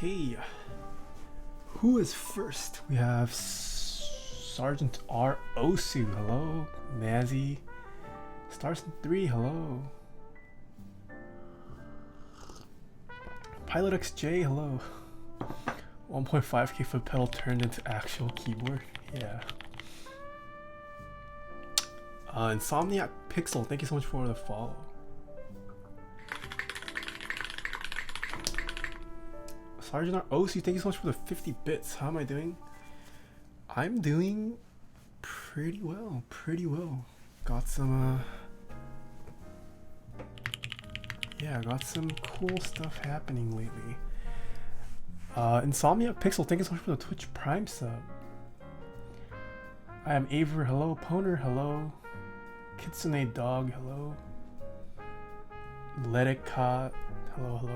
Okay, who is first? We have Sergeant R. Osu, hello. Nazi. Starson 3, hello. Pilot XJ, hello. 1.5k foot pedal turned into actual keyboard, yeah. Insomniac Pixel, thank you so much for the follow. Sergeant R. Osu, thank you so much for the 50 bits. How am I doing? I'm doing pretty well, Got some, yeah, got some cool stuff happening lately. Insomnia Pixel, thank you so much for the Twitch Prime sub. I am Aver, hello. Poner, hello. Kitsune Dog, hello. Let It Caught, hello.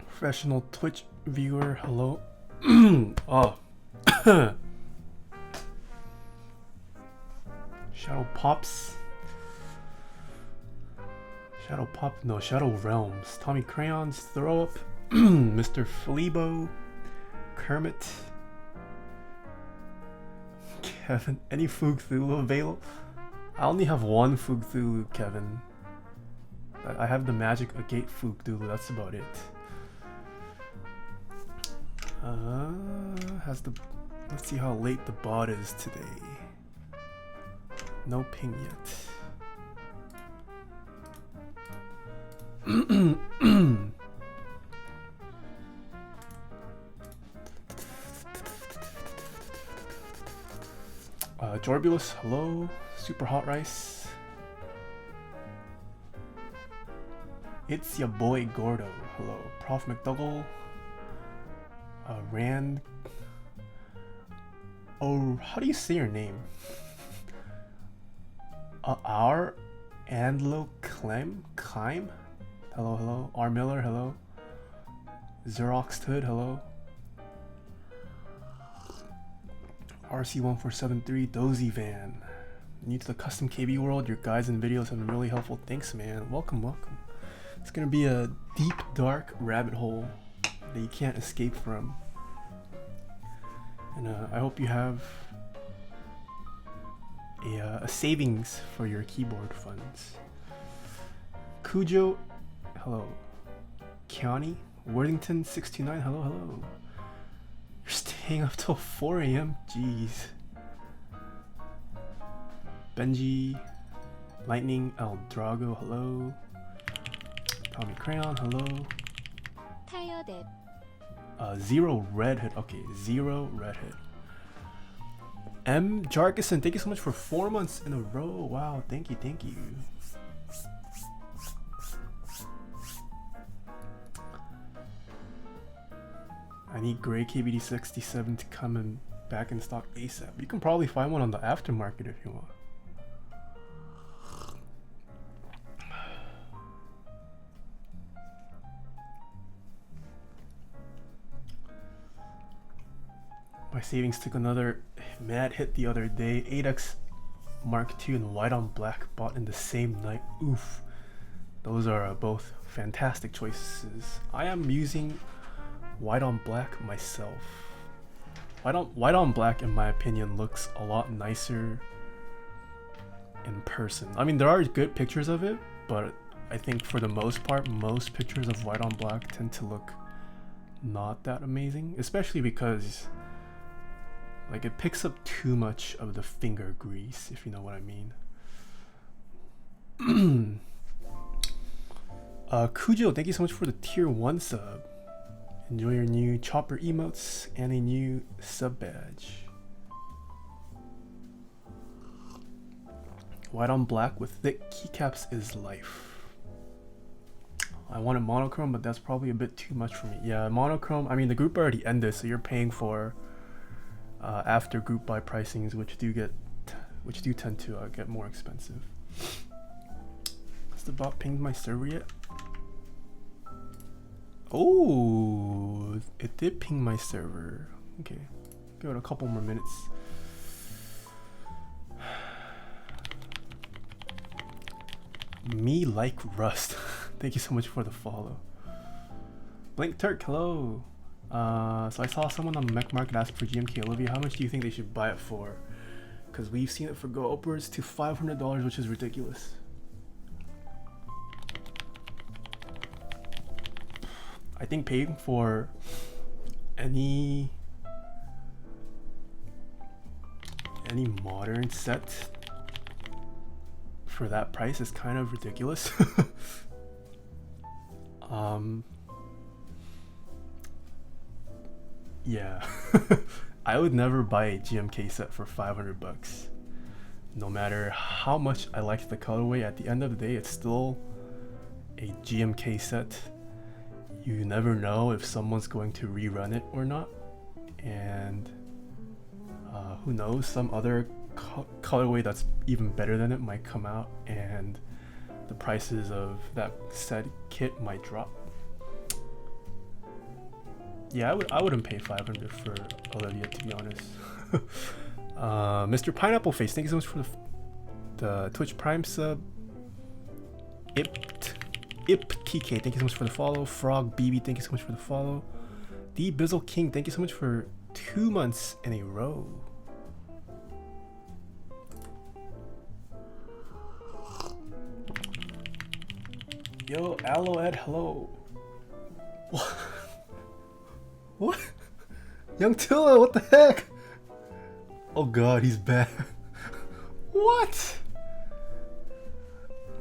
Professional Twitch viewer, hello. Oh. Shadow Pops. Shadow Realms. Tommy Crayons, Throw Up. Mr. Fleebo. Kermit. Kevin, any Fugthulu available? I only have one Fugthulu, Kevin. I have the Magic Agate Fugthulu, that's about it. Let's see how late the bot is today. No ping yet. Jorbulus, hello. Super Hot Rice. It's your boy Gordo, hello. Prof McDougall. Rand. Oh, how do you say your name? Our Andlo Clem? Hello. R Miller, hello. Xerox Hood, hello. RC1473, Dozy Van. New to the custom KB world, your guides and videos have been really helpful. Thanks, man. Welcome. It's gonna be a deep, dark rabbit hole that you can't escape from. And I hope you have a savings for your keyboard funds. Cujo, hello. Kiani, Worthington 629, hello. You're staying up till 4 AM? Jeez. Benji, Lightning, El Drago, hello. Tommy Crayon, hello. Taeha. Zero Redhead, okay, Zero Redhead. M. Jarkison, thank you so much for 4 months in a row. Wow, thank you. I need gray KBD67 to come back in stock ASAP. You can probably find one on the aftermarket if you want. My savings took another mad hit the other day. 8X Mark II and white on black bought in the same night. Oof. Those are both fantastic choices. I am using white on black myself. White on black, in my opinion, looks a lot nicer in person. I mean, there are good pictures of it, but I think for the most part, most pictures of white on black tend to look not that amazing, especially because like it picks up too much of the finger grease, if you know what I mean. Cujo, thank you so much for the tier 1 sub. Enjoy your new chopper emotes and a new sub badge. White on black with thick keycaps is life. I wanted monochrome, but that's probably a bit too much for me. Yeah, monochrome, I mean the group already ended, so you're paying for after group buy pricings, which do tend to get more expensive. Has the bot pinged my server yet? Oh, it did ping my server. Okay, give it a couple more minutes. Me like Rust. Thank you so much for the follow. Blink Turk, hello. So I saw someone on the mech market ask for GMK Olivia. How much do you think they should buy it for? Because we've seen it for go upwards to $500, which is ridiculous. I think paying for any modern set for that price is kind of ridiculous. Yeah. I would never buy a GMK set for 500 bucks. No matter how much I like the colorway, at the end of the day, it's still a GMK set. You never know if someone's going to rerun it or not. And who knows, some other colorway that's even better than it might come out and the prices of that said kit might drop. Yeah, I wouldn't pay 500 for Olivia, to be honest. Mr. Pineapple Face, thank you so much for the Twitch Prime sub. TK, thank you so much for the follow. Frog BB, thank you so much for the follow. D Bizzle King, thank you so much for 2 months in a row. Yo, Aloed, hello. What? What? Young Tilla, what the heck? Oh god, he's back. What?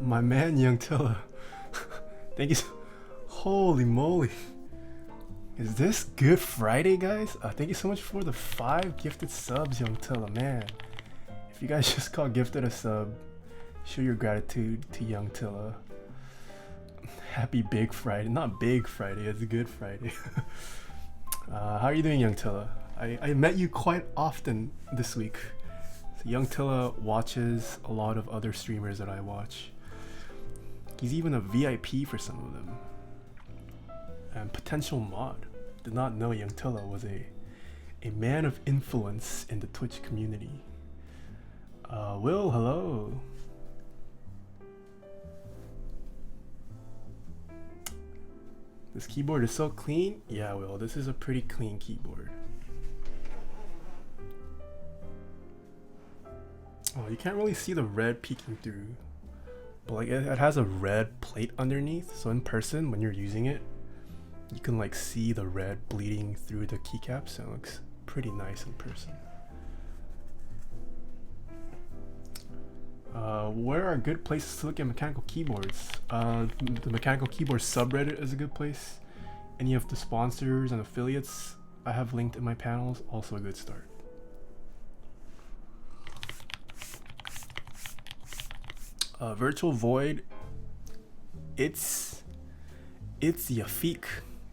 My man, Young Tilla. Thank you so. Holy moly. Is this Good Friday, guys? Thank you so much for the 5 gifted subs, Young Tilla. Man, if you guys just got gifted a sub, show your gratitude to Young Tilla. Happy Big Friday. Not Big Friday, it's Good Friday. How are you doing, Young Tilla? I met you quite often this week. So Young Tilla watches a lot of other streamers that I watch. He's even a VIP for some of them. And potential mod. Did not know Young Tilla was a man of influence in the Twitch community. Will, hello. This keyboard is so clean. Yeah, Will, this is a pretty clean keyboard. Oh, you can't really see the red peeking through. But like it has a red plate underneath, so in person when you're using it, you can like see the red bleeding through the keycaps, so it looks pretty nice in person. Where are good places to look at mechanical keyboards? The mechanical keyboard subreddit is a good place. Any of the sponsors and affiliates I have linked in my panels, also a good start. Virtual Void, it's Yafik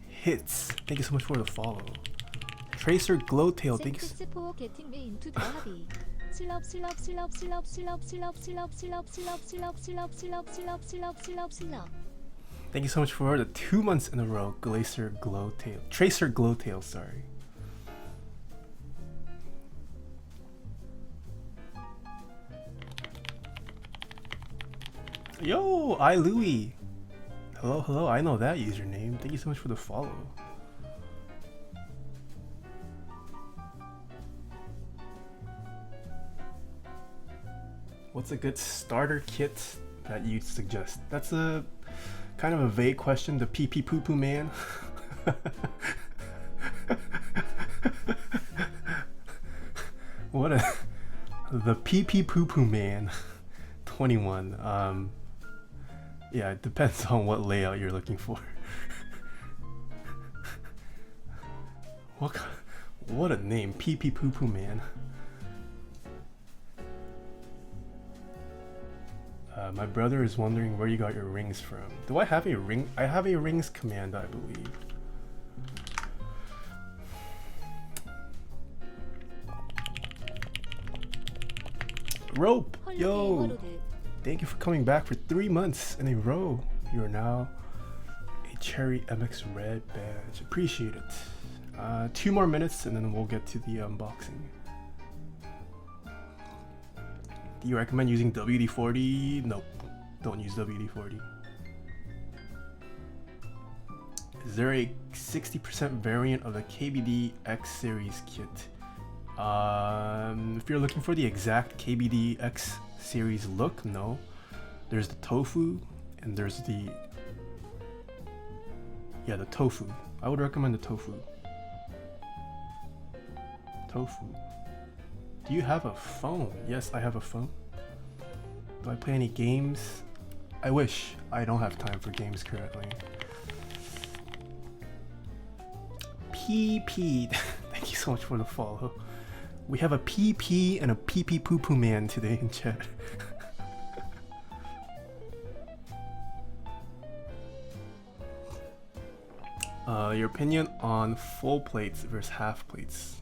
Hits. Thank you so much for the follow. Tracer Glowtail, thank you. Thank you so much for the 2 months in a row, Tracer Glowtail, sorry. Yo, Louie. Hello, I know that username. Thank you so much for the follow. What's a good starter kit that you'd suggest? That's a kind of a vague question. The pee poo poo man. The pee poo poo man. 21. Yeah, it depends on what layout you're looking for. What a name, pee poo poo man. My brother is wondering where you got your rings from. Do I have a ring? I have a rings command, I believe. Rope, yo! Thank you for coming back for 3 months in a row. You are now a Cherry MX Red badge. Appreciate it. 2 more minutes and then we'll get to the unboxing. Do you recommend using WD-40? Nope, don't use WD-40. Is there a 60% variant of the KBD-X series kit? If you're looking for the exact KBD-X series look, no. There's the tofu and there's the tofu. I would recommend the tofu. Tofu. Do you have a phone? Yes, I have a phone. Do I play any games? I wish. I don't have time for games currently. PP. Thank you so much for the follow. We have a PP and a PP poo poo man today in chat. Your opinion on full plates versus half plates?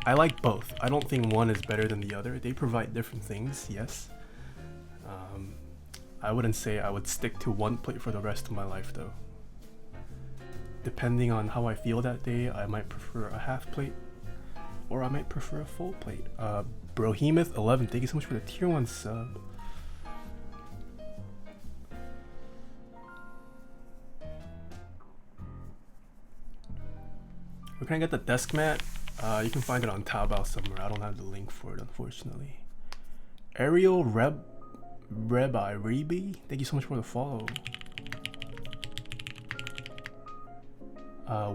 I like both. I don't think one is better than the other. They provide different things, yes. I wouldn't say I would stick to one plate for the rest of my life though. Depending on how I feel that day, I might prefer a half plate or I might prefer a full plate. Brohemoth11, thank you so much for the tier 1 sub. Where can I get the desk mat? You can find it on Taobao somewhere. I don't have the link for it, unfortunately. Ariel Rebi, thank you so much for the follow.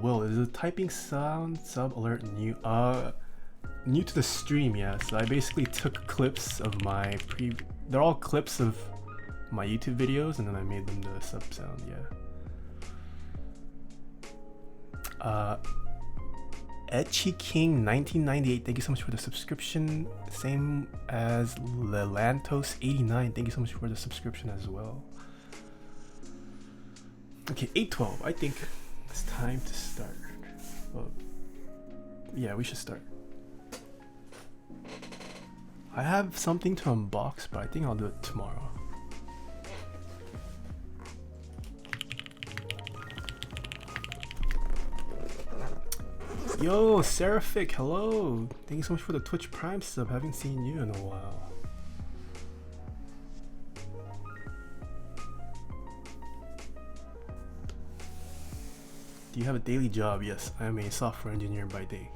Will, is the typing sound sub alert new? New to the stream, yeah. So I basically took clips of my they're all clips of my YouTube videos, and then I made them the sub sound, yeah. Etchy King 1998, thank you so much for the subscription. Same as Lelantos 89, thank you so much for the subscription as well. Okay, 8:12. I think it's time to start. Well, yeah, we should start. I have something to unbox, but I think I'll do it tomorrow. Yo, Seraphic, hello! Thank you so much for the Twitch Prime sub. Haven't seen you in a while. Do you have a daily job? Yes, I am a software engineer by day.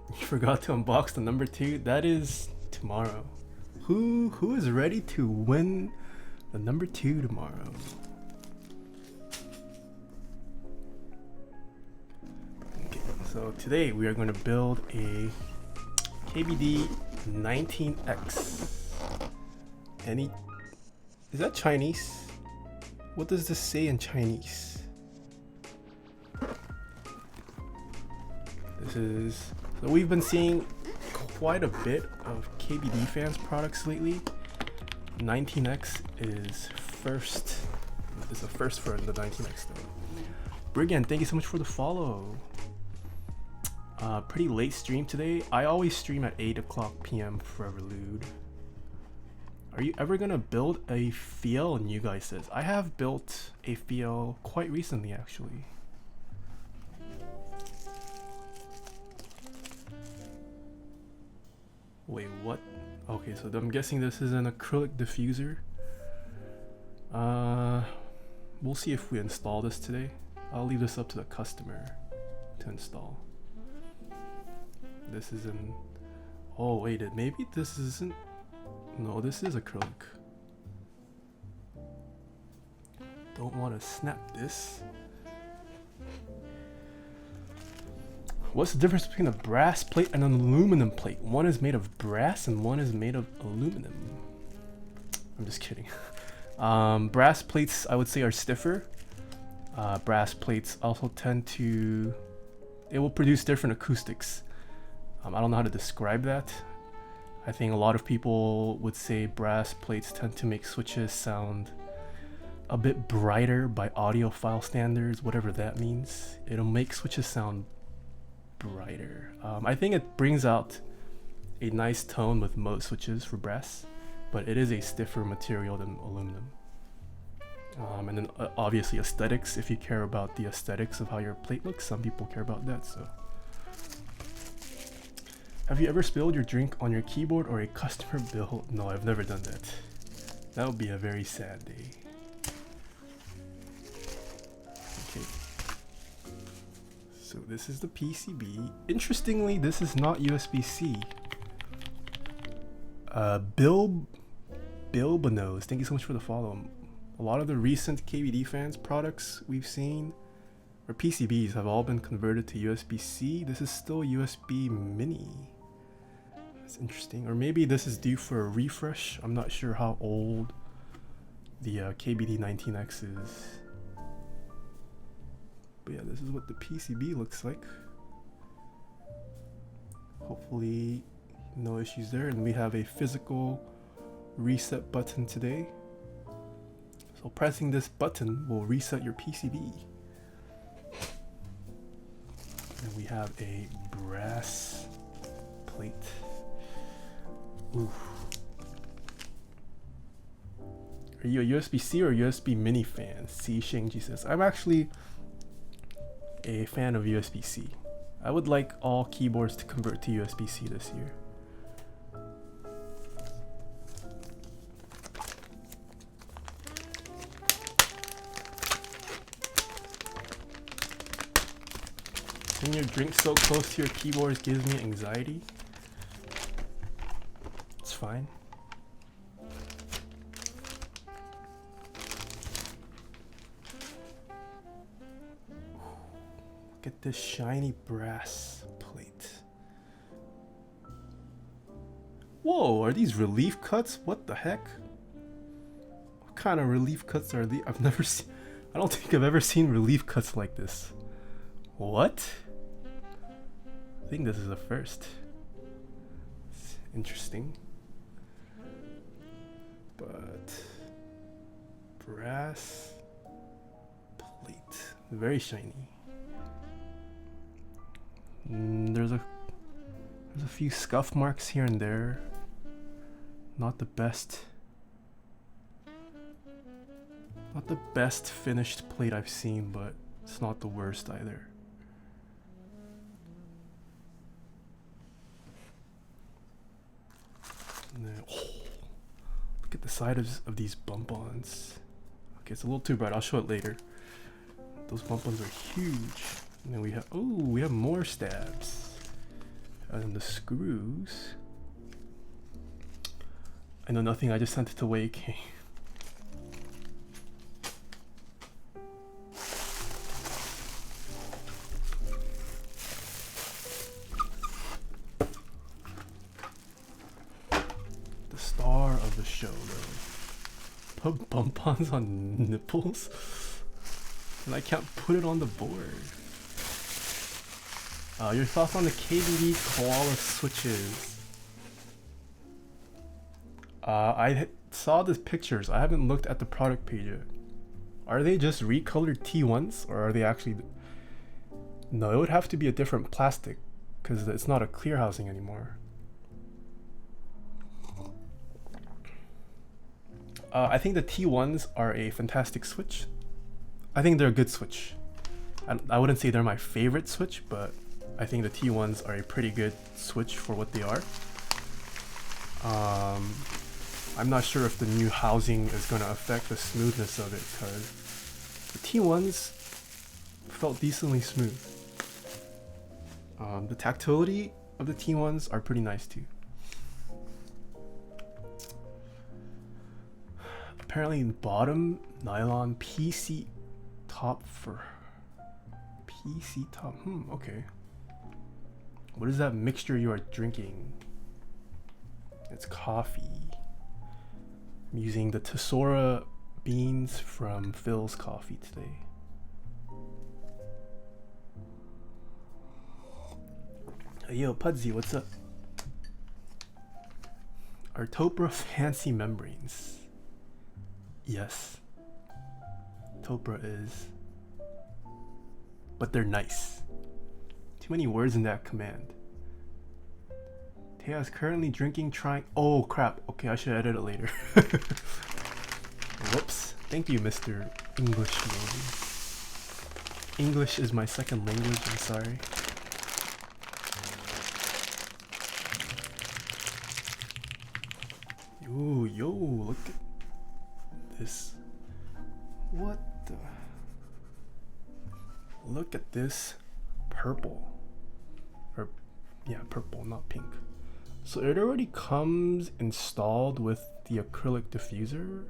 You forgot to unbox the number 2? That is tomorrow. Who is ready to win the number 2 tomorrow? So today we are going to build a KBD19X. Is that Chinese? What does this say in Chinese? So we've been seeing quite a bit of KBD fans products lately. 19X is first. It's a first for the 19X though. Brigand, thank you so much for the follow. Pretty late stream today. I always stream at 8 o'clock p.m. Forever Lewd. Are you ever gonna build a FL? And you guys says I have built a FL quite recently actually. Wait, what? Okay, so I'm guessing this is an acrylic diffuser. We'll see if we install this today. I'll leave this up to the customer to install. This isn't. Oh wait, maybe this isn't. No, this is acrylic. Don't want to snap this. What's the difference between a brass plate and an aluminum plate? One is made of brass and one is made of aluminum. I'm just kidding. Brass plates, I would say, are stiffer. Brass plates also tend to. It will produce different acoustics. I don't know how to describe that. I think a lot of people would say brass plates tend to make switches sound a bit brighter by audiophile standards, whatever that means. It'll make switches sound brighter. I think it brings out a nice tone with most switches for brass, but it is a stiffer material than aluminum. And then obviously aesthetics, if you care about the aesthetics of how your plate looks, some people care about that. So have you ever spilled your drink on your keyboard or a customer bill? No, I've never done that. That would be a very sad day. Okay. So this is the PCB. Interestingly, this is not USB-C. Bilbanos, thank you so much for the follow. A lot of the recent KBD fans products we've seen, or PCBs, have all been converted to USB-C. This is still USB Mini. That's interesting. Or maybe this is due for a refresh. I'm not sure how old the KBD19X is. But yeah, this is what the PCB looks like. Hopefully no issues there. And we have a physical reset button today. So pressing this button will reset your PCB. And we have a brass plate. Ooh. Are you a USB-C or USB Mini fan? C Shingji says, I'm actually a fan of USB-C. I would like all keyboards to convert to USB-C this year. When your drink so close to your keyboards gives me anxiety. It's fine. Look at this shiny brass plate. Whoa, are these relief cuts? What the heck? What kind of relief cuts are these? I've never seen. I don't think I've ever seen relief cuts like this. What? I think this is a first. It's interesting. But brass plate, very shiny. There's a few scuff marks here and there. Not the best. Not the best finished plate I've seen, but it's not the worst either. And then, oh, look at the side of these bump-ons. Okay, it's a little too bright. I'll show it later. Those bump-ons are huge. And then we have more stabs. And then the screws. I know nothing. I just sent it to Wei King. Put bump-ons on nipples? And I can't put it on the board. Your thoughts on the KBD Koala switches? I saw the pictures. I haven't looked at the product page yet. Are they just recolored T1s, or are they actually... No, it would have to be a different plastic, because it's not a clear housing anymore. I think the T1s are a fantastic switch. I think they're a good switch. I wouldn't say they're my favorite switch, but I think the T1s are a pretty good switch for what they are. I'm not sure if the new housing is going to affect the smoothness of it, because the T1s felt decently smooth. The tactility of the T1s are pretty nice too. Apparently bottom nylon PC top for PC top. Okay. What is that mixture you are drinking? It's coffee. I'm using the Tesora beans from Phil's Coffee today. Hey, yo, Pudsy, what's up? Are Topra fancy membranes? Yes. Topra is. But they're nice. Too many words in that command. Taeha is currently drinking, trying. Oh crap. Okay, I should edit it later. Whoops. Thank you, Mr. English Movie. English is my second language, I'm sorry. Ooh, yo, look at. this. What the? Look at this purple. Or, yeah, purple, not pink. So it already comes installed with the acrylic diffuser.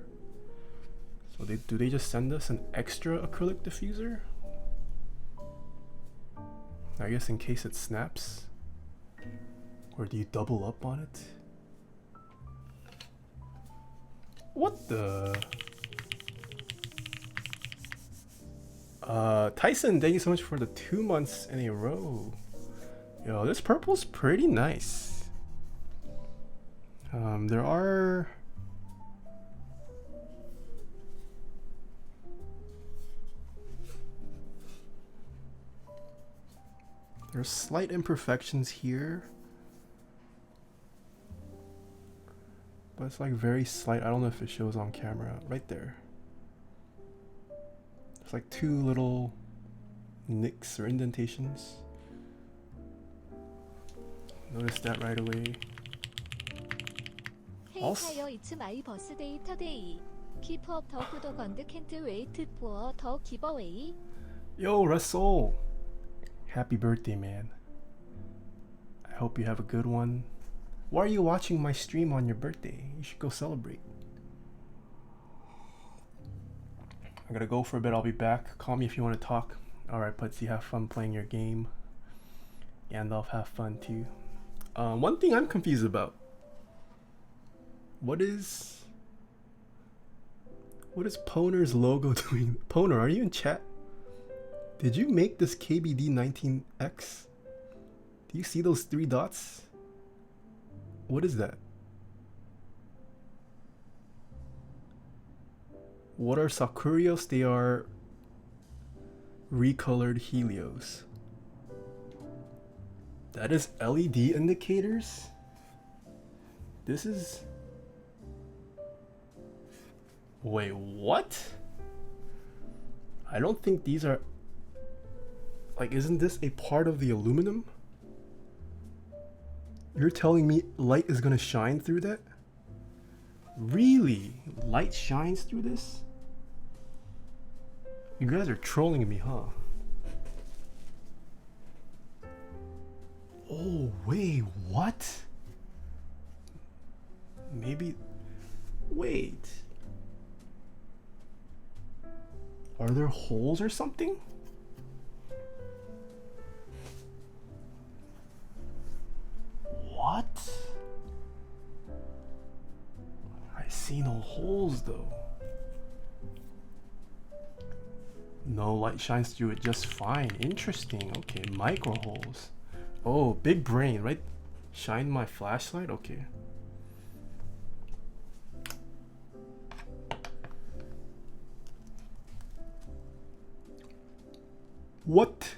So do they just send us an extra acrylic diffuser? I guess in case it snaps. Or do you double up on it? What the? Tyson, thank you so much for the 2 months in a row. Yo, this purple's pretty nice. There's slight imperfections here. But it's like very slight. I don't know if it shows on camera. Right there. It's like 2 little nicks or indentations. Noticed that right away. 헤이 타이어 이츠 마이 버스데이 터데이. Keep up 더 구독 언드 캔트 웨이트 포어 더 기버웨이. Yo, Russell. Happy birthday, man. I hope you have a good one. Why are you watching my stream on your birthday? You should go celebrate. I gotta go for a bit. I'll be back. Call me if you want to talk. Alright, Putsy, have fun playing your game. Gandalf, have fun too. One thing I'm confused about. What is Poner's logo doing? Poner, are you in chat? Did you make this KBD19X? Do you see those 3 dots? What is that? What are Sakurios? They are recolored Helios. That is LED indicators? This is... Wait, what? I don't think these are... Like, isn't this a part of the aluminum? You're telling me light is gonna shine through that? Really? Light shines through this? You guys are trolling me, huh? Oh, wait, what? Maybe... Wait. Are there holes or something? What? I see no holes though. No light shines through it just fine. Interesting. Okay, micro holes. Oh, big brain, right? Shine my flashlight? Okay. What?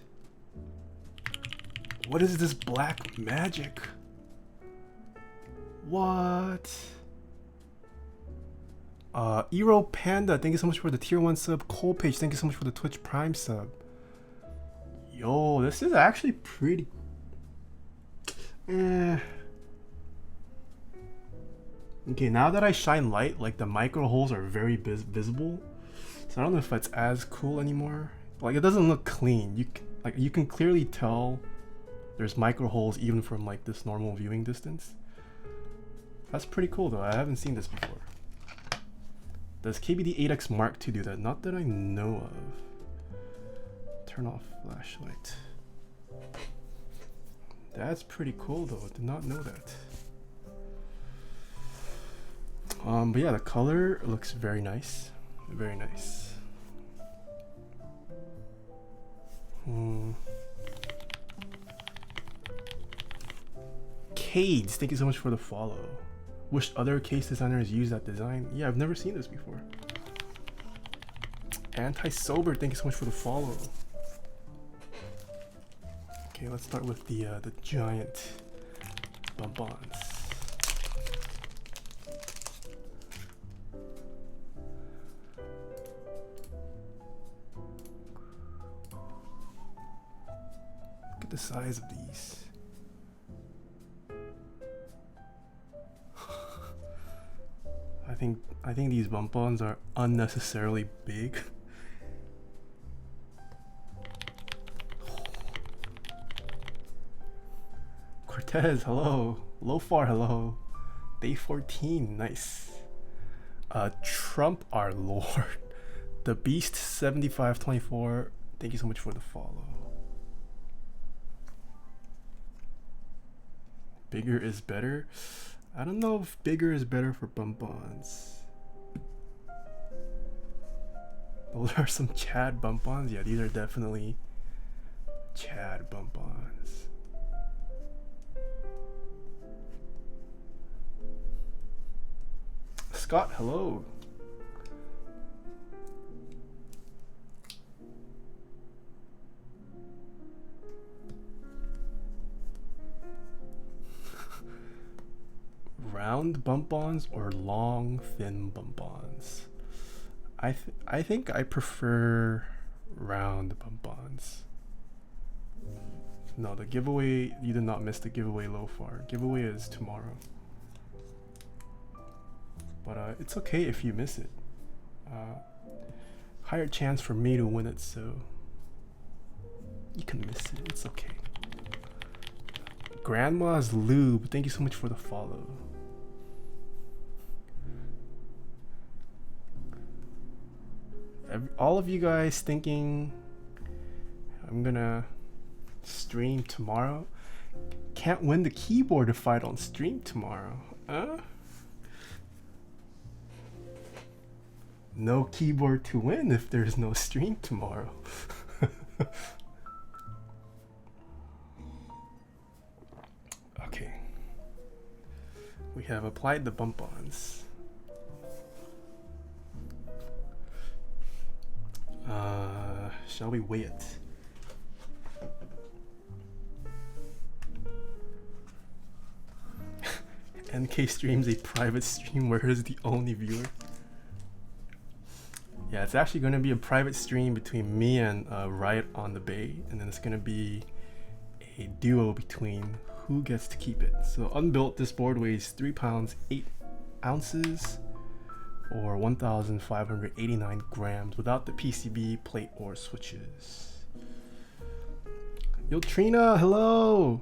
What is this black magic? What? Eero Panda, thank you so much for the tier 1 sub. Cole Page, thank you so much for the Twitch Prime sub. Yo, this is actually pretty... Okay, now that I shine light, like the micro holes are very visible. So I don't know if that's as cool anymore. Like, it doesn't look clean. You can clearly tell there's micro holes even from like this normal viewing distance. That's pretty cool though. I haven't seen this before. Does KBD19X Mark II do that? Not that I know of. Turn off flashlight. That's pretty cool though. I did not know that. But yeah, the color looks very nice. Very nice. Cades, thank you so much for the follow. Wish other case designers use that design. Yeah, I've never seen this before. Anti-sober, thank you so much for the follow. Okay, let's start with the giant bonbons. Look at the size of these. I I think these bump-ons are unnecessarily big. Cortez, hello. Lofar, hello. Day 14, nice. Trump, our lord. The Beast 7524, thank you so much for the follow. Bigger is better. I don't know if bigger is better for bump-ons. Those are some Chad bump-ons. Yeah, these are definitely Chad bump-ons. Scott, hello. Round bump-ons or long, thin bump-ons? I think I prefer round bump-ons. No, the giveaway, you did not miss the giveaway, Lofar. Giveaway is tomorrow. But it's okay if you miss it. Higher chance for me to win it, so you can miss it, it's okay. Grandma's Lube, thank you so much for the follow. All of you guys thinking I'm gonna stream tomorrow, can't win the keyboard if I don't stream tomorrow, huh? No keyboard to win if there's no stream tomorrow. Okay, we have applied the bump-ons. Shall we weigh it? NK streams a private stream where he's the only viewer. Yeah, it's actually going to be a private stream between me and Riot on the Bay, and then it's going to be a duo between who gets to keep it. So unbuilt, this board weighs 3 pounds 8 ounces or 1,589 grams without the PCB, plate, or switches. Yo, Trina, hello!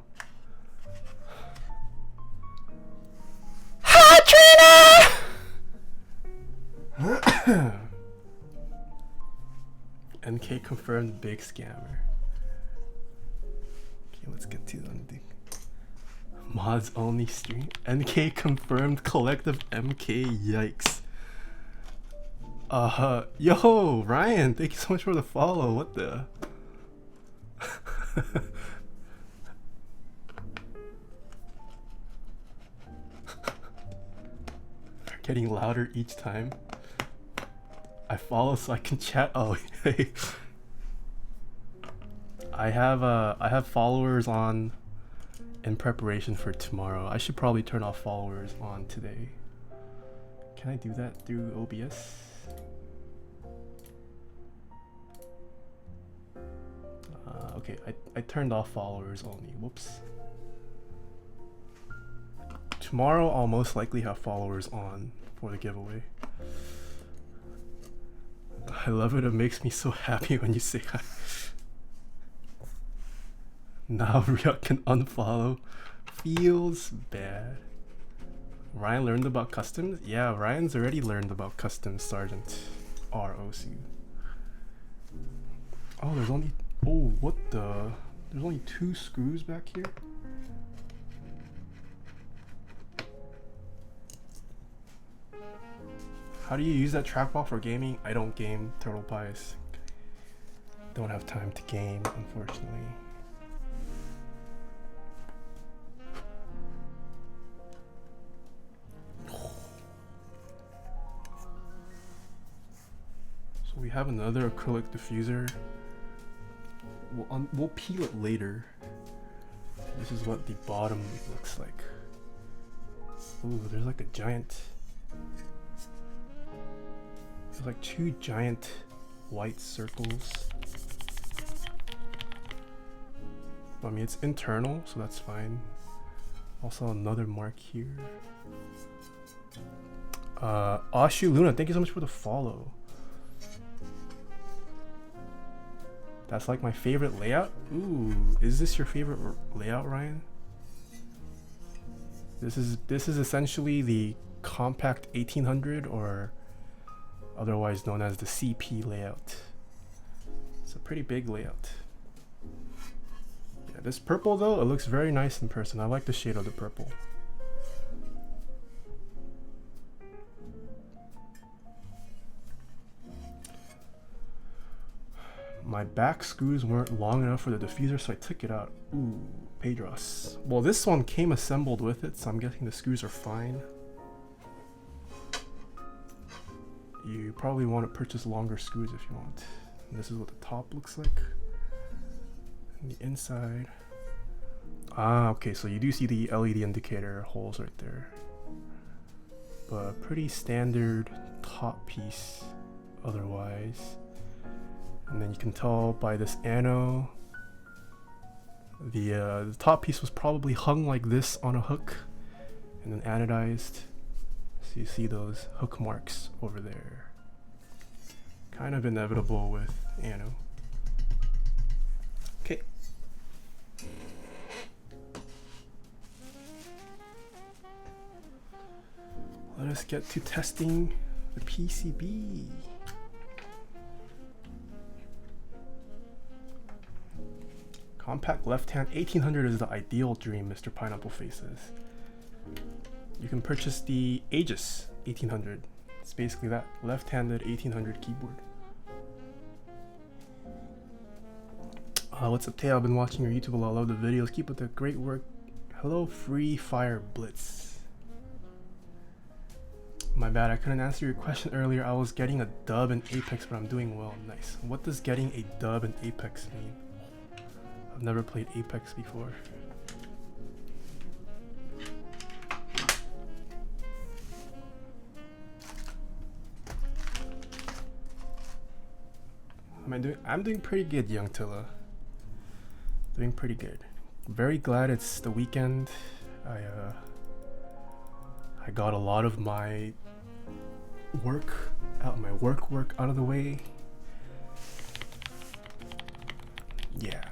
Hi, Trina! NK confirmed big scammer. Okay, let's get to the mods only stream. NK confirmed collective MK, yikes. Yo, Ryan, thank you so much for the follow. What the? They're getting louder each time. I follow so I can chat. Oh, hey. I have followers on in preparation for tomorrow. I should probably turn off followers on today. Can I do that through OBS? Okay, I turned off followers only. Whoops. Tomorrow I'll most likely have followers on for the giveaway. I love it. It makes me so happy when you say hi. Now Ryuk can unfollow. Feels bad. Ryan learned about customs? Yeah, Ryan's already learned about customs, Sergeant ROC. Oh, there's only... Oh, what the... There's only 2 screws back here? How do you use that trackball for gaming? I don't game, Turtle Pies. Don't have time to game, unfortunately. So we have another acrylic diffuser. We'll peel it later. This is what the bottom looks like. Ooh, there's like a giant... There's like 2 giant white circles. I mean, it's internal, so that's fine. Also another mark here. Ashu Luna, thank you so much for the follow. That's like my favorite layout. Ooh, is this your favorite layout, Ryan? This is essentially the compact 1800, or otherwise known as the CP layout. It's a pretty big layout. Yeah, this purple though, it looks very nice in person. I like the shade of the purple. My back screws weren't long enough for the diffuser, so I took it out. Ooh, Pedros. Well, this one came assembled with it, so I'm guessing the screws are fine. You probably want to purchase longer screws if you want. And this is what the top looks like. And the inside. Ah, okay, so you do see the LED indicator holes right there. But pretty standard top piece otherwise. And then you can tell by this ano, the top piece was probably hung like this on a hook and then anodized. So you see those hook marks over there. Kind of inevitable with ano. Okay. Let us get to testing the PCB. Compact left hand 1800 is the ideal dream, Mr. Pineapple Faces. You can purchase the Aegis 1800. It's basically that left-handed 1800 keyboard. What's up, Taeha? I've been watching your YouTube a lot. I love the videos. Keep up the great work. Hello, Free Fire Blitz. My bad, I couldn't answer your question earlier. I was getting a dub in Apex, but I'm doing well. Nice. What does getting a dub in Apex mean? I've never played Apex before. I'm doing pretty good, Young Tilla. Doing pretty good. Very glad it's the weekend. I got a lot of my work out of the way. Yeah.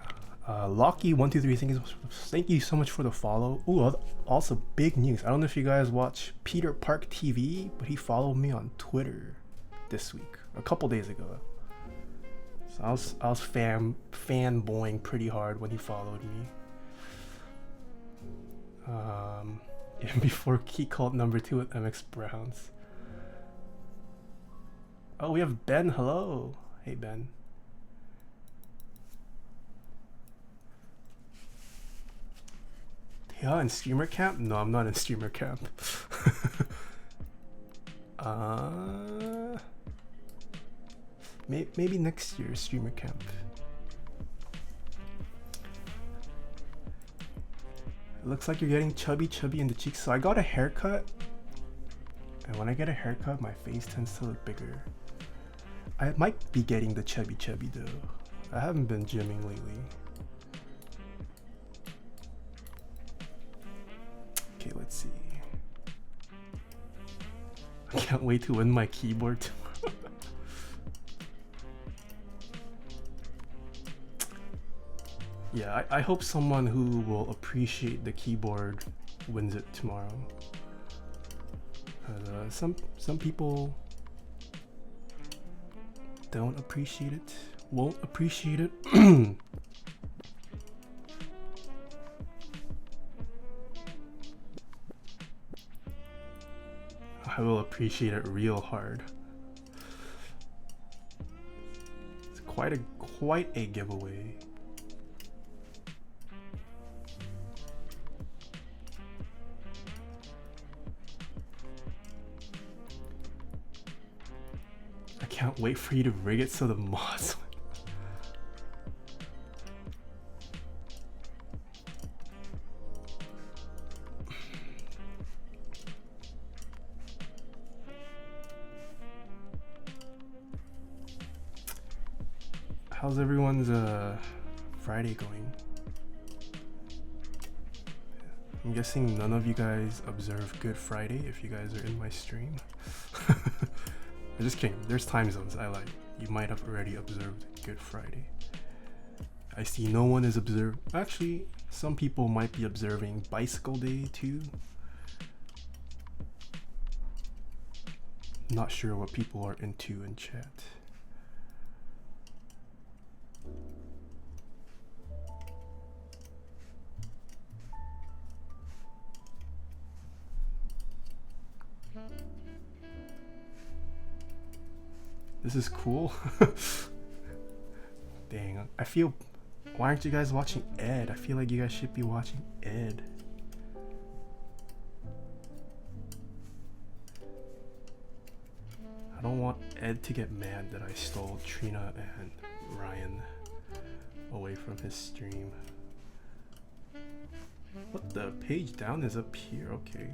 Locky123, thank you so much for the follow. Ooh, also big news. I don't know if you guys watch Peter Park TV, but he followed me on Twitter this week, a couple days ago. So I was fanboying pretty hard when he followed me. Even before Key Cult #2 with MX Browns. Oh, we have Ben. Hello. Hey, Ben. Yeah, in streamer camp? No, I'm not in streamer camp. Maybe next year, streamer camp. It looks like you're getting chubby in the cheeks. So I got a haircut, and when I get a haircut, my face tends to look bigger. I might be getting the chubby though. I haven't been gymming lately. Okay, let's see. I can't wait to win my keyboard tomorrow. Yeah, I hope someone who will appreciate the keyboard wins it tomorrow. Some people don't appreciate it, won't appreciate it. I will appreciate it real hard. It's quite a giveaway. I can't wait for you to rig it so the mods. How's everyone's Friday going? I'm guessing none of you guys observe Good Friday if you guys are in my stream. I'm just kidding. There's time zones. I like. You might have already observed Good Friday. I see no one is observed. Actually, some people might be observing Bicycle Day too. Not sure what people are into in chat. This is cool. Dang, I feel. Why aren't you guys watching Ed? I feel like you guys should be watching Ed. I don't want Ed to get mad that I stole Trina and Ryan away from his stream. What, the page down is up here? Okay.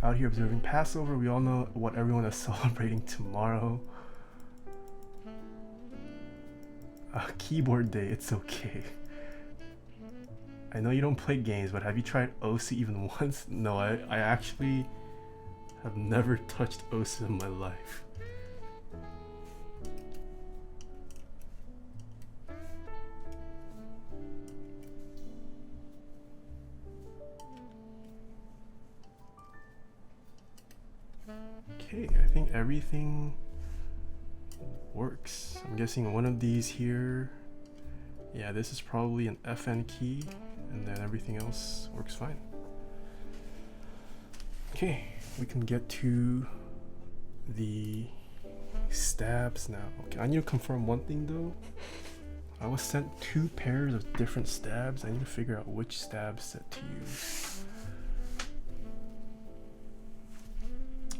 Out here observing Passover. We all know what everyone is celebrating tomorrow. Keyboard day, it's okay. I know you don't play games, but have you tried OSU even once? No, I actually have never touched OSU in my life. Okay, I think everything works. I'm guessing one of these here, yeah, this is probably an FN key, and then everything else works fine. Okay, we can get to the stabs now. Okay, I need to confirm one thing though. I was sent 2 pairs of different stabs. I need to figure out which stab set to use.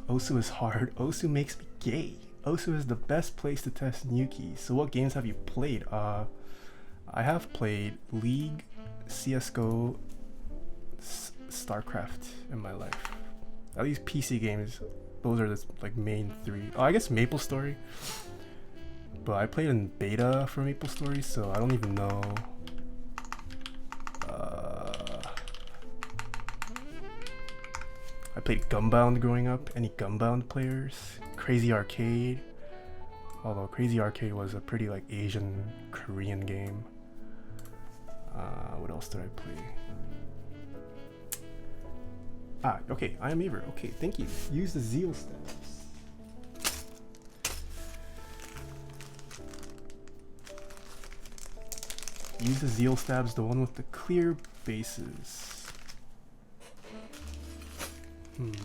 OSU is hard. OSU makes me gay. OSU is the best place to test new keys. So what games have you played? I have played League, CSGO, StarCraft in my life. At least PC games. Those are the like main 3. Oh, I guess MapleStory. But I played in beta for MapleStory, so I don't even know. I played Gunbound growing up. Any Gunbound players? Crazy Arcade. Although Crazy Arcade was a pretty like Asian Korean game. What else did I play? Ah, okay. I am Aver. Okay, thank you. Use the Zeal stabs. Use the Zeal stabs, the one with the clear bases.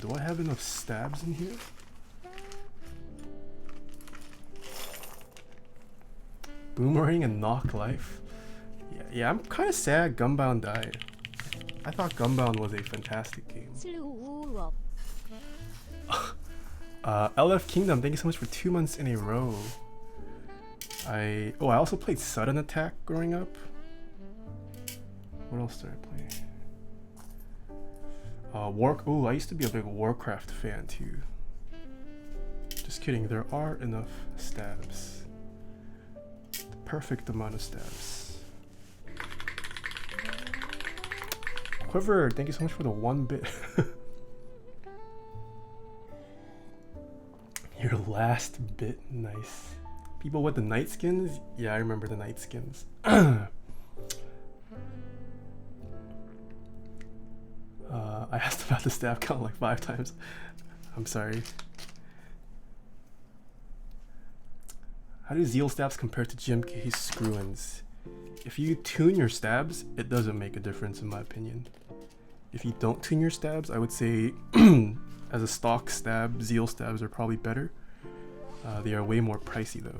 Do I have enough stabs in here? Boomerang and Knock Life. Yeah, I'm kind of sad Gunbound died. I thought Gunbound was a fantastic game. LF Kingdom, thank you so much for 2 months in a row. I also played Sudden Attack growing up. What else did I play? I used to be a big Warcraft fan too. Just kidding, there are enough stabs. The perfect amount of stabs. Quiver, thank you so much for the 1 bit. Your last bit, nice. People with the night skins? Yeah, I remember the night skins. I asked about the stab count like 5 times. I'm sorry. How do Zeal stabs compare to GMK screw-ins? If you tune your stabs, it doesn't make a difference in my opinion. If you don't tune your stabs, I would say as a stock stab, Zeal stabs are probably better. They are way more pricey though.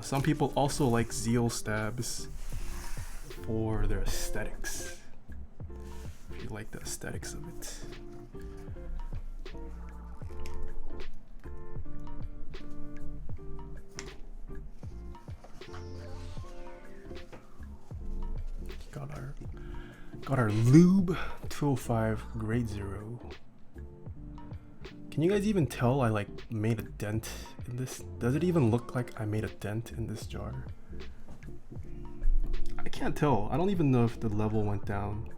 Some people also like Zeal stabs for their aesthetics. If you like the aesthetics of it. Got our lube 205 grade 0. Can you guys even tell I like made a dent in this? Does it even look like I made a dent in this jar? I can't tell. I don't even know if the level went down.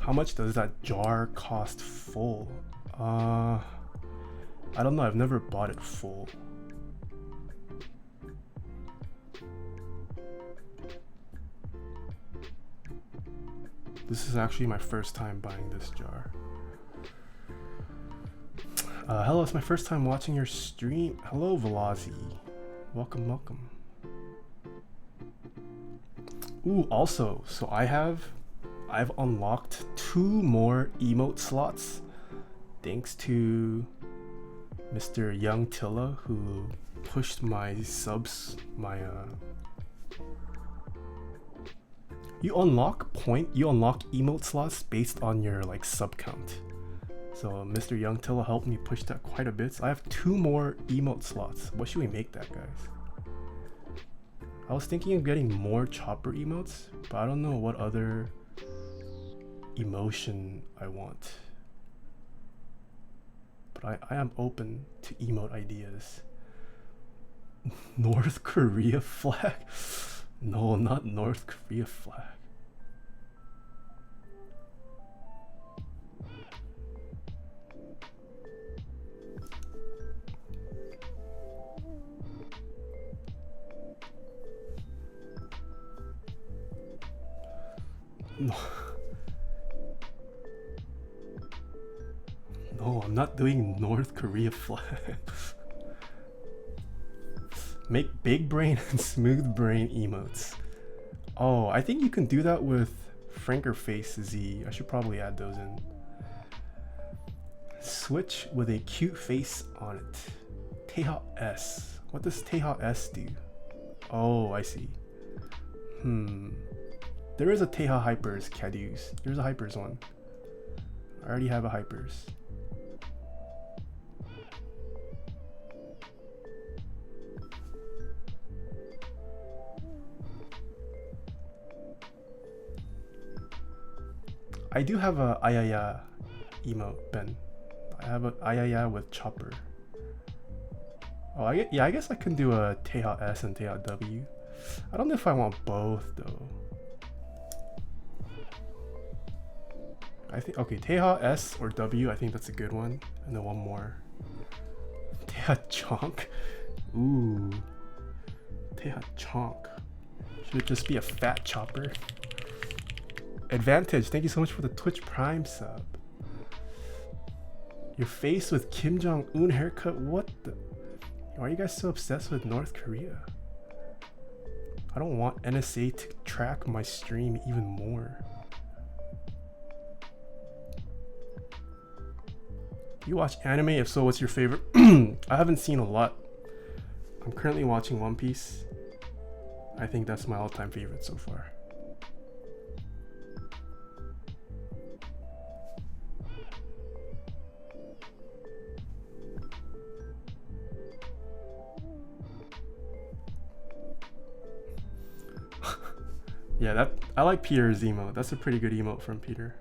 How much does that jar cost full? I don't know. I've never bought it full. This is actually my first time buying this jar. Hello, it's my first time watching your stream. Hello, Velazzi. Welcome, welcome. Ooh, also, so I've unlocked 2 more emote slots thanks to Mr. Young Tilla, who pushed my subs, you unlock emote slots based on your like sub count. So Mr. Young Tilla helped me push that quite a bit. So I have 2 more emote slots. What should we make that, guys? I was thinking of getting more chopper emotes, but I don't know what other emotion I want. But I am open to emote ideas. North Korea flag? No, not North Korea flag. No. No, I'm not doing North Korea flag. Make big brain and smooth brain emotes. Oh, I think you can do that with Franker Face Z. I should probably add those in. Switch with a cute face on it. Taeha S. What does Taeha S do? Oh, I see. There is a Taeha Hypers Cadus. There's a Hypers one. I already have a Hypers. I do have a Ayaya emote, Ben. I have a Ayaya with Chopper. Oh, I guess I can do a Taeha S and Taeha W. I don't know if I want both though. I think, okay, Taeha S or W, I think that's a good one. And then one more. Taeha Chonk. Ooh. Taeha Chonk. Should it just be a fat chopper? Advantage, thank you so much for the Twitch Prime sub. Your face with Kim Jong-un haircut, what the? Why are you guys so obsessed with North Korea? I don't want NSA to track my stream even more. You watch anime? If so, what's your favorite? I haven't seen a lot. I'm currently watching One Piece. I think that's my all-time favorite so far. Yeah, I like Peter's emote. That's a pretty good emote from Peter.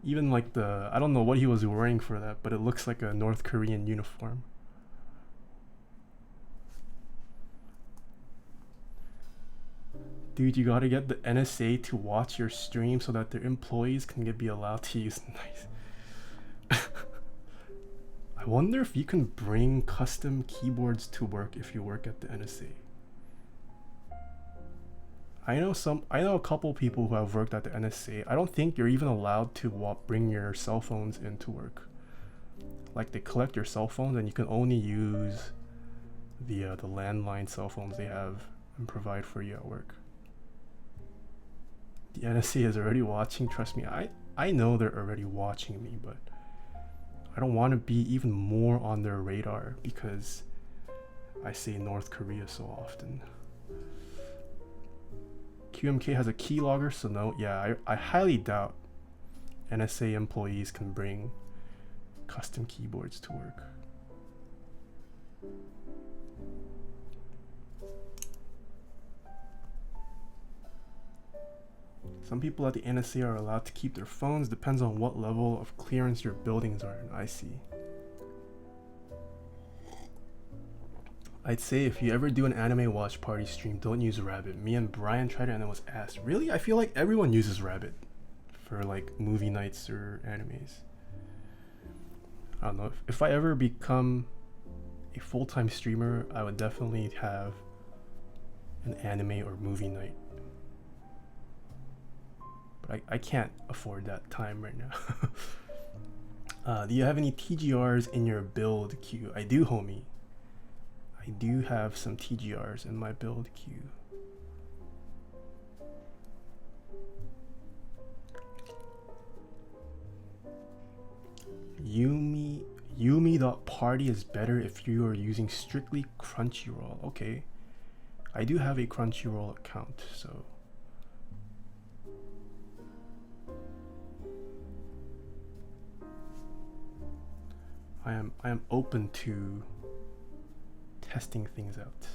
Even like I don't know what he was wearing for that, but it looks like a North Korean uniform. Dude, you gotta get the NSA to watch your stream so that their employees can be allowed to use nice. I wonder if you can bring custom keyboards to work if you work at the NSA. I know a couple people who have worked at the NSA. I don't think you're even allowed to bring your cell phones into work. Like they collect your cell phones and you can only use the landline cell phones they have and provide for you at work. The NSA is already watching, trust me. I know they're already watching me, but I don't want to be even more on their radar because I say North Korea so often. QMK has a keylogger, so no, yeah, I highly doubt NSA employees can bring custom keyboards to work. Some people at the NSA are allowed to keep their phones. Depends on what level of clearance your buildings are in. I see. I'd say if you ever do an anime watch party stream, don't use Rabbit. Me and Brian tried it and it was ass. Really? I feel like everyone uses Rabbit for like movie nights or animes. I don't know. If I ever become a full-time streamer, I would definitely have an anime or movie night. But I can't afford that time right now. Do you have any TGRs in your build queue? I do, homie. I do have some TGRs in my build queue. Yumi.party is better if you are using strictly Crunchyroll. Okay. I do have a Crunchyroll account, so I am open to testing things out.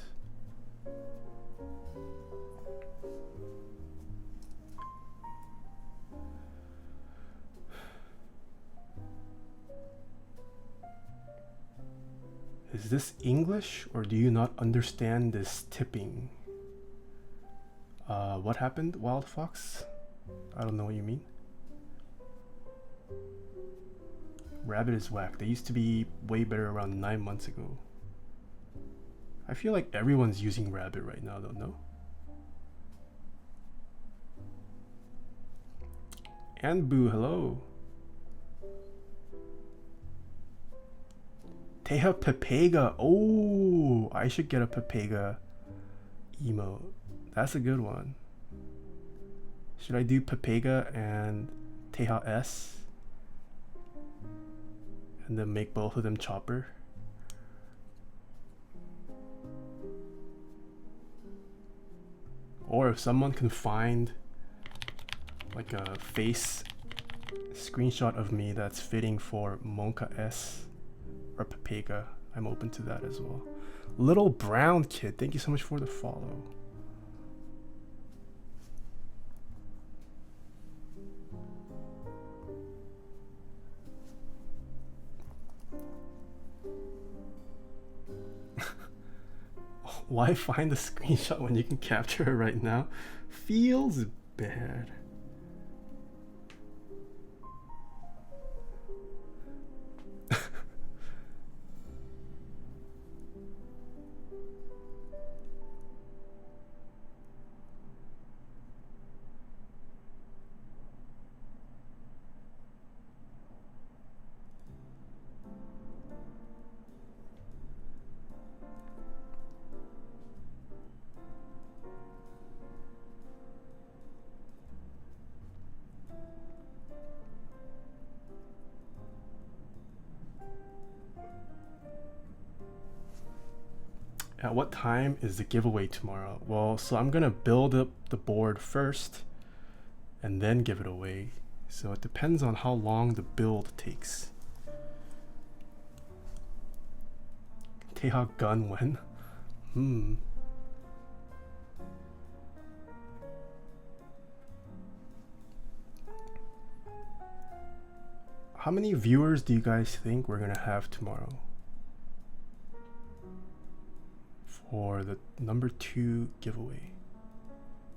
Is this English or do you not understand this tipping? What happened, Wild Fox? I don't know what you mean. Rabbit is whack. They used to be way better around 9 months ago. I feel like everyone's using Rabbit right now though, no? And Boo, hello. Taeha Pepega. Oh, I should get a Pepega emote. That's a good one. Should I do Pepega and Taeha S? And then make both of them Chopper? Or if someone can find like a face screenshot of me that's fitting for Monka S or Pepega, I'm open to that as well. Little Brown Kid, thank you so much for the follow. Why find the screenshot when you can capture it right now? Feels bad. At what time is the giveaway tomorrow? Well, so I'm gonna build up the board first and then give it away. So it depends on how long the build takes. Taeha gun when? How many viewers do you guys think we're gonna have tomorrow for the number 2 giveaway?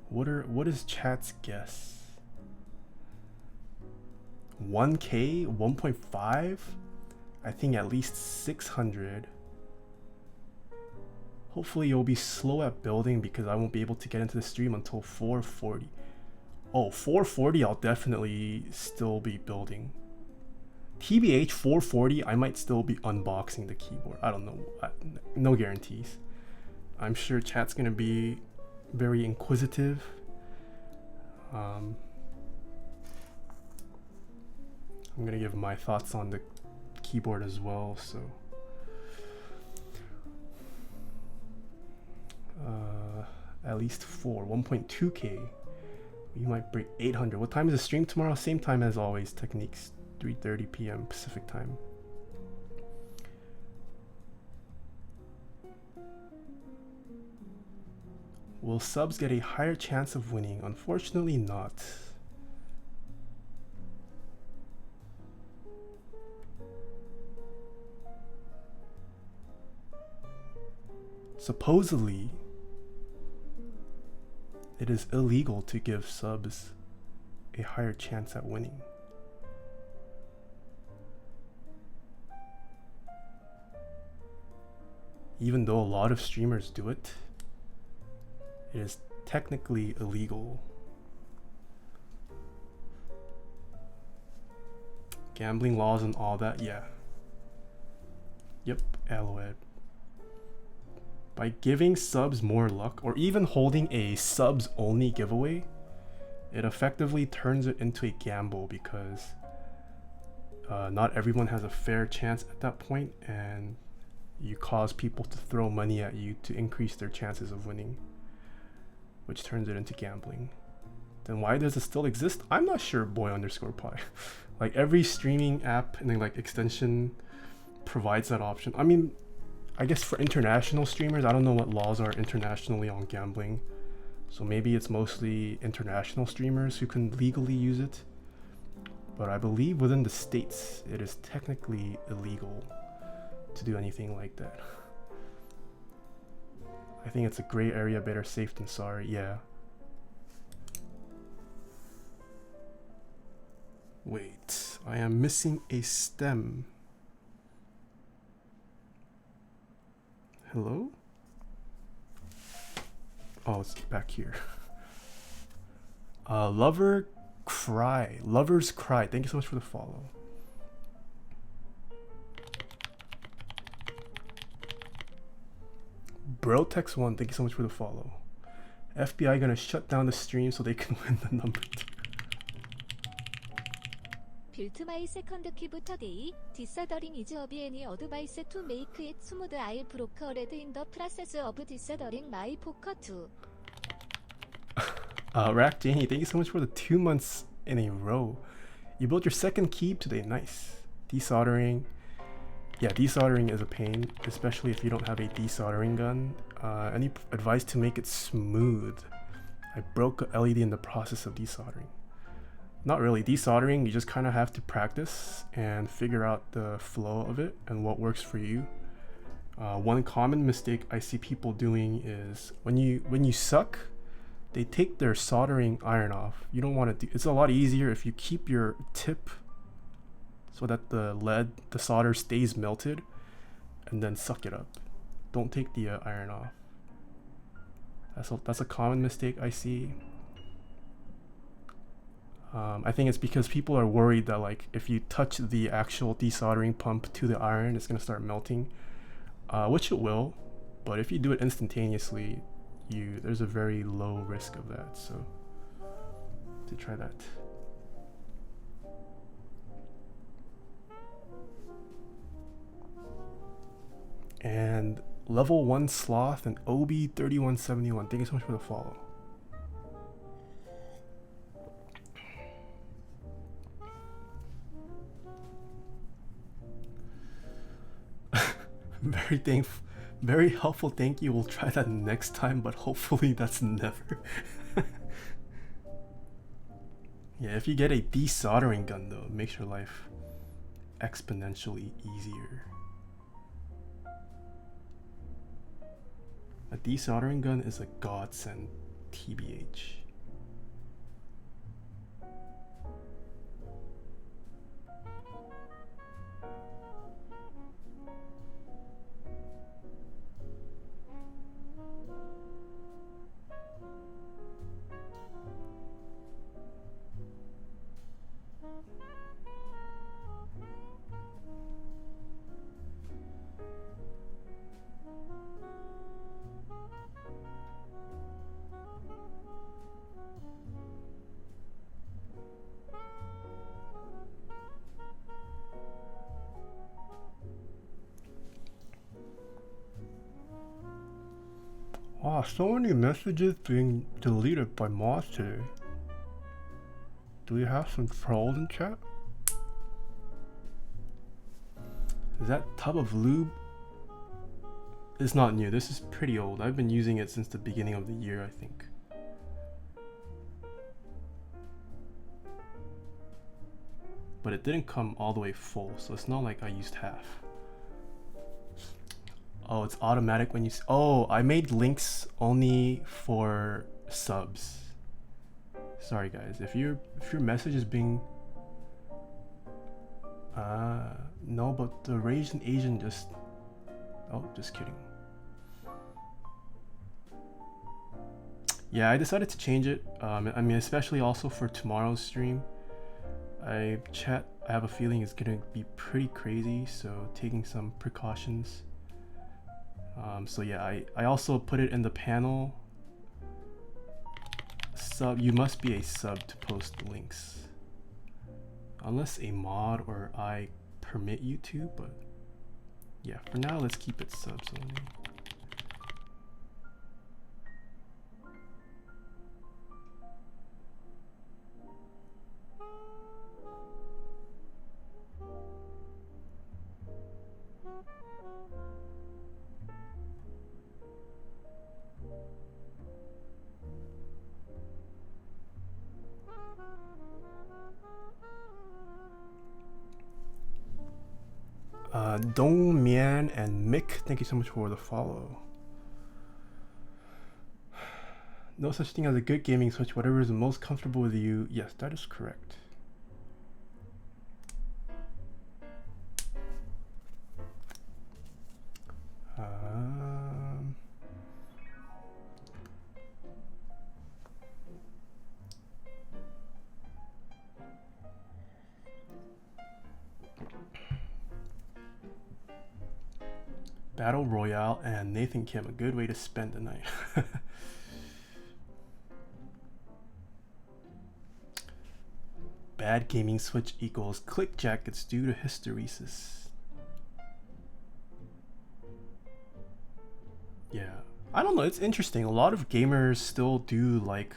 What is chat's guess? 1K, 1.5? I think at least 600. Hopefully you'll be slow at building because I won't be able to get into the stream until 4:40. Oh, 4:40 I'll definitely still be building. TBH 4:40 I might still be unboxing the keyboard. I don't know. No guarantees. I'm sure chat's gonna be very inquisitive. I'm gonna give my thoughts on the keyboard as well, so at least 1.2K. We might break 800. What time is the stream tomorrow? Same time as always, Techniques, 3:30 p.m. Pacific time. Will subs get a higher chance of winning? Unfortunately not. Supposedly, it is illegal to give subs a higher chance at winning. Even though a lot of streamers do it, it is technically illegal. Gambling laws and all that, yeah. Yep, Aloed. By giving subs more luck, or even holding a subs only giveaway, it effectively turns it into a gamble because not everyone has a fair chance at that point, and you cause people to throw money at you to increase their chances of winning, which turns it into gambling. Then why does it still exist? I'm not sure, boy_pie. Like every streaming app and then like extension provides that option. I mean, I guess for international streamers, I don't know what laws are internationally on gambling. So maybe it's mostly international streamers who can legally use it. But I believe within the States, it is technically illegal to do anything like that. I think it's a gray area, better safe than sorry, yeah. Wait, I am missing a stem. Hello? Oh, it's back here. Lovers Cry. Thank you so much for the follow. Brotex1, thank you so much for the follow. FBI gonna shut down the stream so they can win the number 2. Build my second key부터 day. Disordering is obvious any advice to make it smooth. I broke already in the process of disordering my poker too. Rack Janie, thank you so much for the 2 months in a row. You built your second key today, nice. Desoldering. Yeah, desoldering is a pain, especially if you don't have a desoldering gun. Any advice to make it smooth? I broke a LED in the process of desoldering. Not really. Desoldering, you just kind of have to practice and figure out the flow of it and what works for you. One common mistake I see people doing is when you suck, they take their soldering iron off. You don't want to do. It's a lot easier if you keep your tip so that the solder stays melted, and then suck it up. Don't take the iron off. That's a common mistake I see. I think it's because people are worried that like if you touch the actual desoldering pump to the iron, it's gonna start melting, which it will. But if you do it instantaneously, there's a very low risk of that. So to try that. And level 1 sloth and OB3171. Thank you so much for the follow. Very helpful, thank you. We'll try that next time, but hopefully that's never. Yeah, if you get a desoldering gun though, it makes your life exponentially easier. A desoldering gun is a godsend, TBH. Wow, so many messages being deleted by mods today. Do we have some trolls in chat? Is that tub of lube It's not new. This is pretty old. I've been using it since the beginning of the year, I think. But it didn't come all the way full, so it's not like I used half. Oh, it's automatic when you oh, I made links only for subs. Sorry guys, if your message is being no, but the Asian just, oh, just kidding. Yeah, I decided to change it. I mean, especially also for tomorrow's stream. I have a feeling it's gonna be pretty crazy, so taking some precautions. So yeah, I also put it in the panel. Sub, you must be a sub to post links. Unless a mod or I permit you to, but yeah, for now let's keep it subs only. Dong Mian and Mick, thank you so much for the follow. No such thing as a good gaming switch, whatever is the most comfortable with you. Yes, that is correct. Battle Royale and Nathan Kim, a good way to spend the night. Bad gaming switch equals click jackets due to hysteresis. Yeah, I don't know, it's interesting. A lot of gamers still do like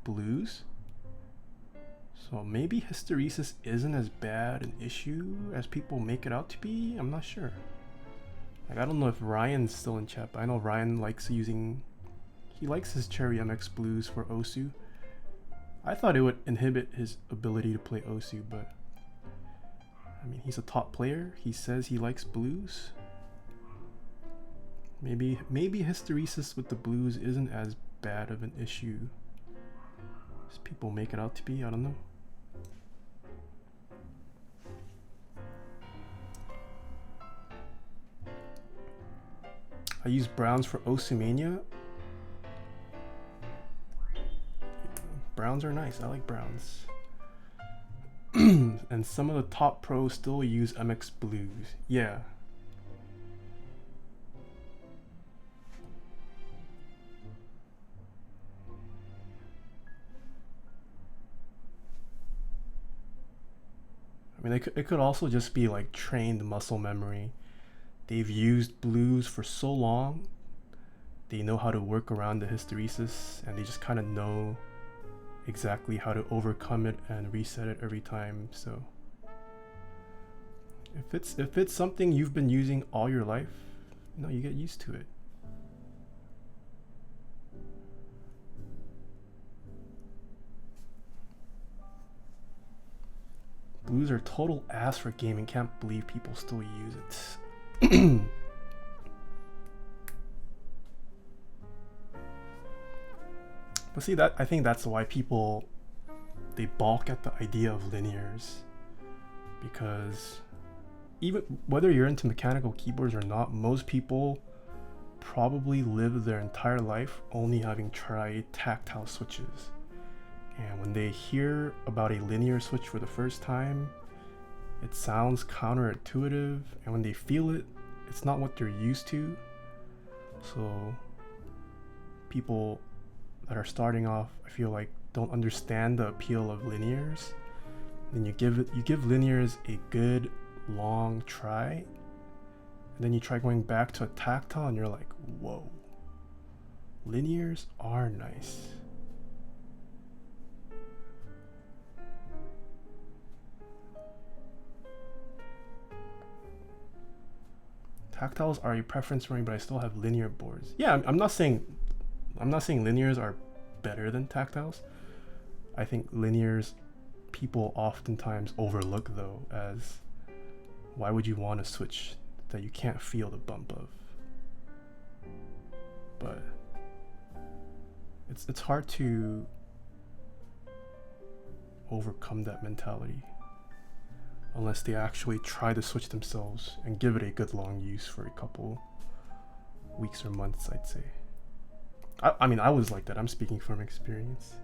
blues. So maybe hysteresis isn't as bad an issue as people make it out to be. I'm not sure. Like, I don't know if Ryan's still in chat, but I know Ryan likes using, he likes his Cherry MX Blues for Osu. I thought it would inhibit his ability to play Osu, but I mean, he's a top player. He says he likes blues. Maybe hysteresis with the blues isn't as bad of an issue as people make it out to be. I don't know. I use browns for Osumania. Browns are nice. I like browns. And some of the top pros still use MX Blues. Yeah. I mean, it could also just be like trained muscle memory. They've used blues for so long, they know how to work around the hysteresis, and they just kind of know exactly how to overcome it and reset it every time. So if it's something you've been using all your life, you know, you get used to it. Blues are total ass for gaming. Can't believe people still use it. But see, that I think that's why people, they balk at the idea of linears, because even whether you're into mechanical keyboards or not, most people probably live their entire life only having tried tactile switches, and when they hear about a linear switch for the first time, it sounds counterintuitive, and when they feel it, it's not what they're used to. So people that are starting off, I feel like, don't understand the appeal of linears. Then you give linears a good long try, and then you try going back to a tactile and you're like, whoa, linears are nice. Tactiles are a preference for me, but I still have linear boards. Yeah, I'm not saying linears are better than tactiles. I think linears people oftentimes overlook though, as why would you want a switch that you can't feel the bump of? But it's hard to overcome that mentality unless they actually try to switch themselves and give it a good long use for a couple weeks or months, I'd say. I mean, I was like that. I'm speaking from experience.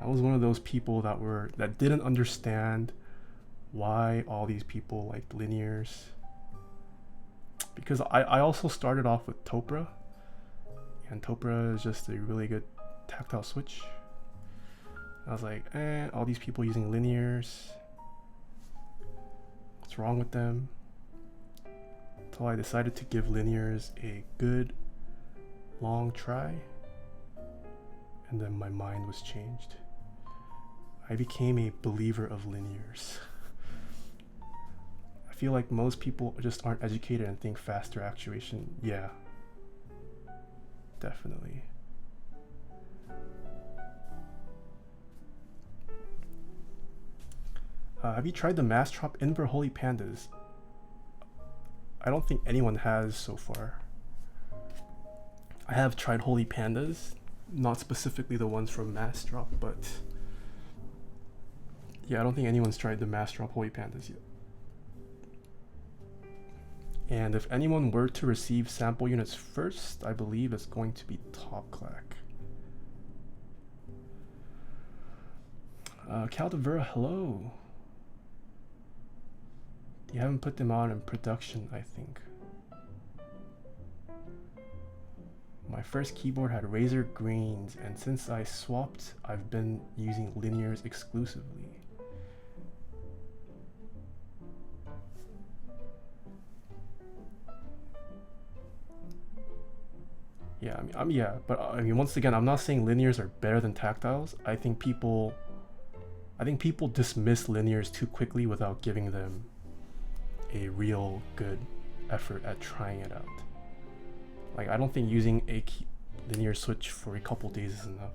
I was one of those people that didn't understand why all these people liked linears. Because I also started off with Topra, and Topra is just a really good tactile switch. I was like, all these people using linears, what's wrong with them? Until I decided to give linears a good long try, and then my mind was changed. I became a believer of linears. I feel like most people just aren't educated and think faster actuation. Yeah, definitely. Have you tried the mass drop Inver Holy Pandas? I don't think anyone has so far. I have tried Holy Pandas, not specifically the ones from mass drop, but yeah, I don't think anyone's tried the mass drop Holy Pandas yet. And if anyone were to receive sample units first, I believe it's going to be Top Clack. Caldevera, hello. You haven't put them on in production, I think. My first keyboard had razor greens, and since I swapped, I've been using linears exclusively. Yeah, I mean, once again, I'm not saying linears are better than tactiles. I think people dismiss linears too quickly without giving them a real good effort at trying it out. Like, I don't think using a linear switch for a couple days is enough.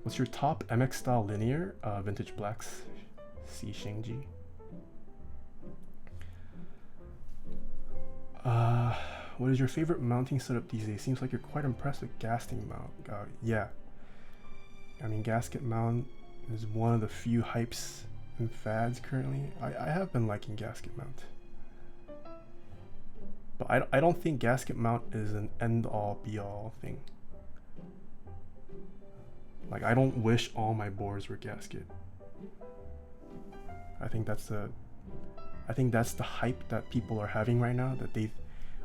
What's your top MX style linear? Vintage Blacks, C Shingji. What is your favorite mounting setup these days? Seems like you're quite impressed with gasketing mount. Yeah. I mean, gasket mount is one of the few hypes and fads currently. I have been liking gasket mount. But I don't think gasket mount is an end-all be-all thing. Like, I don't wish all my boards were gasket. I think that's the hype that people are having right now, that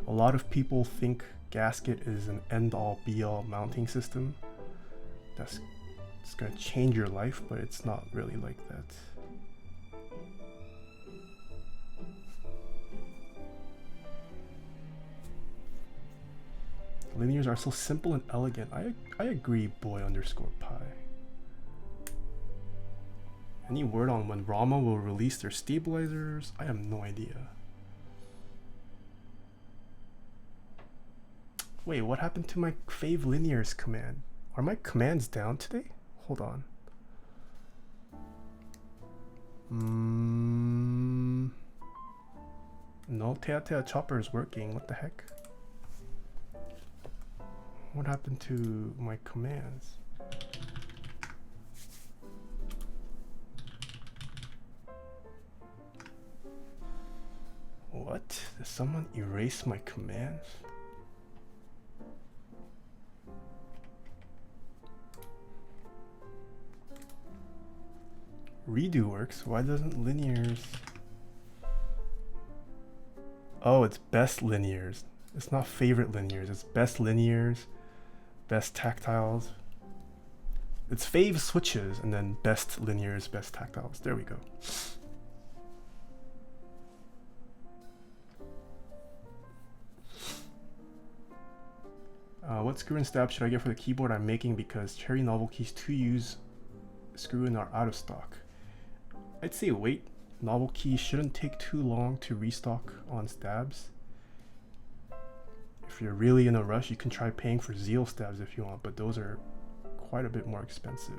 a lot of people think gasket is an end-all be-all mounting system that's gonna change your life, but it's not really like that. Linears are so simple and elegant. I agree, boy_pie. Any word on when Rama will release their stabilizers? I have no idea. Wait, what happened to my fave linears command? Are my commands down today? Hold on. No, Taeha chopper is working. What the heck? What happened to my commands? What? Did someone erase my commands? Redo works. Why doesn't linears? Oh, it's best linears. It's not favorite linears. It's best linears, best tactiles. It's fave switches and then best linears, best tactiles. There we go. What screw and stab should I get for the keyboard I'm making, because Cherry Novelty's 2U's screw-in are out of stock? I'd say wait. Novel keys shouldn't take too long to restock on stabs. If you're really in a rush, you can try paying for Zeal stabs if you want, but those are quite a bit more expensive.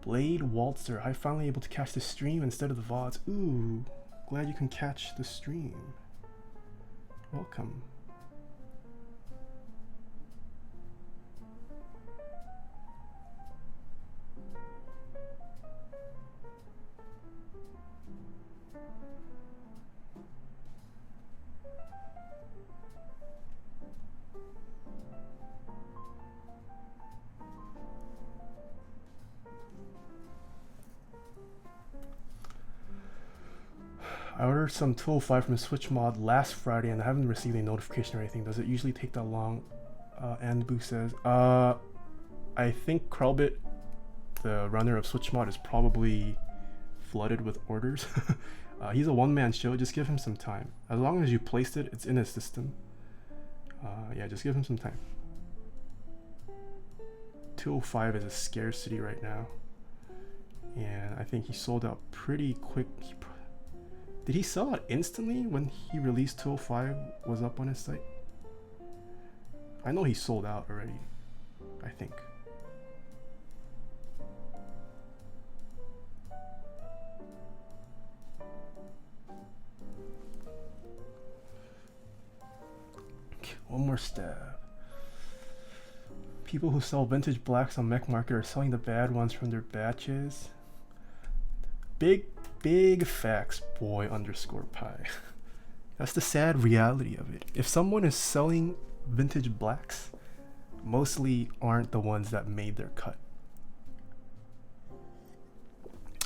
Blade Waltzer, I finally able to catch the stream instead of the VODs. Ooh, glad you can catch the stream. Welcome. I ordered some 205 from Switch Mod last Friday and I haven't received a notification or anything. Does it usually take that long? Anbu says, I think Krellbit, the runner of Switch Mod, is probably flooded with orders. He's a one-man show, just give him some time. As long as you placed it, it's in his system. Yeah, just give him some time. 205 is a scarcity right now. And I think he sold out pretty quick. Did he sell out instantly when he released 205 was up on his site? I know he sold out already, I think. Okay, one more stab. People who sell vintage blacks on Mech Market are selling the bad ones from their batches. Big facts, boy underscore pie. That's the sad reality of it. If someone is selling vintage blacks, mostly aren't the ones that made their cut.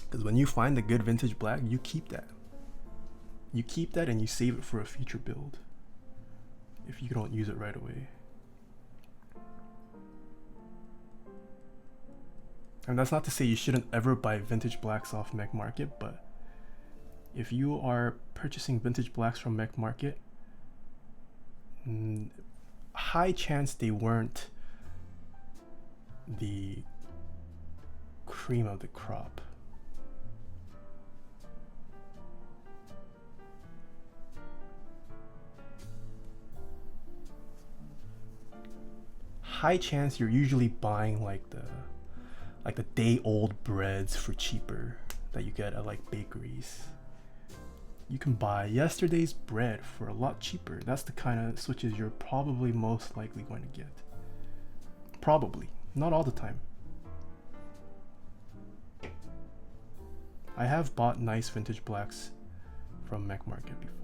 Because when you find a good vintage black, you keep that. You keep that and you save it for a future build. If you don't use it right away. And that's not to say you shouldn't ever buy vintage blacks off Mech Market, but if you are purchasing vintage blacks from Mech Market, high chance they weren't the cream of the crop. High chance you're usually buying like the day-old breads for cheaper that you get at like bakeries. You can buy yesterday's bread for a lot cheaper. That's the kind of switches you're probably most likely going to get. Probably, not all the time. I have bought nice vintage blacks from Mech Market before.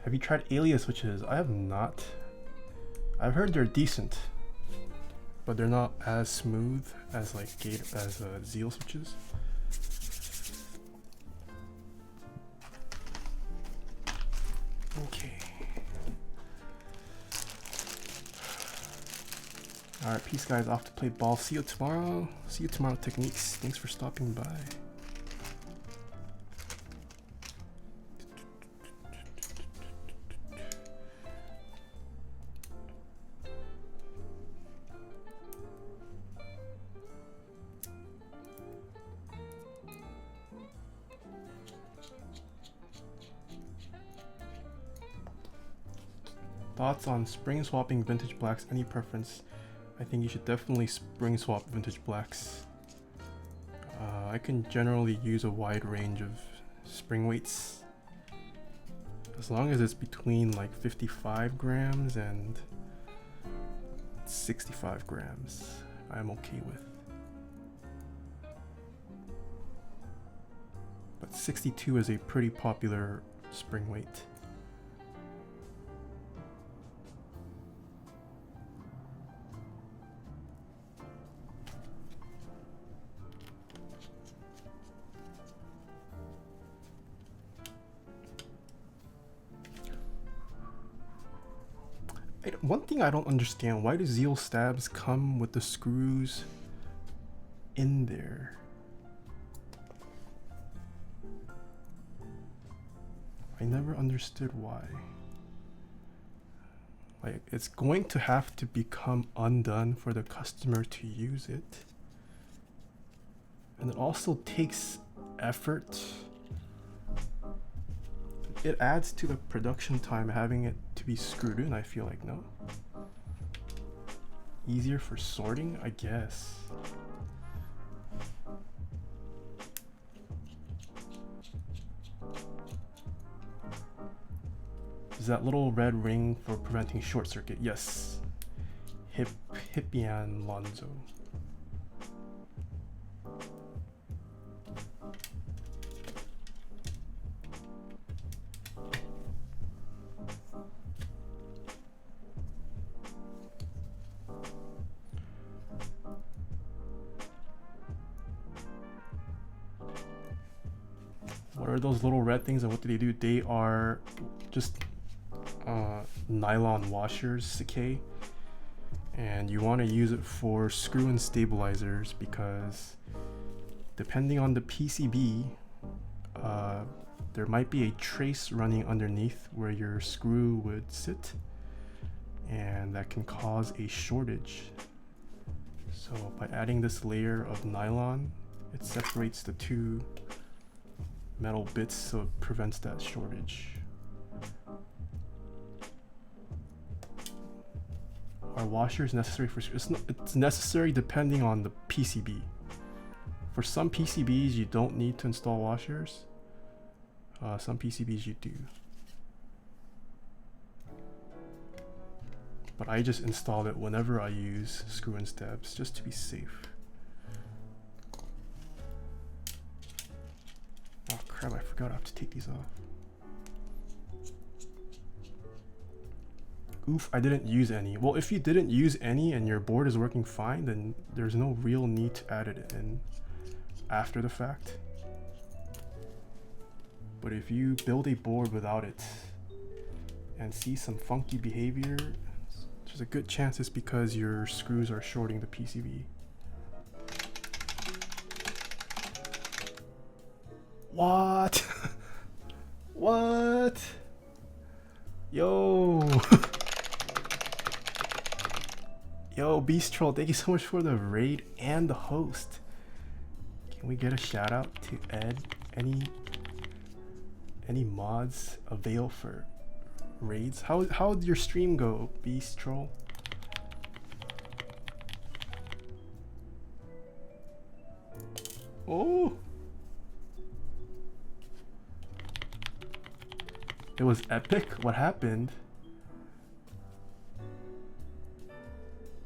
Have you tried alias switches? I have not. I've heard they're decent, but they're not as smooth as like Zeal switches. Okay. Alright, peace guys, off to play ball. See you tomorrow. See you tomorrow, Techniques. Thanks for stopping by. Thoughts on spring swapping vintage blacks? Any preference? I think you should definitely spring swap vintage blacks. I can generally use a wide range of spring weights. As long as it's between like 55 grams and 65 grams, I'm okay with. But 62 is a pretty popular spring weight. one thing I don't understand, why do Zeal stabs come with the screws in there? I never understood why. Like, it's going to have to become undone for the customer to use it. And it also takes effort. It adds to the production time having it to be screwed in, I feel like, no? Easier for sorting, I guess. Is that little red ring for preventing short circuit? Yes. Hippian Lonzo. What are those little red things and what do? They are just nylon washers, Sakei, and you want to use it for screw-in stabilizers because depending on the PCB, there might be a trace running underneath where your screw would sit, and that can cause a shortage. So by adding this layer of nylon, it separates the two metal bits so it prevents that shortage. Are washers necessary for it's necessary depending on the PCB. For some PCBs you don't need to install washers. Some PCBs you do. But I just install it whenever I use screw-in stabs just to be safe. Oh crap, I forgot I have to take these off. Oof, I didn't use any. Well, if you didn't use any and your board is working fine, then there's no real need to add it in after the fact. But if you build a board without it and see some funky behavior, there's a good chance it's because your screws are shorting the PCB. What? What? Yo. Yo, Beast Troll, thank you so much for the raid and the host. Can we get a shout out to Ed? Any mods avail for raids? How'd your stream go, Beast Troll? Oh, it was epic. What happened?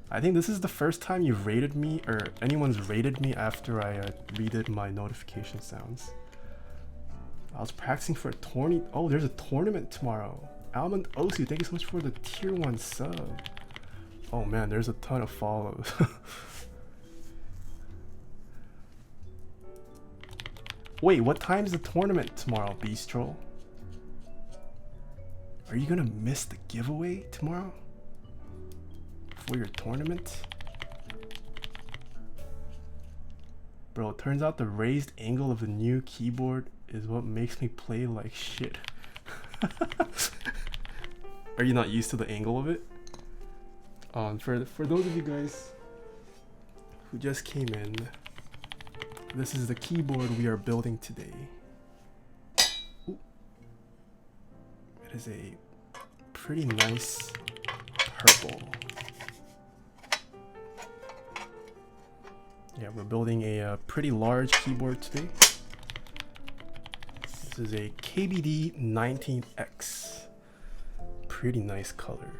I think this is the first time you've rated me, or anyone's rated me after I redid my notification sounds. I was practicing for a tourney. Oh, there's a tournament tomorrow. Almond Osu, thank you so much for the tier 1 sub. Oh man, there's a ton of follows. Wait, what time is the tournament tomorrow, Beast Troll? Are you gonna miss the giveaway tomorrow? For your tournament? Bro, it turns out the raised angle of the new keyboard is what makes me play like shit. Are you not used to the angle of it? For those of you guys who just came in, this is the keyboard we are building today. Ooh. It is a pretty nice purple. Yeah, we're building a pretty large keyboard today. This is a KBD19X. Pretty nice color.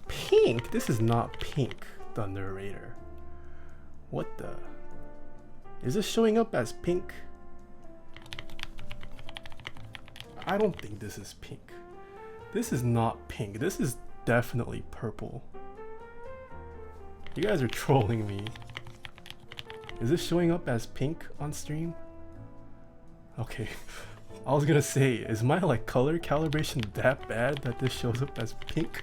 Pink? This is not pink, Thunder Raider. What the? Is this showing up as pink? I don't think this is pink. This is not pink. This is definitely purple. You guys are trolling me. Is this showing up as pink on stream? Okay. I was gonna say, is my like color calibration that bad that this shows up as pink?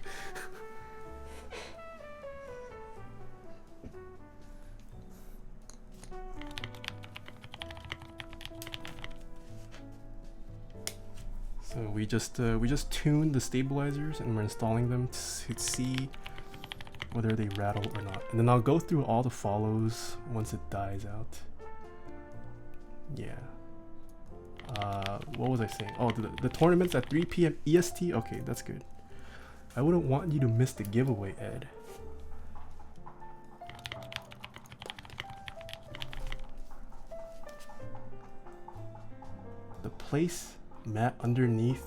So we just tuned the stabilizers and we're installing them to see whether they rattle or not. And then I'll go through all the follows once it dies out. Yeah. What was I saying? Oh, the tournament's at 3 p.m. EST? Okay, that's good. I wouldn't want you to miss the giveaway, Ed. The place mat underneath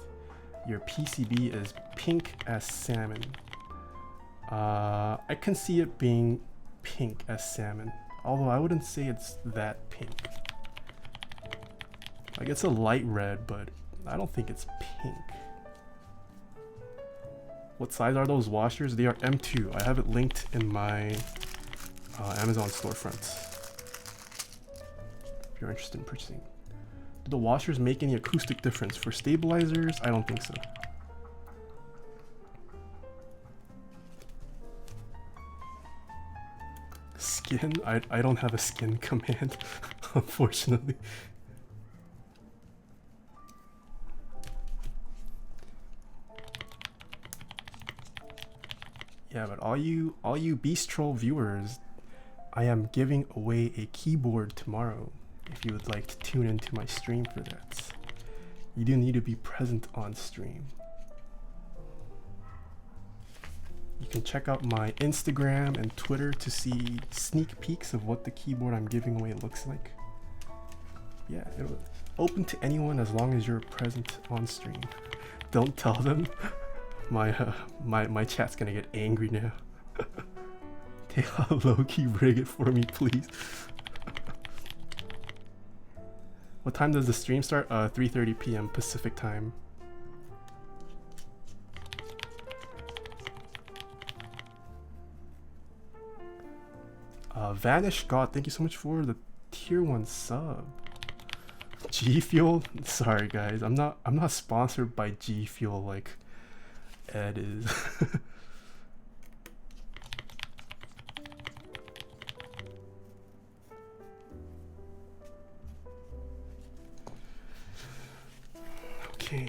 your PCB is pink as salmon. I can see it being pink as salmon, although I wouldn't say it's that pink. Like, it's a light red, but I don't think it's pink. What size are those washers? They are M2. I have it linked in my Amazon storefront if you're interested in purchasing. Do the washers make any acoustic difference? For stabilizers, I don't think so. Skin? I don't have a skin command, unfortunately. Yeah, but all you Beast Troll viewers, I am giving away a keyboard tomorrow. If you would like to tune into my stream for that, you do need to be present on stream. You can check out my Instagram and Twitter to see sneak peeks of what the keyboard I'm giving away looks like. Yeah, it'll open to anyone as long as you're present on stream. Don't tell them. My chat's gonna get angry now. Taeha, low-key rig it for me, please. What time does the stream start? 3:30 p.m. Pacific time. Vanish God, thank you so much for the tier 1 sub. G Fuel? Sorry guys, I'm not sponsored by G Fuel like Ed is. Okay.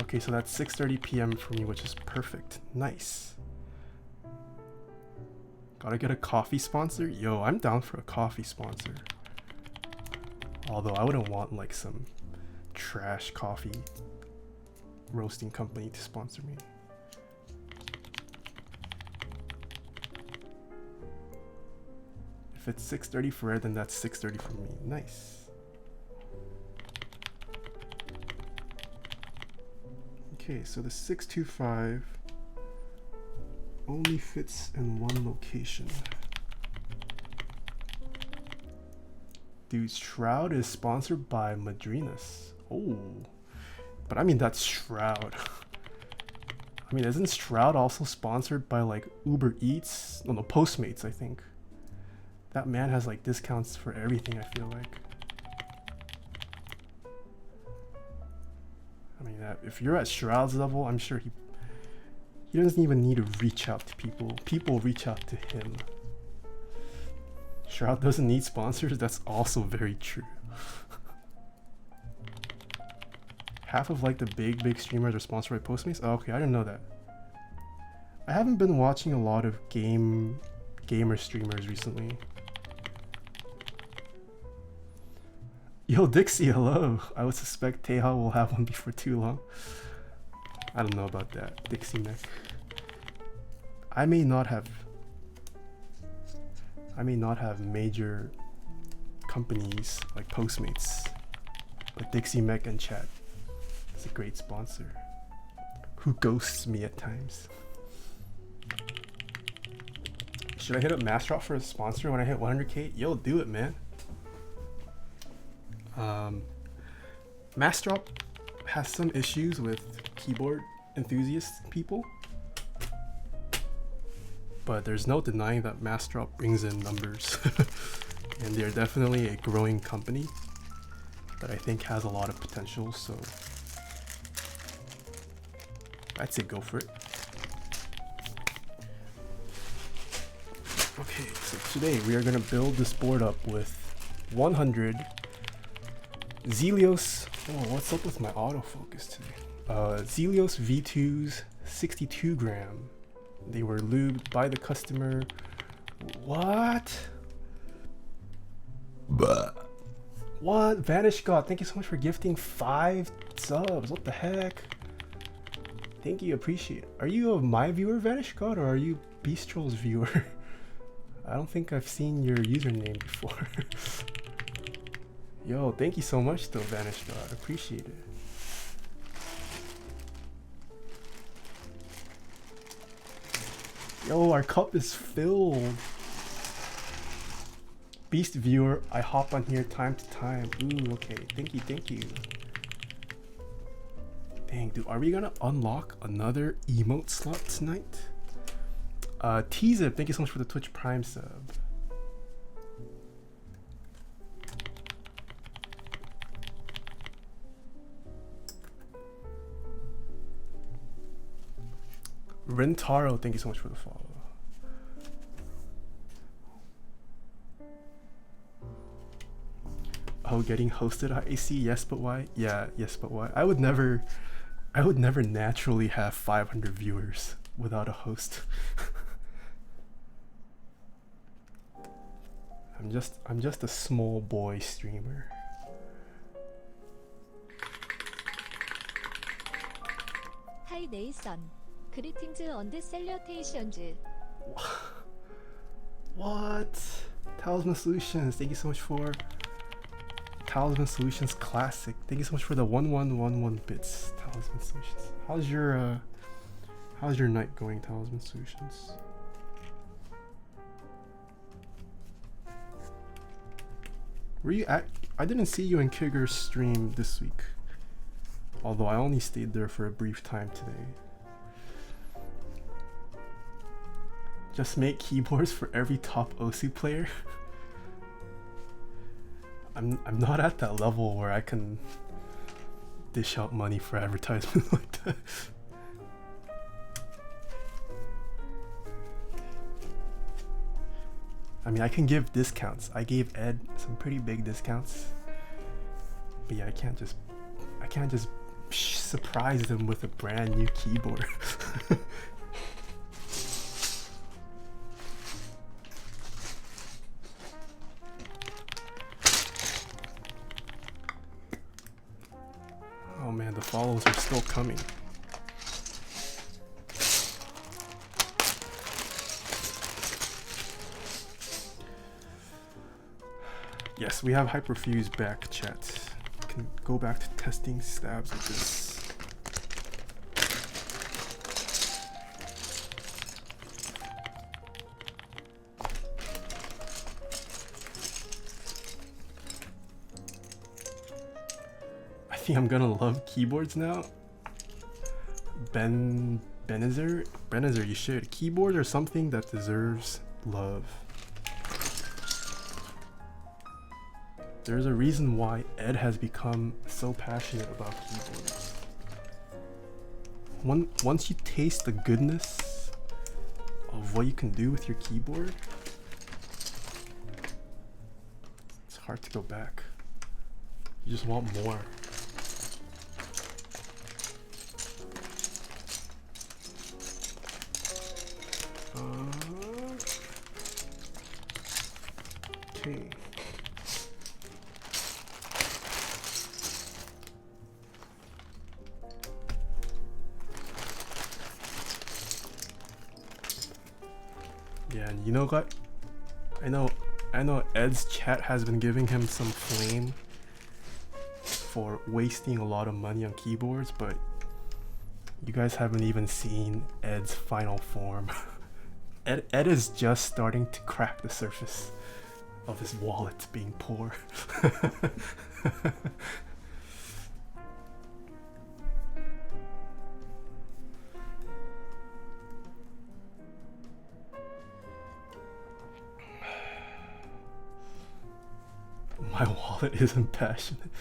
Okay, so that's 6:30 p.m. for me, which is perfect. Nice. Gotta get a coffee sponsor? Yo, I'm down for a coffee sponsor. Although I wouldn't want like some trash coffee roasting company to sponsor me. If it's 6:30 for Ed, then that's 6:30 for me. Nice. Okay, so the 625 only fits in one location. Dude, Shroud is sponsored by Madrinas. Oh, but I mean, that's Shroud. I mean, isn't Shroud also sponsored by like Uber Eats? No, Postmates, I think. That man has like discounts for everything, I feel like. I mean, if you're at Shroud's level, I'm sure he doesn't even need to reach out to people. People reach out to him. Shroud doesn't need sponsors. That's also very true. Half of like the big streamers are sponsored by Postmates. Oh, okay, I didn't know that. I haven't been watching a lot of gamer streamers recently. Yo, Dixie, hello. I would suspect Taeha will have one before too long. I don't know about that, Dixie Mech. I may not have major companies like Postmates, but Dixie Mech and chat is a great sponsor who ghosts me at times. Should I hit up Mastrop for a sponsor when I hit 100k? Yo, do it, man. Mastrop has some issues with keyboard enthusiast people. but there's no denying that Mastrop brings in numbers. And they're definitely a growing company that I think has a lot of potential, so I'd say go for it. Okay, so today we are going to build this board up with 100 Zelios. Oh, what's up with my autofocus today? Zelios V2s, 62 gram. They were lubed by the customer. What? What? Vanish God, thank you so much for gifting 5 subs. What the heck? Thank you, appreciate it. Are you my viewer, Vanish God, or are you Bistro's viewer? I don't think I've seen your username before. Yo, thank you so much though, Vanish God. Appreciate it. Yo, our cup is filled. Beast viewer, I hop on here time to time. Ooh, okay. Thank you, thank you. Dang, dude, are we gonna unlock another emote slot tonight? T-Zip, thank you so much for the Twitch Prime sub. Rentaro, thank you so much for the follow. Oh, getting hosted at AC, yes, but why? Yeah, yes, but why? I would never naturally have 500 viewers without a host. I'm just a small boy streamer. Hi Nathan. Greetings on the salutations. What? Talisman Solutions, thank you so much for Talisman Solutions Classic. Thank you so much for the 1111 bits. Talisman Solutions. How's your night going, Talisman Solutions? Were you at? I didn't see you in Kigger's stream this week. Although I only stayed there for a brief time today. Just make keyboards for every top OSU player. I'm not at that level where I can dish out money for advertisement like that. I mean, I can give discounts. I gave Ed some pretty big discounts. But yeah, I can't just surprise them with a brand new keyboard. Oh man, the follows are still coming. Yes, we have Hyperfuse back, chat. Can go back to testing stabs with this. I think I'm gonna love keyboards now. Benezer, you should. Keyboards are something that deserves love. There's a reason why Ed has become so passionate about keyboards. Once you taste the goodness of what you can do with your keyboard, it's hard to go back. You just want more. Okay. Yeah, and you know what? I know Ed's chat has been giving him some flame for wasting a lot of money on keyboards, but you guys haven't even seen Ed's final form. Ed is just starting to crack the surface of his wallet being poor. isn't passionate.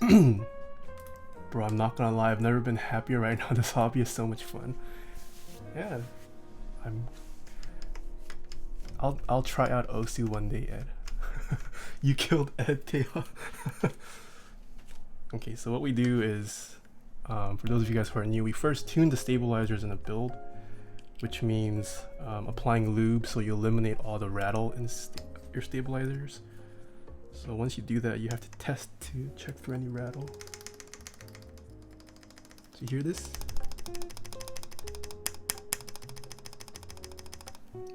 Bro, I'm not gonna lie, I've never been happier right now. This hobby is so much fun. Yeah, I'll try out Osu one day, Ed. You killed Ed, Taeha. Okay, so what we do is, for those of you guys who are new, we first tune the stabilizers in a build, which means applying lube so you eliminate all the rattle in your stabilizers. So once you do that, you have to test to check for any rattle. So you hear this?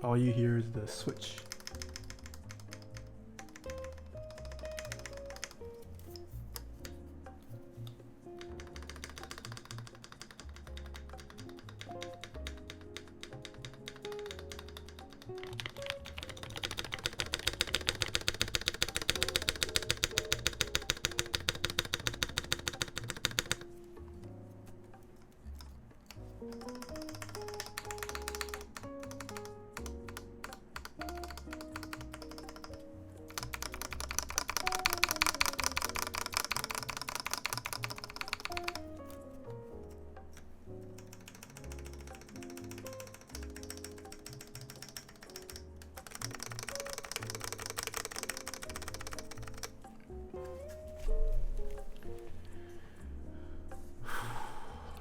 All you hear is the switch.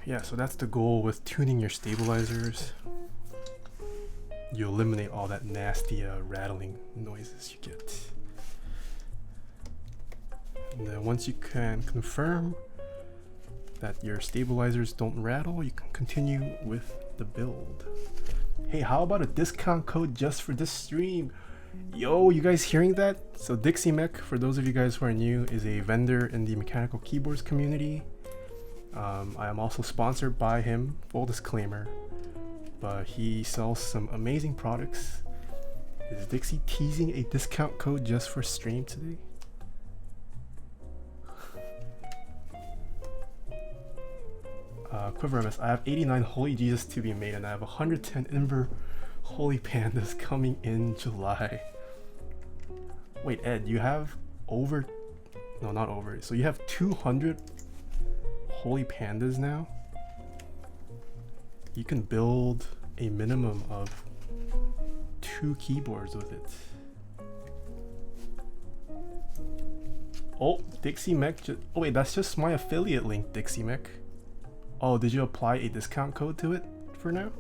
Yeah, so that's the goal with tuning your stabilizers. You eliminate all that nasty rattling noises you get. And then once you can confirm that your stabilizers don't rattle, you can continue with the build. Hey, how about a discount code just for this stream? Yo, you guys hearing that? So Dixie Mech, for those of you guys who are new, is a vendor in the mechanical keyboards community. I am also sponsored by him, full disclaimer, but he sells some amazing products. Is Dixie teasing a discount code just for stream today? Quiver MS, I have 89 Holy Jesus to be made and I have 110 Ember Holy Pandas coming in July. Wait, Ed, you have over... No, not over. So you have 200 Holy Pandas now? You can build a minimum of 2 keyboards with it. Oh, Dixie Mech just... Oh wait, that's just my affiliate link, Dixie Mech. Oh, did you apply a discount code to it for now?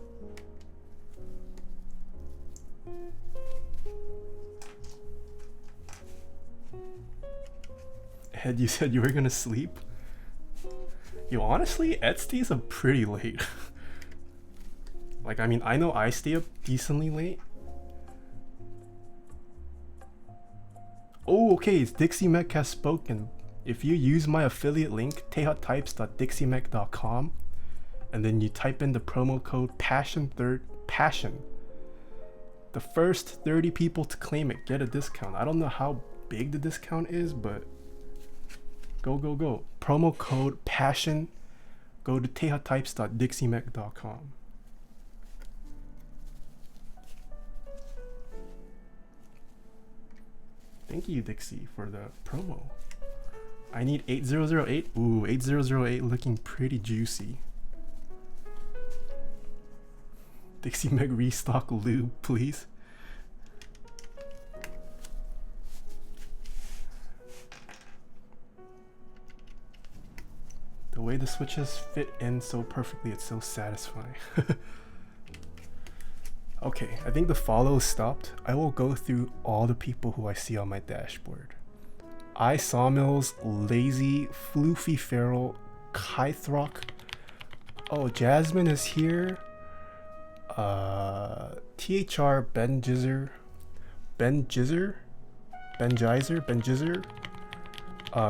Ed, you said you were gonna sleep? Yo, honestly, Ed stays up pretty late. Like, I mean, I know I stay up decently late. Oh, okay, it's Dixie Mech has spoken. If you use my affiliate link, taehatypes.dixiemech.com, and then you type in the promo code PASSION, the first 30 people to claim it get a discount. I don't know how big the discount is, but go. Promo code PASSION. Go to taehatypes.dixiemech.com. Thank you, Dixie, for the promo. I need 8008. Ooh, 8008 looking pretty juicy. Dixie Meg restock lube, please. The way the switches fit in so perfectly, it's so satisfying. Okay, I think the follow stopped. I will go through all the people who I see on my dashboard. I Sawmills, Lazy, Floofy Feral, Kythrock. Oh, Jasmine is here. THR Ben Jizer.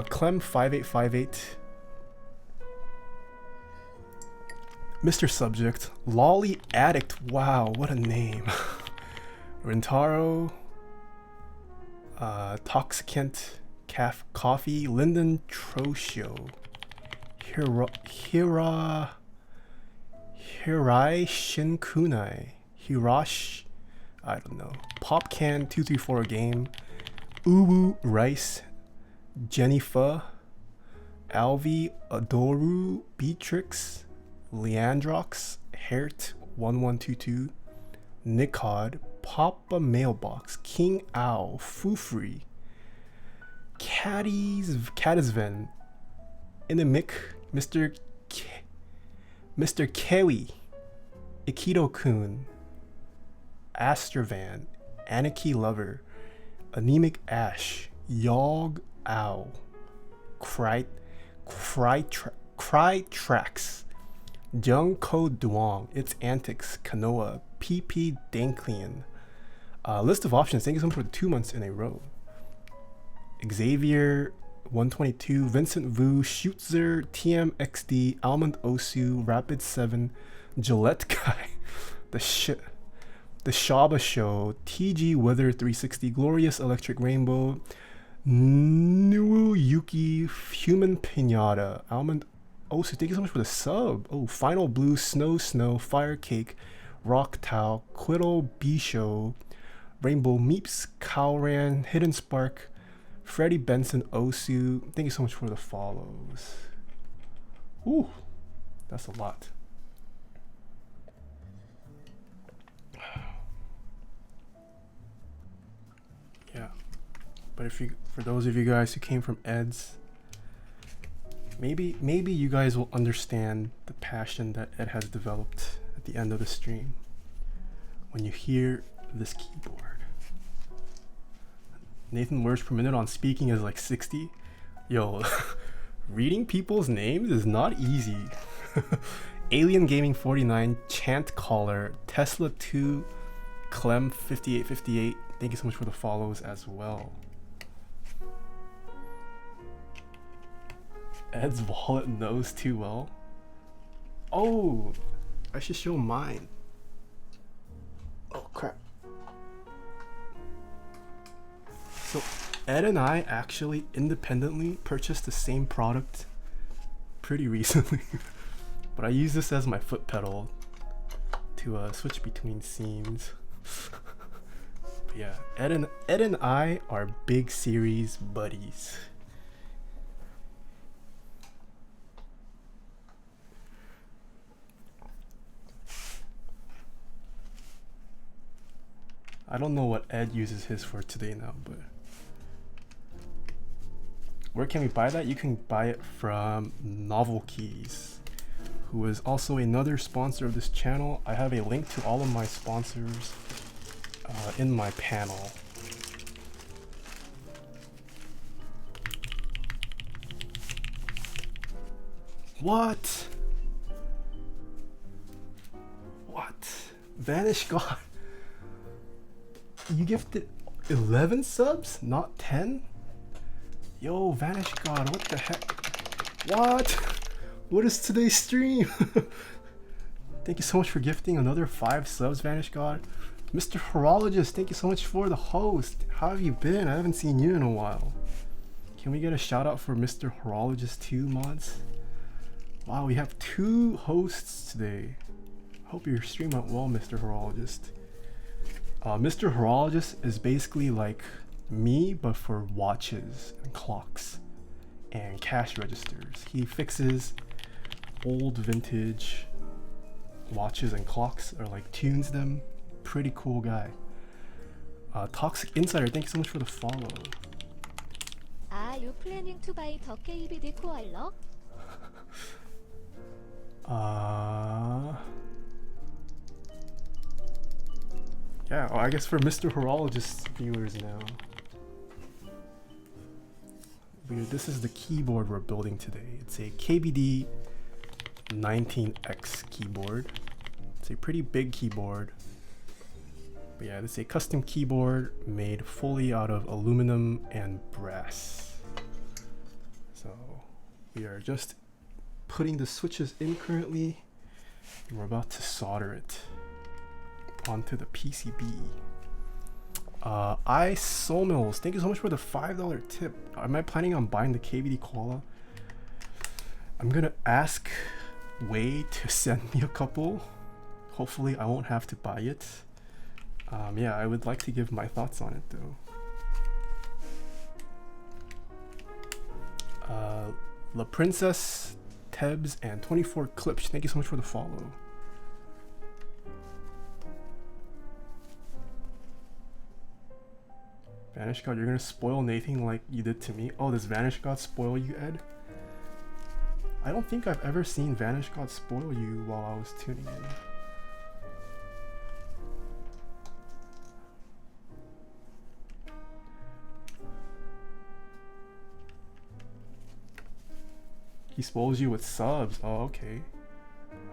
Clem 5858. Mr. Subject, Lolly Addict, wow, what a name. Rentaro, Toxicant, Coffee, Lyndon Troshio, Hirai Shinkunai, Hirash, I don't know, Popcan 234 Game, Uwu Rice, Jennifer, Alvi, Adoru, Beatrix, Leandrox, Hert1122, Nikod, Papa Mailbox, King Owl, Fufri, Catisven, Inimic, Mr. Kewi, Ikido-kun, Astrovan, Aniki Lover, Anemic Ash, Yog Ow, Crytrax, Jungko Duong, Its Antics, Kanoa, PP Danklian. List of options, thank you so much for 2 months in a row. Xavier 122, Vincent Vu, Shootzer, TMXD, Almond Osu, Rapid 7, Gillette Guy, the Shaba Show, TG Weather 360, Glorious Electric Rainbow, Nuwu Yuki, Human Pinata, Almond Osu, thank you so much for the sub. Oh, Final Blue, Snow, Fire Cake, Rock Tau, Quiddle, B Show, Rainbow Meeps, Calran, Hidden Spark, Freddie Benson, Osu, thank you so much for the follows. Ooh, that's a lot. Yeah, but for those of you guys who came from Ed's, maybe you guys will understand the passion that Ed has developed at the end of the stream when you hear this keyboard. Nathan words per minute on speaking is like 60. Yo, reading people's names is not easy. Alien Gaming 49, Chant Caller, Tesla 2, Clem 5858. Thank you so much for the follows as well. Ed's wallet knows too well. Oh, I should show mine. Oh crap. So Ed and I actually independently purchased the same product pretty recently. But I use this as my foot pedal to switch between scenes. But yeah, Ed and I are big series buddies. I don't know what Ed uses his for today now, but where can we buy that? You can buy it from Novel Keys, who is also another sponsor of this channel. I have a link to all of my sponsors in my panel. What? Vanish God. You gifted 11 subs, not 10? Yo, Vanish God, what the heck? What? What is today's stream? Thank you so much for gifting another 5 subs, Vanish God. Mr. Horologist, thank you so much for the host. How have you been? I haven't seen you in a while. Can we get a shout out for Mr. Horologist 2 mods? Wow, we have 2 hosts today. Hope your stream went well, Mr. Horologist. Mr. Horologist is basically like me, but for watches and clocks and cash registers. He fixes old vintage watches and clocks, or like tunes them. Pretty cool guy. Toxic Insider, thank you so much for the follow. Are you planning to buy the KBD color? Yeah, well, I guess for Mr. Horologist viewers now. This is the keyboard we're building today. It's a KBD19X keyboard. It's a pretty big keyboard. But yeah, this is a custom keyboard made fully out of aluminum and brass. So we are just putting the switches in currently, and we're about to solder it onto the PCB. Soulmills, thank you so much for the $5 tip. Am I planning on buying the KBD Koala? I'm gonna ask Wei to send me a couple. Hopefully I won't have to buy it. Yeah, I would like to give my thoughts on it though. La Princess, Tebs, and 24 Clips. Thank you so much for the follow. Vanish God, you're gonna spoil Nathan like you did to me. Oh, does Vanish God spoil you, Ed? I don't think I've ever seen Vanish God spoil you while I was tuning in. He spoils you with subs. Oh, okay.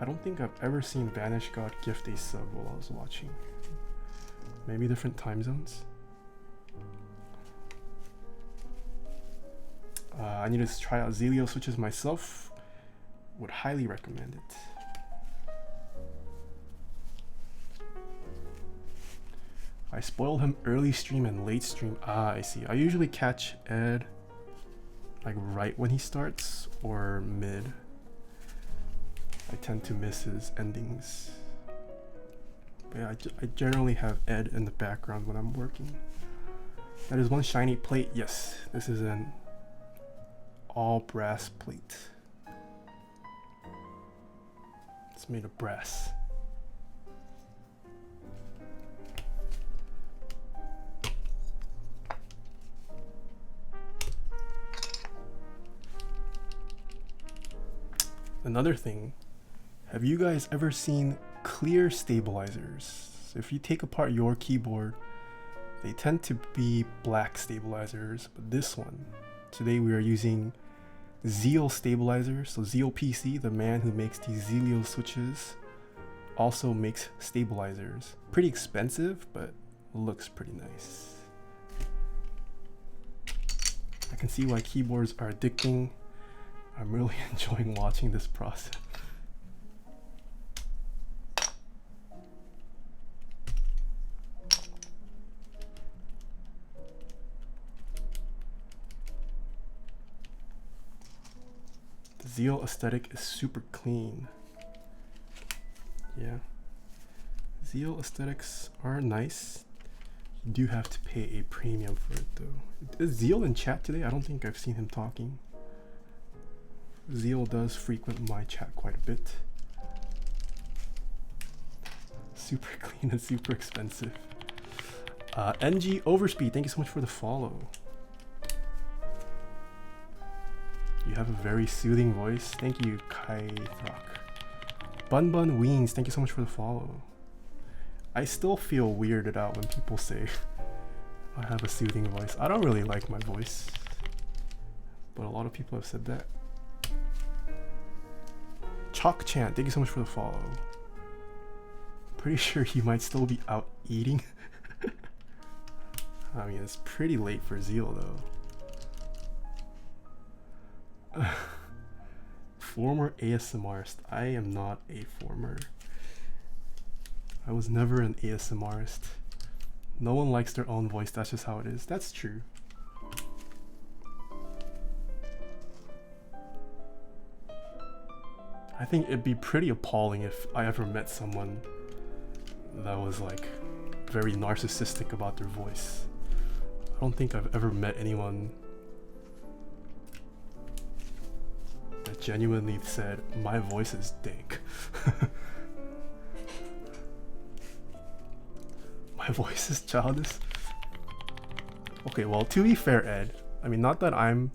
I don't think I've ever seen Vanish God gift a sub while I was watching. Maybe different time zones. I need to try out Zelio switches myself. Would highly recommend it. I spoiled him early stream and late stream. Ah, I see. I usually catch Ed like right when he starts or mid. I tend to miss his endings. But yeah, I generally have Ed in the background when I'm working. That is one shiny plate. Yes, this is an all brass plate. It's made of brass. Another thing, have you guys ever seen clear stabilizers? So if you take apart your keyboard, they tend to be black stabilizers, but this one, today we are using Zeal stabilizer. So Zeal PC, the man who makes these Zelio switches, also makes stabilizers. Pretty expensive, but looks pretty nice. I can see why keyboards are addicting. I'm really enjoying watching this process. The Zeal aesthetic is super clean. Yeah. Zeal aesthetics are nice. You do have to pay a premium for it though. Is Zeal in chat today? I don't think I've seen him talking. Zeal does frequent my chat quite a bit. Super clean and super expensive. NG Overspeed, thank you so much for the follow. You have a very soothing voice. Thank you, Kai Throck. Bun Bun Weens, thank you so much for the follow. I still feel weirded out when people say I have a soothing voice. I don't really like my voice, but a lot of people have said that. Chalk Chant, thank you so much for the follow. Pretty sure he might still be out eating. I mean, it's pretty late for Zeal though. Former ASMRist. I am not a former. I was never an ASMRist. No one likes their own voice, that's just how it is. That's true. I think it'd be pretty appalling if I ever met someone that was like very narcissistic about their voice. I don't think I've ever met anyone that genuinely said, my voice is dank. My voice is childish. Okay, well, to be fair, Ed, I mean, not that I'm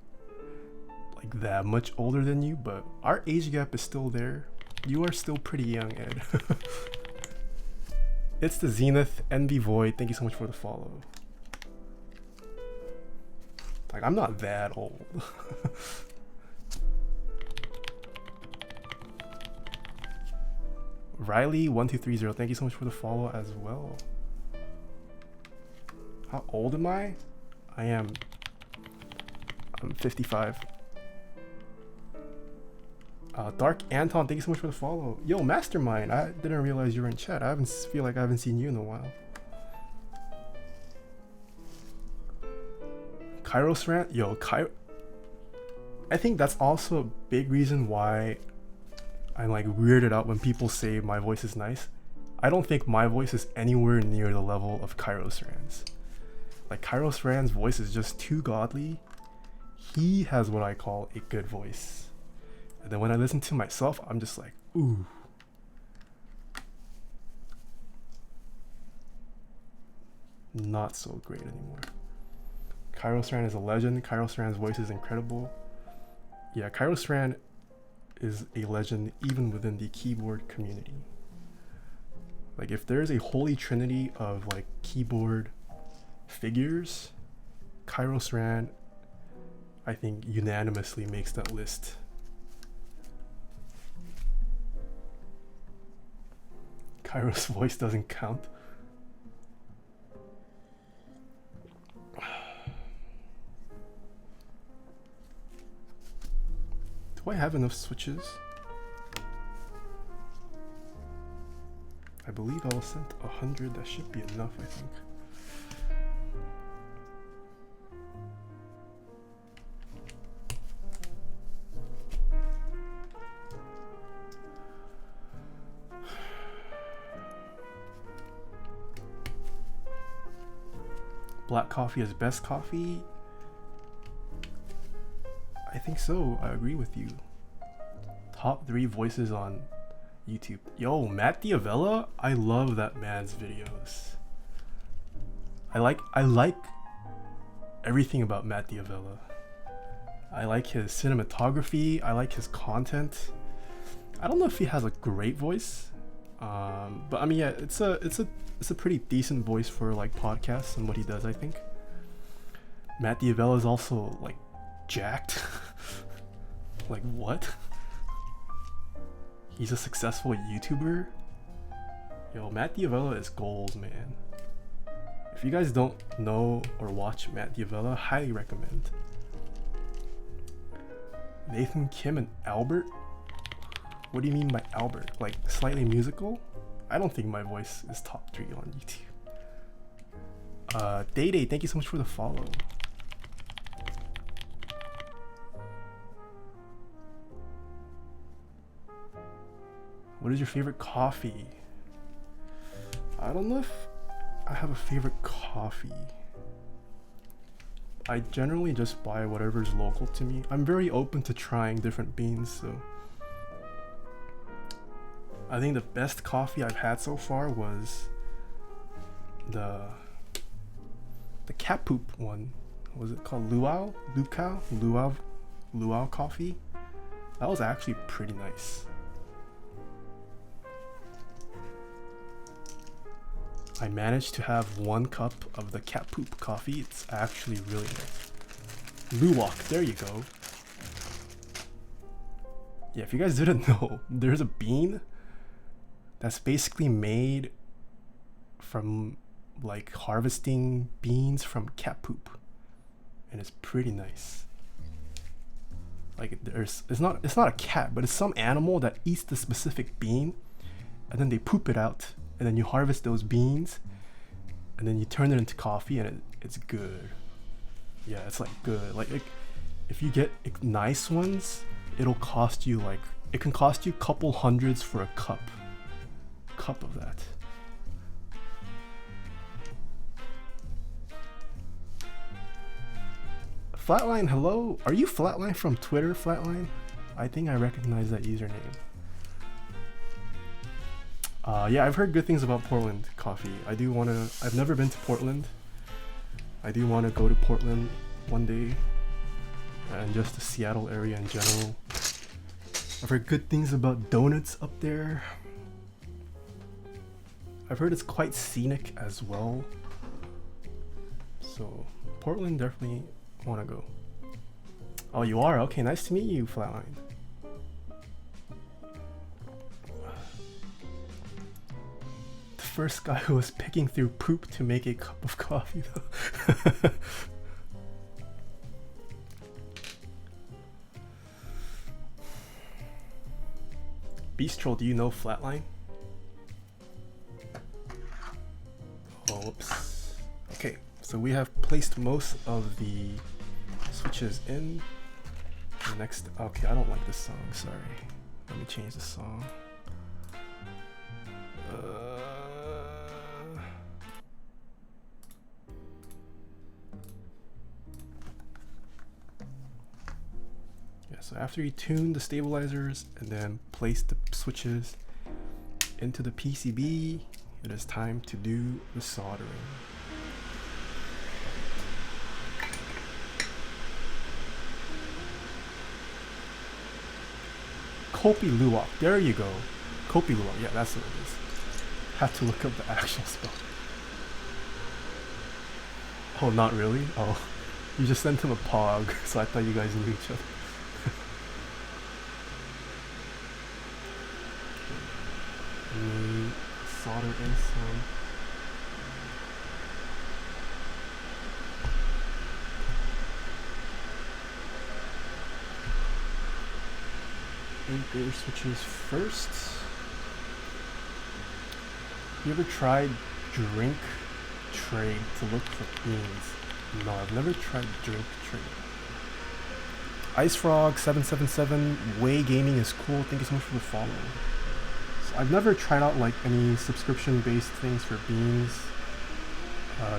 like that much older than you, but our age gap is still there. You are still pretty young, Ed. It's the Zenith NB Void, thank you so much for the follow. Like, I'm not that old. Riley1230, thank you so much for the follow as well. How old am I? I'm 55. Dark Anton, thank you so much for the follow. Yo, Mastermind, I didn't realize you were in chat. I feel like I haven't seen you in a while. Kairos Rant, yo, I think that's also a big reason why I'm like weirded out when people say my voice is nice. I don't think my voice is anywhere near the level of Kairos Rand's. Like, Kairos Rand's voice is just too godly. He has what I call a good voice. And then when I listen to myself, I'm just like, ooh. Not so great anymore. Kairos Ran is a legend. Kairos Ran's voice is incredible. Yeah, Kairos Ran is a legend even within the keyboard community. Like if there's a holy trinity of like keyboard figures, Kairos Ran I think unanimously makes that list. Kairos' voice doesn't count. Do I have enough switches? I believe I was sent 100. That should be enough, I think. Black coffee is best coffee? I think so. I agree with you. Top 3 voices on YouTube. Yo, Matt Diavella? I love that man's videos. I like everything about Matt Diavella. I like his cinematography. I like his content. I don't know if he has a great voice, but I mean, yeah, it's a pretty decent voice for like podcasts and what he does. I think Matt Diavella is also like jacked. Like what? He's a successful YouTuber? Yo, Matt Diavella is gold, man. If you guys don't know or watch Matt Diavella, highly recommend. Nathan Kim and Albert? What do you mean by Albert? Like slightly musical? I don't think my voice is top 3 on YouTube. Day Day, thank you so much for the follow. What is your favorite coffee? I don't know if I have a favorite coffee. I generally just buy whatever's local to me. I'm very open to trying different beans, so I think the best coffee I've had so far was the cat poop one. What was it called? Luau coffee. That was actually pretty nice. I managed to have 1 cup of the cat poop coffee. It's actually really nice. Luwak, there you go. Yeah, if you guys didn't know, there's a bean that's basically made from like harvesting beans from cat poop, and it's pretty nice. Like it's not a cat, but it's some animal that eats the specific bean, and then they poop it out, and then you harvest those beans, and then you turn it into coffee, and it's good. Yeah, it's like good. Like if you get nice ones, it'll cost you like, it can cost you a couple hundreds for a cup of that. Flatline, hello? Are you Flatline from Twitter, Flatline? I think I recognize that username. Yeah, I've heard good things about Portland coffee. I've never been to Portland. I do want to go to Portland one day, and just the Seattle area in general. I've heard good things about donuts up there. I've heard it's quite scenic as well. So Portland, definitely want to go. Oh, you are? Okay, nice to meet you, Flatline. The first guy who was picking through poop to make a cup of coffee though. Beast Troll, do you know Flatline? Oh, whoops. Okay, so we have placed most of the switches in. Next, okay, I don't like this song, sorry. Let me change the song. So after you tune the stabilizers and then place the switches into the PCB, it is time to do the soldering. Kopi Luwak, there you go. Kopi Luwak, yeah, that's what it is. Have to look up the actual spell. Oh, not really? Oh, you just sent him a pog, so I thought you guys knew each other. Solder in some. Anchor switches first. You ever tried drink trade to look for beans? No, I've never tried drink trade. Ice Frog 777 Way Gaming is cool. Thank you so much for the follow. So I've never tried out like any subscription-based things for beans,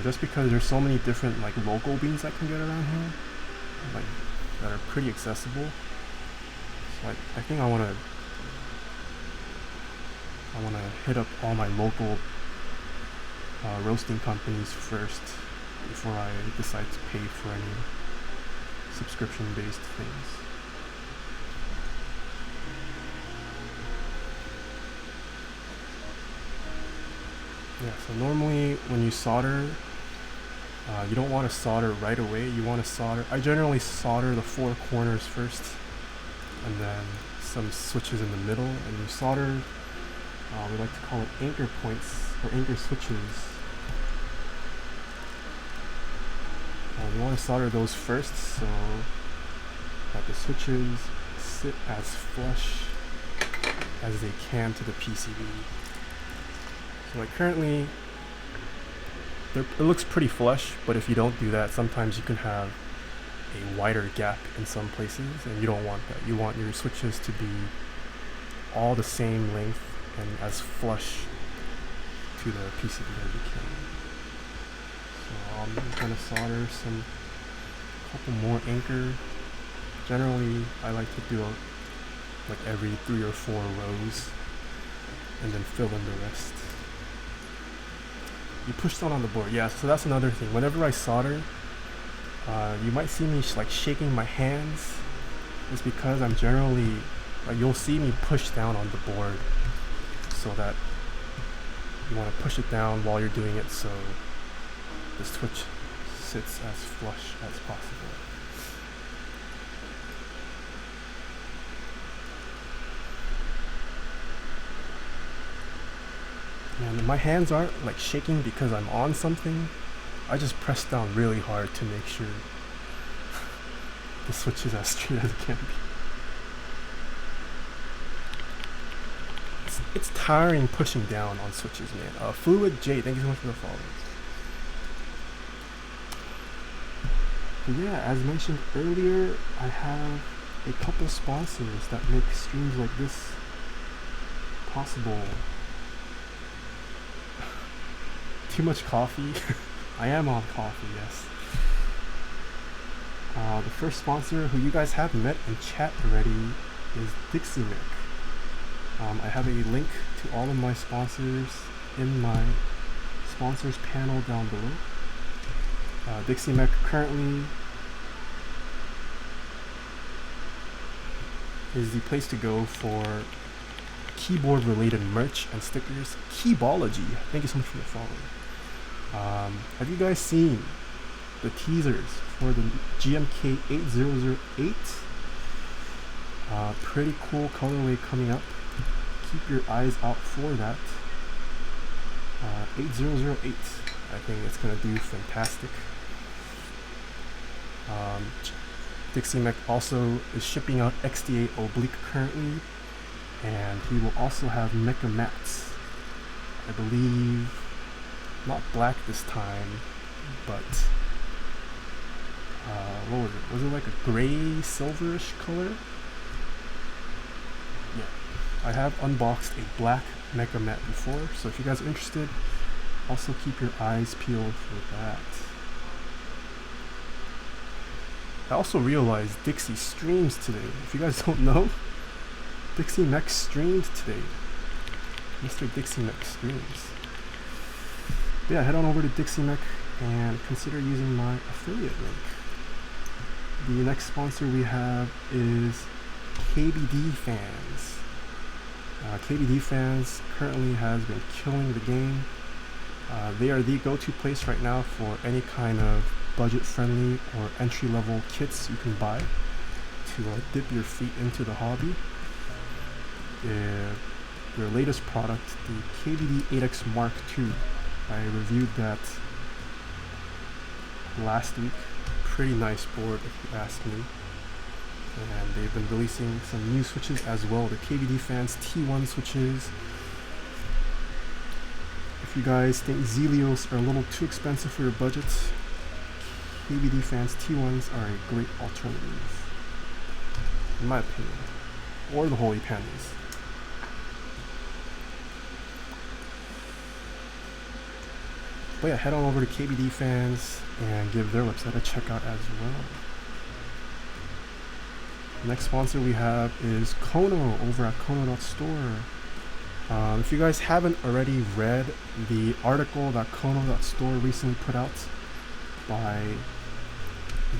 just because there's so many different like local beans I can get around here, like that are pretty accessible. So I think I wanna hit up all my local roasting companies first before I decide to pay for any subscription-based things. Yeah, so normally when you solder, you don't want to solder right away. You want to solder, I generally solder the 4 corners first, and then some switches in the middle, and you solder, we like to call it anchor points, or anchor switches. You want to solder those first so that the switches sit as flush as they can to the PCB. So like currently, it looks pretty flush, but if you don't do that, sometimes you can have a wider gap in some places, and you don't want that. You want your switches to be all the same length and as flush to the PCB as you can. So I'm gonna solder a couple more anchor. Generally, I like to do like every 3 or 4 rows, and then fill in the rest. You push down on the board, yeah. So that's another thing. Whenever I solder, you might see me like shaking my hands. It's because I'm generally, like, you'll see me push down on the board, so that you want to push it down while you're doing it, so the switch sits as flush as possible. And my hands aren't like shaking because I'm on something. I just press down really hard to make sure the switch is as straight as it can be. It's tiring pushing down on switches, man. Fluid J, thank you so much for the follow. But yeah, as mentioned earlier, I have a couple sponsors that make streams like this possible. Too much coffee? I am on coffee, yes. The first sponsor, who you guys have met in chat already, is Dixie Mick. I have a link to all of my sponsors in my sponsors panel down below. Dixie Mick currently is the place to go for keyboard related merch and stickers. Keybology, thank you so much for the follow. Have you guys seen the teasers for the GMK 8008? Pretty cool colorway coming up. Keep your eyes out for that. 8008, I think it's gonna do fantastic. Dixie Mech also is shipping out XDA Oblique currently, and he will also have Mecha Mats. I believe not black this time, but what was it? Was it like a gray silverish color? Yeah, I have unboxed a black Mecha Mat before, so if you guys are interested, also keep your eyes peeled for that. I also realized Dixie streams today. If you guys don't know, Dixie Mech streamed today. Mr. Dixie Mech streams. But yeah, head on over to Dixie Mech and consider using my affiliate link. The next sponsor we have is KBD Fans. KBD Fans currently has been killing the game. They are the go-to place right now for any kind of budget-friendly or entry-level kits you can buy to dip your feet into the hobby. Their latest product, the KBD19X Mark II. I reviewed that last week. Pretty nice board if you ask me. And they've been releasing some new switches as well. The KBD Fans T1 switches. If you guys think Zelios are a little too expensive for your budget, KBD Fans T1s are a great alternative, in my opinion. Or the Holy Pandas. But yeah, head on over to KBD Fans and give their website a check out as well. The next sponsor we have is Kono over at Kono.store. If you guys haven't already read the article that Kono.store recently put out by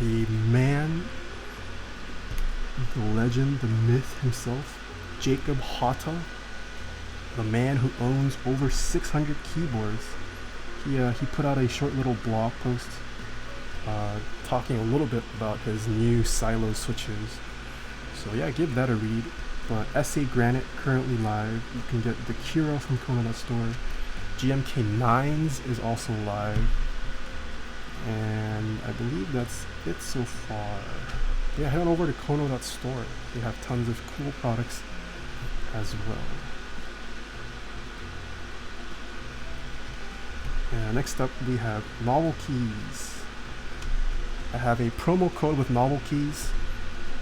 the man, the legend, the myth himself, Jacob Hata, the man who owns over 600 keyboards. He put out a short little blog post talking a little bit about his new silo switches. So yeah, give that a read. But SA Granite currently live. You can get the Kira from Kono.store. GMK 9s is also live. And I believe that's it so far. Yeah, head on over to Kono.store. They have tons of cool products as well. And next up we have Novel Keys. I have a promo code with Novel Keys.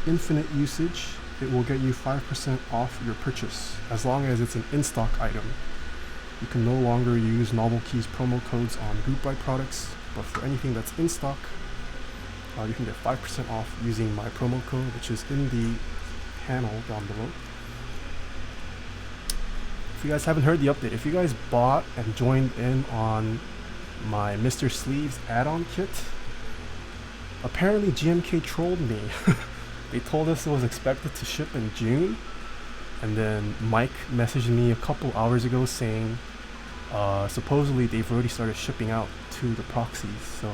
Infinite usage. It will get you 5% off your purchase as long as it's an in-stock item. You can no longer use Novel Keys promo codes on group buy products, but for anything that's in stock, you can get 5% off using my promo code, which is in the panel down below. If you guys haven't heard the update, if you guys bought and joined in on my Mr. Sleeves add-on kit, apparently GMK trolled me. They told us it was expected to ship in June, and then Mike messaged me a couple hours ago saying supposedly they've already started shipping out to the proxies. So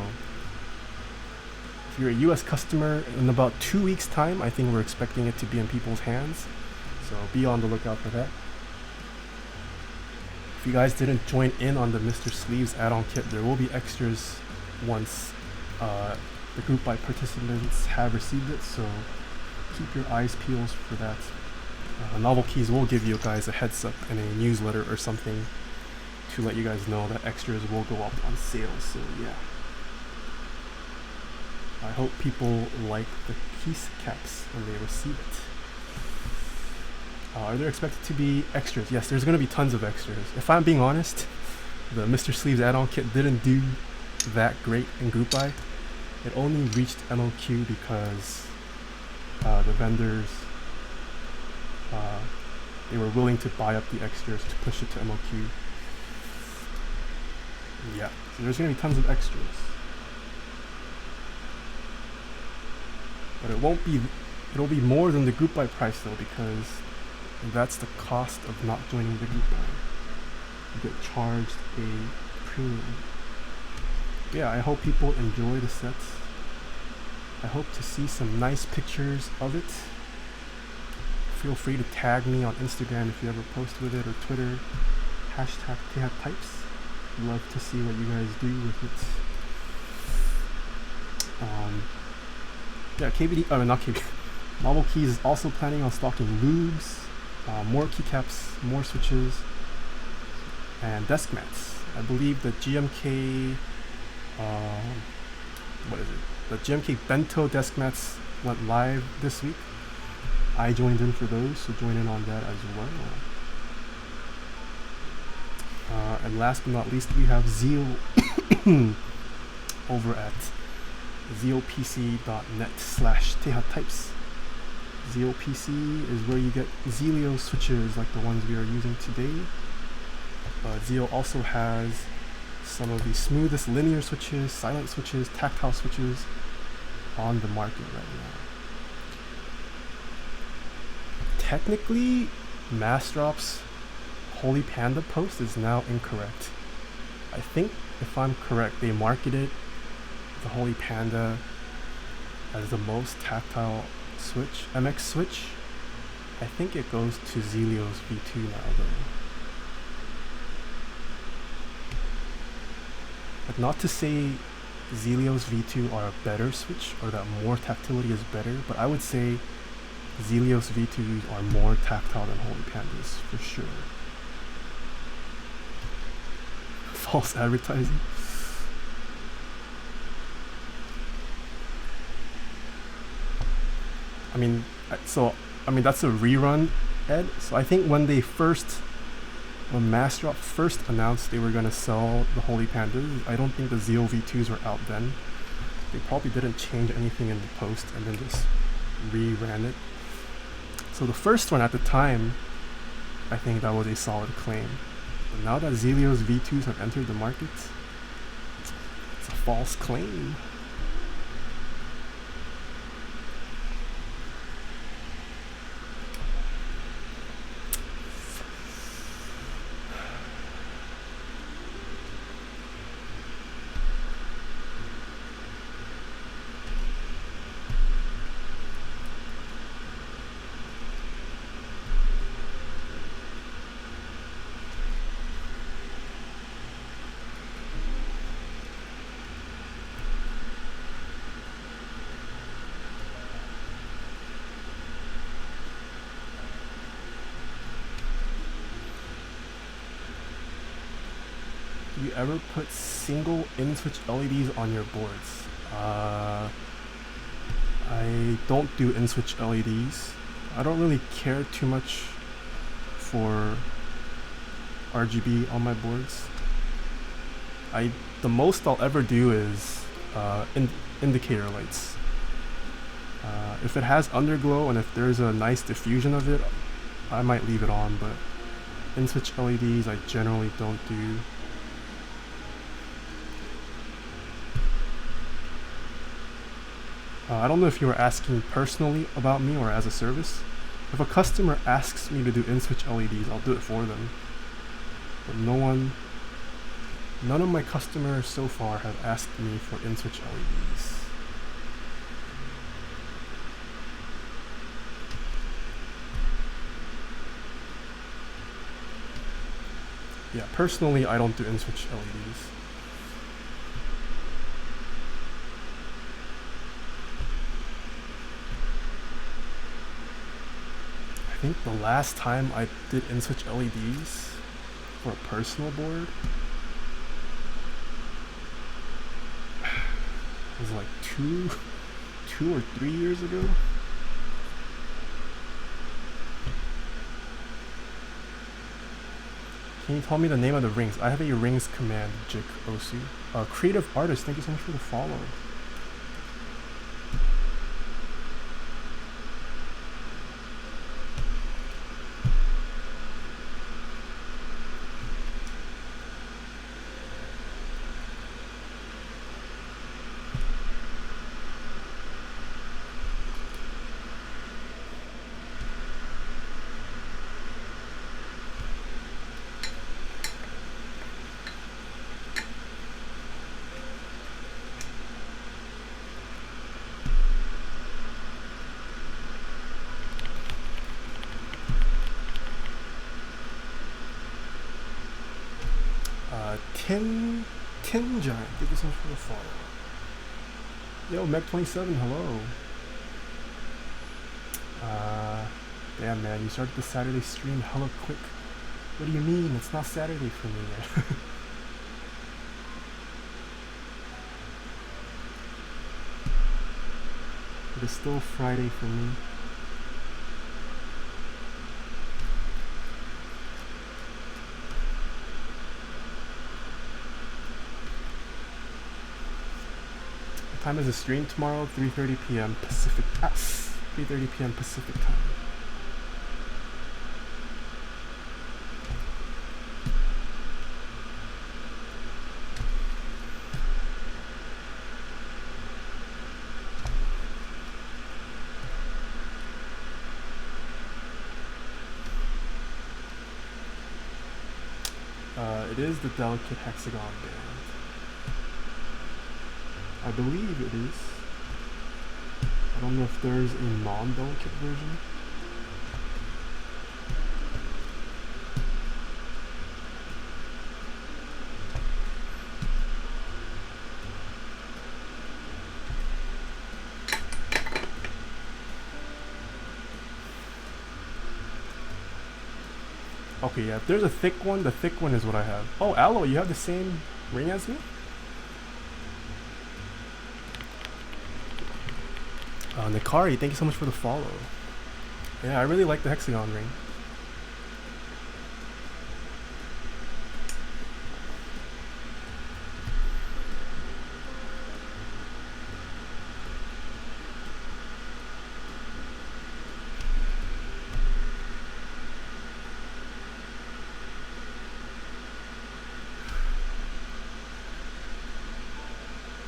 if you're a US customer, in about 2 weeks time, I think we're expecting it to be in people's hands. So be on the lookout for that. If you guys didn't join in on the Mr. Sleeves add-on kit, there will be extras once the group buy participants have received it, so keep your eyes peeled for that. Novel Keys will give you guys a heads up in a newsletter or something to let you guys know that extras will go up on sale, so yeah. I hope people like the Keycaps when they receive it. Are there expected to be extras? Yes, there's going to be tons of extras. If I'm being honest, the Mr. Sleeves add-on kit didn't do that great in group buy. It only reached MOQ because the vendors, they were willing to buy up the extras to push it to MOQ. Yeah, so there's going to be tons of extras. But it'll be more than the group buy price though, because that's the cost of not joining the group buy. You get charged a premium. Yeah, I hope people enjoy the sets. I hope to see some nice pictures of it. Feel free to tag me on Instagram if you ever post with it, or Twitter, hashtag Taeha Types. Love to see what you guys do with it. Yeah, not KBD. Novel Keys is also planning on stocking lubes, more keycaps, more switches, and desk mats. I believe the GMK, the GMK Bento desk mats went live this week. I joined in for those, so join in on that as well. And last but not least, we have Zeal over at zopc.net/Taeha types. ZOPC is where you get Zelio switches like the ones we are using today. Zeo also has some of the smoothest linear switches, silent switches, tactile switches on the market right now. Technically, Massdrop's Holy Panda post is now incorrect. I think if I'm correct, they marketed the Holy Panda as the most tactile switch, MX switch. I think it goes to Zelio's V2 now though. Like, not to say Zelio's V2 are a better switch or that more tactility is better, but I would say Zelio's V2s are more tactile than Holy Pandas for sure. False advertising. I mean, that's a rerun, Ed. So I think when Massdrop first announced they were gonna sell the Holy Pandas, I don't think the Zeo V2s were out then. They probably didn't change anything in the post and then just reran it. So the first one at the time, I think that was a solid claim. But now that Zelio's V2s have entered the market, it's a false claim. Do you ever put single in-switch LEDs on your boards? I don't do in-switch LEDs. I don't really care too much for RGB on my boards. The most I'll ever do is indicator lights. If it has underglow and if there's a nice diffusion of it, I might leave it on, but in-switch LEDs I generally don't do. I don't know if you were asking personally about me or as a service. If a customer asks me to do in-switch LEDs, I'll do it for them. But none of my customers so far have asked me for in-switch LEDs. Yeah, personally, I don't do in-switch LEDs. I think the last time I did in-switch LEDs for a personal board was like two or 3 years ago. Can you tell me the name of the rings? I have a rings command, Jik Osu. Creative artist, thank you so much for the follow. Tin Giant, thank you so much for the follow. Yo, Meg27, hello. Damn man, you started the Saturday stream hella quick. What do you mean? It's not Saturday for me yet. It is still Friday for me. time is the stream tomorrow? 3:30 p.m. Pacific. 3:30 p.m. Pacific time. It is the delicate hexagon band. I believe it is. I don't know if there's a non-delicate version. Okay, yeah, if there's a thick one, the thick one is what I have. Oh, Aloe, you have the same ring as me? Nikari, thank you so much for the follow. Yeah, I really like the hexagon ring.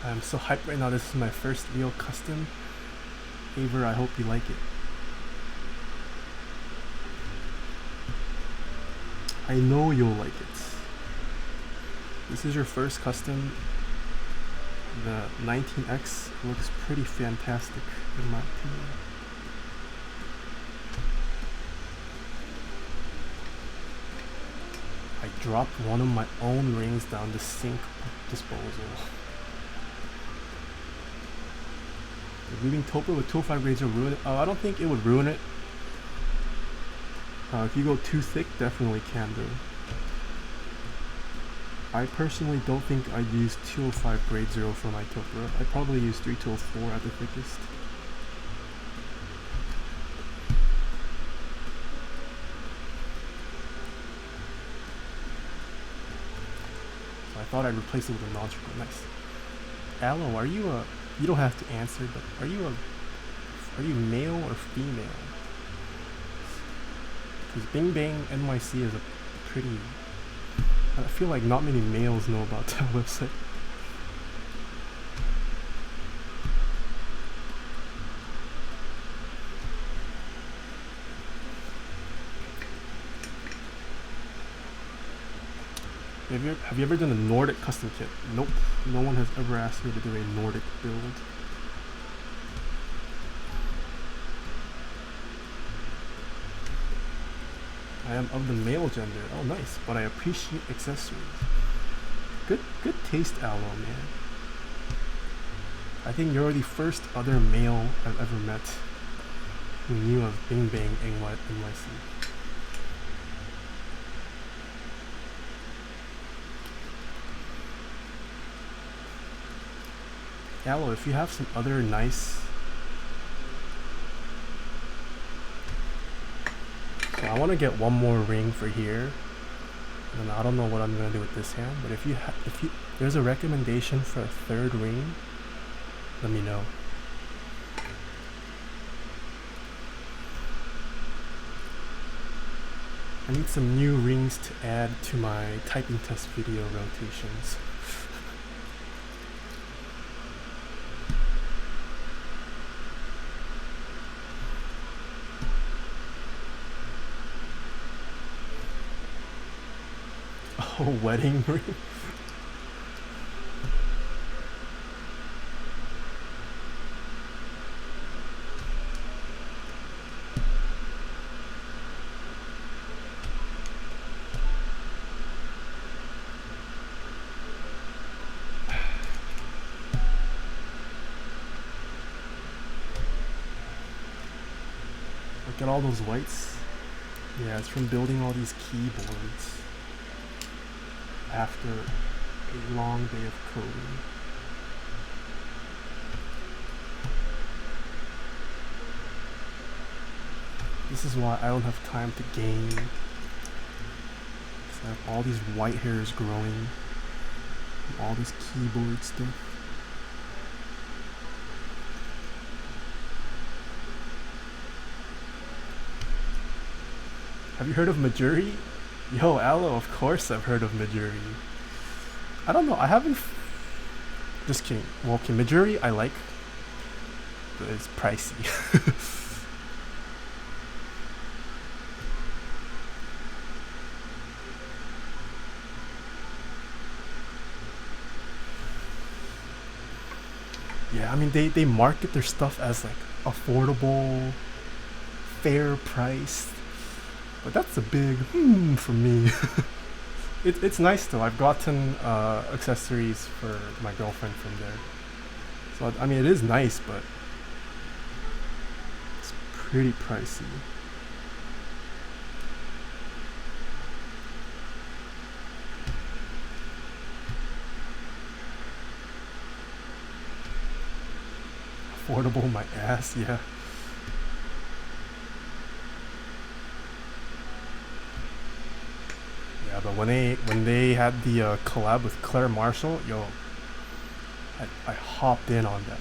I'm so hyped right now. This is my first real custom. Aver, I hope you like it. I know you'll like it. This is your first custom. The 19X looks pretty fantastic in my opinion. I dropped one of my own rings down the sink disposal. Leaving Topper with 205 grades will ruin it. I don't think it would ruin it. If you go too thick, definitely can do. I personally don't think I'd use 205 grade 0 for my Topper. I'd probably use 3204 at the thickest. So I thought I'd replace it with a non-circle. Nice. Aloe, are you a... You don't have to answer, but are you male or female? Because Bing Bang NYC is a pretty... I feel like not many males know about that website. Have you ever done a Nordic custom kit? Nope. No one has ever asked me to do a Nordic build. I am of the male gender. Oh, nice. But I appreciate accessories. Good taste, Aloe, man. I think you're the first other male I've ever met who knew of Bing Bang NYC. Aloe, if you have some other nice... So I want to get one more ring for here. And I don't know what I'm going to do with this hand, but if there's a recommendation for a third ring, let me know. I need some new rings to add to my typing test video rotations. Oh, wedding ring? Look at all those whites. Yeah, it's from building all these keyboards after a long day of coding. This is why I don't have time to game. Because I have all these white hairs growing from all this keyboard stuff. Have you heard of Majuri? Yo, Aloe, of course I've heard of Majuri. I don't know, I haven't... Just kidding. Well, okay, Majuri I like, but it's pricey. Yeah, I mean, they market their stuff as like affordable, fair priced, but that's a big for me. It's nice though. I've gotten accessories for my girlfriend from there, so I mean it is nice, but it's pretty pricey. Affordable my ass, yeah. Yeah, but when they had the collab with Claire Marshall, yo, I hopped in on that.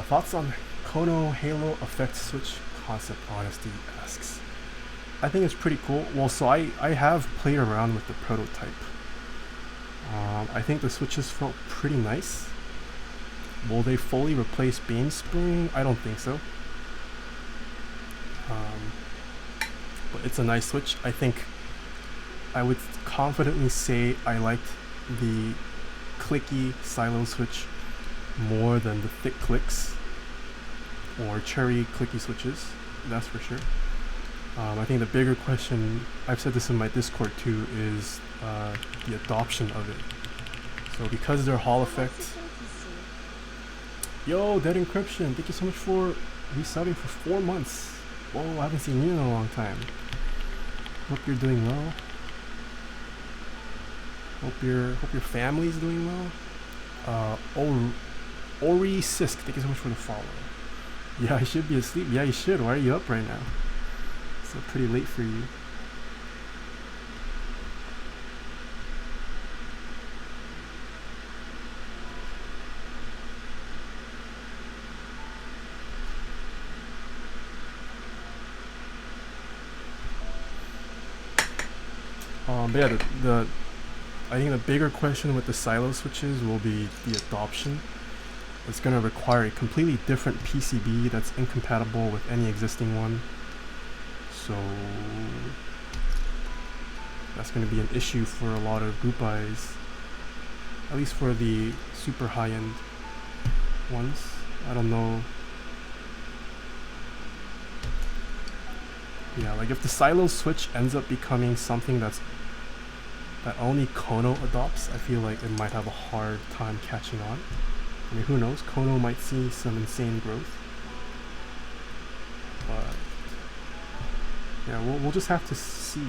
Thoughts on Kono Halo Effect Switch concept, Honesty asks. I think it's pretty cool. Well, so I have played around with the prototype. I think the switches felt pretty nice. Will they fully replace Beam Spring? I don't think so. But it's a nice switch. I think I would confidently say I liked the clicky silo switch more than the thick clicks or cherry clicky switches, that's for sure. I think the bigger question, I've said this in my Discord too, is the adoption of it. So because they're Hall Effect... Yo, Dead Encryption, thank you so much for resubbing for 4 months. Whoa, I haven't seen you in a long time. Hope you're doing well. Hope your family's doing well. Ori Sisk, thank you so much for the follow. Yeah, I should be asleep. Yeah, you should. Why are you up right now? It's pretty late for you. But yeah, I think the bigger question with the silo switches will be the adoption. It's going to require a completely different PCB that's incompatible with any existing one. So that's going to be an issue for a lot of group buys, at least for the super high-end ones. I don't know. Yeah, like if the silo switch ends up becoming something that only Kono adopts, I feel like it might have a hard time catching on. I mean, who knows? Kono might see some insane growth. But yeah, we'll just have to see.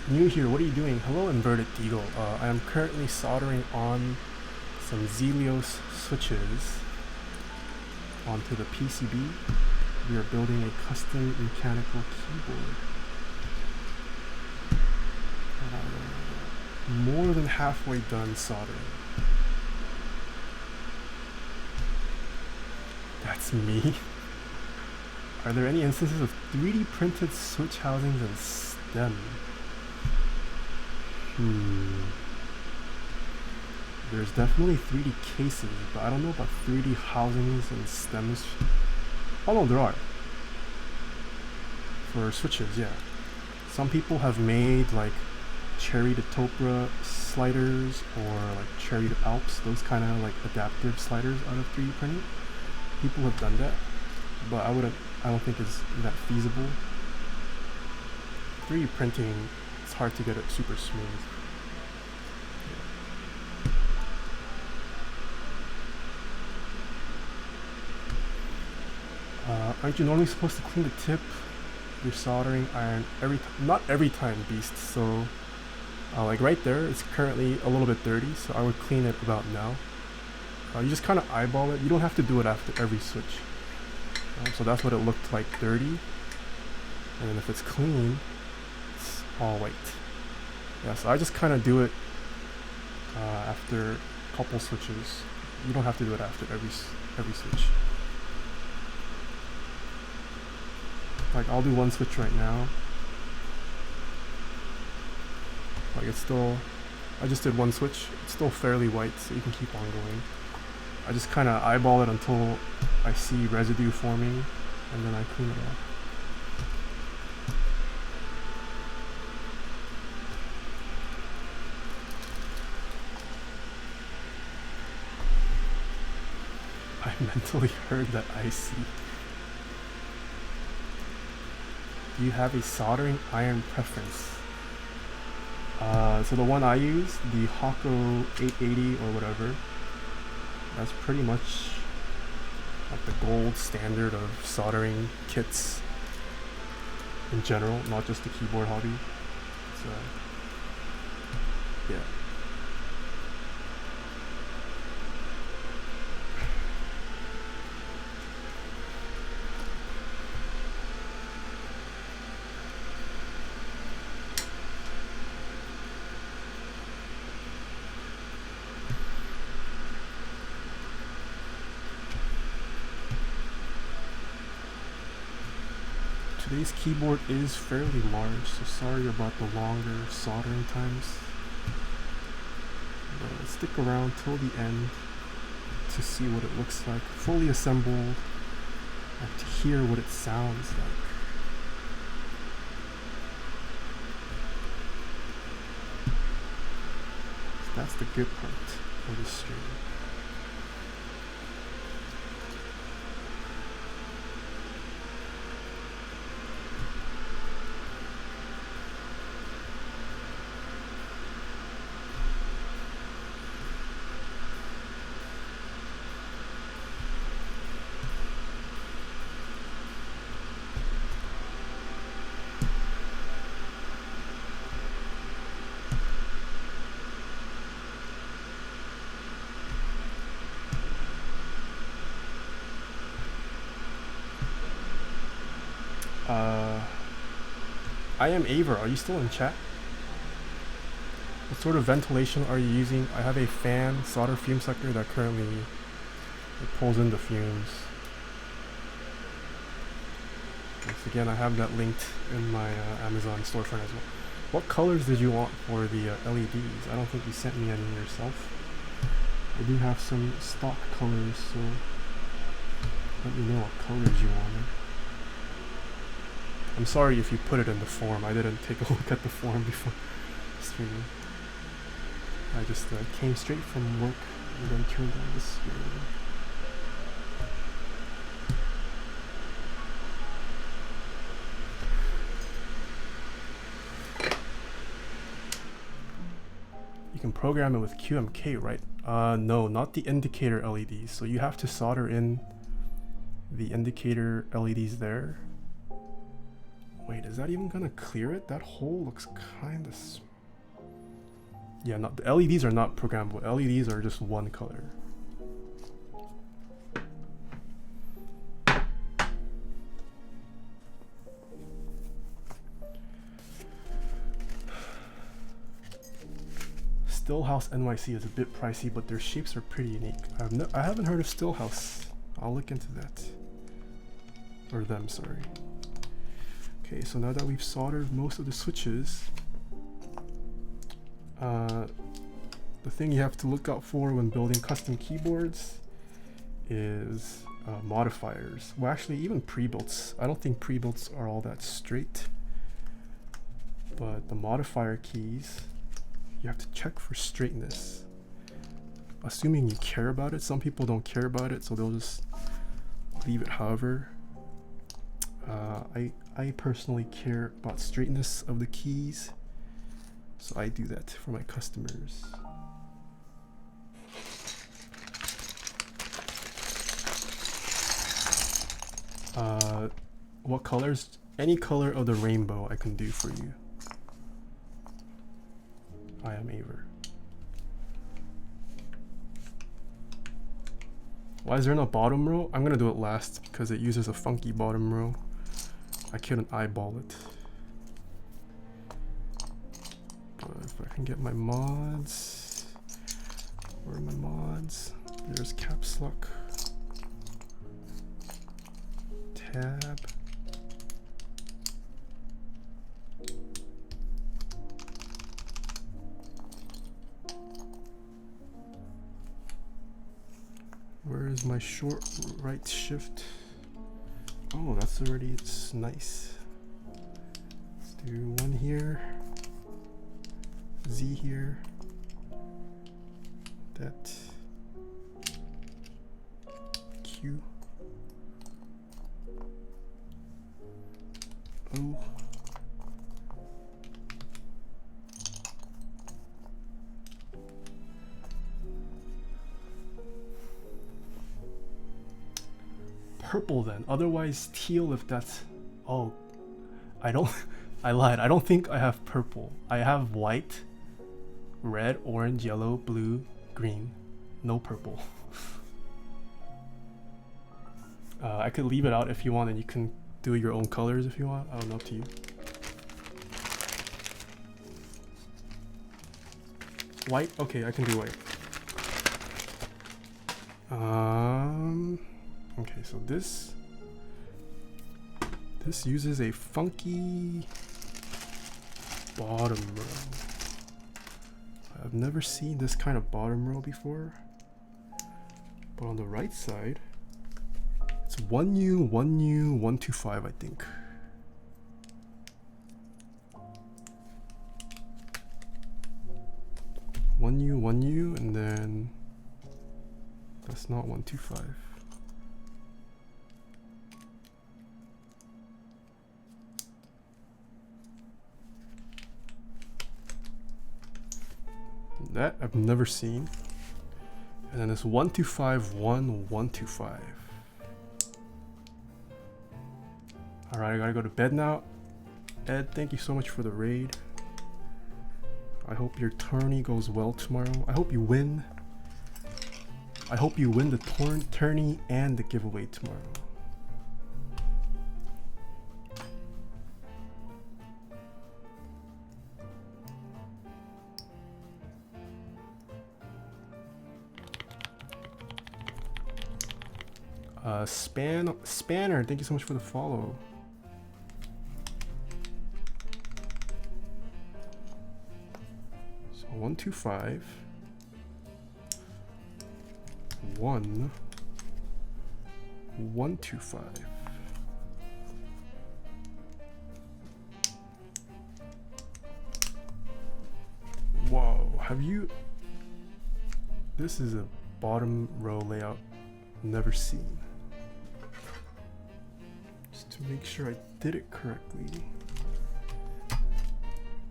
New here, what are you doing? Hello, Inverted Deagle. I am currently soldering on some Zelios switches onto the PCB. We are building a custom mechanical keyboard. More than halfway done soldering. That's me. Are there any instances of 3D printed switch housings and stem? There's definitely 3D cases, but I don't know about 3D housings and stems. Oh no, there are. For switches, yeah. Some people have made like cherry to Topra sliders or like cherry to Alps, those kind of like adaptive sliders out of 3D printing. People have done that, but I don't think it's that feasible. 3D printing, it's hard to get it super smooth. Aren't you normally supposed to clean the tip of your soldering iron not every time, Beast? So like right there, it's currently a little bit dirty, so I would clean it about now. You just kind of eyeball it. You don't have to do it after every switch. So that's what it looked like dirty. And then if it's clean, it's all white. Yeah, so I just kind of do it after a couple switches. You don't have to do it after every switch. Like I'll do one switch right now. Like it's still, I just did one switch. It's still fairly white, so you can keep on going. I just kind of eyeball it until I see residue forming, and then I clean it off. I mentally heard that IC. Do you have a soldering iron preference? So the one I use, the Hako 880 or whatever, that's pretty much like the gold standard of soldering kits in general, not just the keyboard hobby. So yeah. Today's keyboard is fairly large, so sorry about the longer soldering times. But stick around till the end to see what it looks like, fully assembled, and to hear what it sounds like. So that's the good part of this stream. I am Aver, are you still in chat? What sort of ventilation are you using? I have a fan solder fume sucker that currently pulls in the fumes. Once again, I have that linked in my Amazon storefront as well. What colors did you want for the LEDs? I don't think you sent me any yourself. I do have some stock colors, so let me know what colors you wanted. I'm sorry if you put it in the form. I didn't take a look at the form before streaming. I just came straight from work and then turned on the screen. You can program it with QMK, right? No, not the indicator LEDs. So you have to solder in the indicator LEDs there. Wait, is that even gonna clear it? That hole looks kind of... Yeah, not, the LEDs are not programmable. LEDs are just one color. Stillhouse NYC is a bit pricey, but their shapes are pretty unique. I haven't heard of Stillhouse. I'll look into that. Or them, sorry. Okay, so now that we've soldered most of the switches, the thing you have to look out for when building custom keyboards is modifiers. Well, actually, even pre-builts. I don't think pre-builts are all that straight, but the modifier keys, you have to check for straightness. Assuming you care about it. Some people don't care about it, so they'll just leave it however. I personally care about straightness of the keys, so I do that for my customers. What colors? Any color of the rainbow I can do for you. I am Aver. Why is there no bottom row? I'm gonna do it last because it uses a funky bottom row. I couldn't eyeball it. But if I can get my mods. Where are my mods? There's caps lock. Tab. Where is my short right shift? Oh, that's already, it's nice. Let's do one here, Z here, that, Q, O, purple then, otherwise teal if that's, oh, I don't, I lied, I don't think I have purple. I have white, red, orange, yellow, blue, green, no purple. I could leave it out if you want and you can do your own colors if you want, I don't know, up to you. White, okay, I can do white. Okay, so this uses a funky bottom row. I've never seen this kind of bottom row before. But on the right side, it's 1U, 1U, 125, I think. One U, and then that's not 125. That I've never seen. And then it's 125, 125. Alright, I gotta go to bed now. Ed, thank you so much for the raid. I hope your tourney goes well tomorrow. I hope you win. I hope you win the tourney and the giveaway tomorrow. Spanner, thank you so much for the follow. So 125, 125. Whoa, have you? This is a bottom row layout never seen. Just to make sure I did it correctly.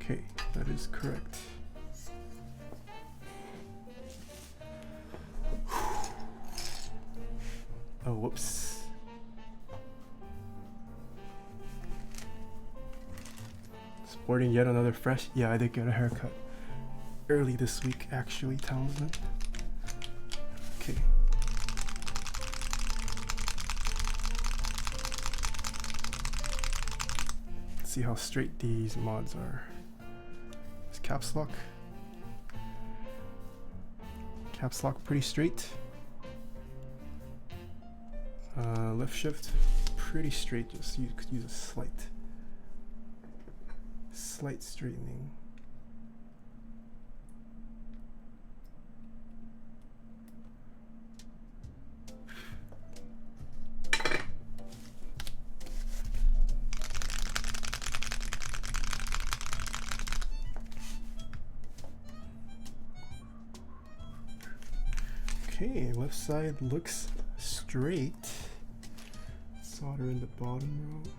Okay, that is correct. Oh, whoops. Sporting yet another fresh. Yeah, I did get a haircut early this week, actually, Townsend. Okay. Let's see how straight these mods are. Is caps lock? Caps lock pretty straight. Left shift, pretty straight. Just you could use a slight straightening. Okay, left side looks straight. Solder in the bottom row.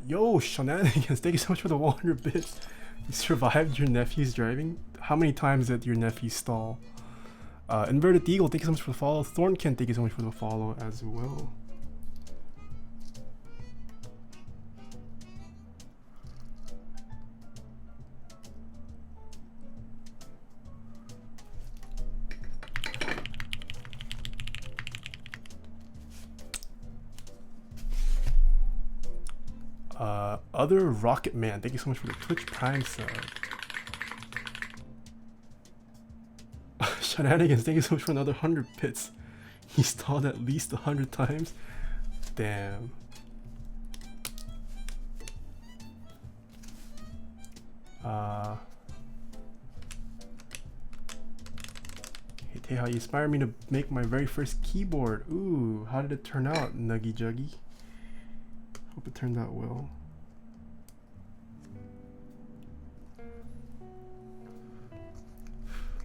Yo, Shenanigans, thank you so much for the 100 bits. You survived your nephew's driving? How many times did your nephew stall? Inverted Eagle, thank you so much for the follow. Thornkin, thank you so much for the follow as well. Other Rocket Man, thank you so much for the Twitch Prime sub. Shenanigans, thank you so much for another 100 bits. He stalled at least 100 times. Damn. Hey Taeha, you inspired me to make my very first keyboard. Ooh, how did it turn out, Nuggy Juggy? Hope it turned out well.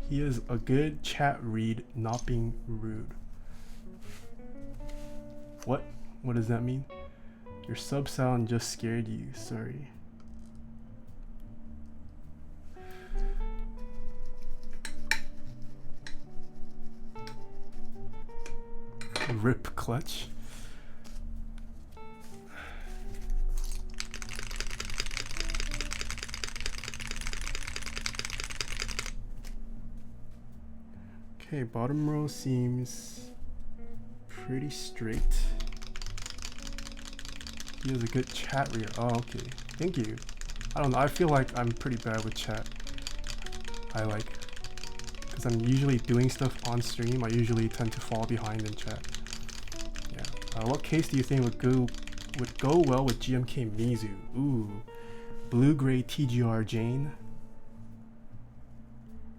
He is a good chat read, not being rude. What? What does that mean? Your sub sound just scared you, sorry. Rip clutch. Okay, bottom row seems pretty straight. He has a good chat reader. Oh, okay. Thank you. I don't know. I feel like I'm pretty bad with chat. Because I'm usually doing stuff on stream. I usually tend to fall behind in chat. Yeah. What case do you think would go well with GMK Mizu? Ooh, blue-gray TGR Jane.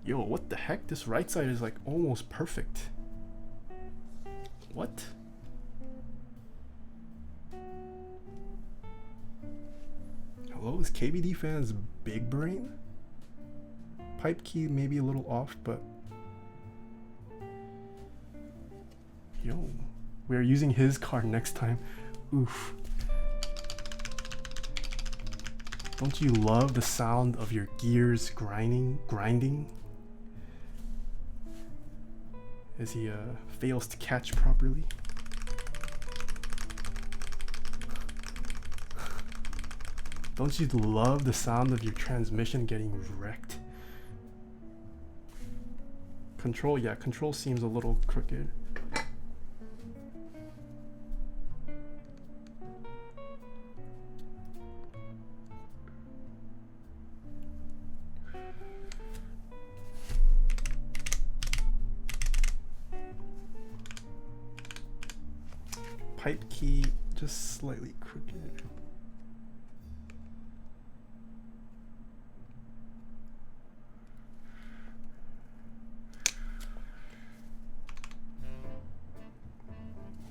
Yo, what the heck? This right side is like almost perfect. What? Hello, is KBD fans big brain? Pipe key maybe a little off, but yo, we're using his card next time. Oof. Don't you love the sound of your gears grinding? As he fails to catch properly. Don't you love the sound of your transmission getting wrecked? Control, yeah, control seems a little crooked. Pipe key just slightly crooked.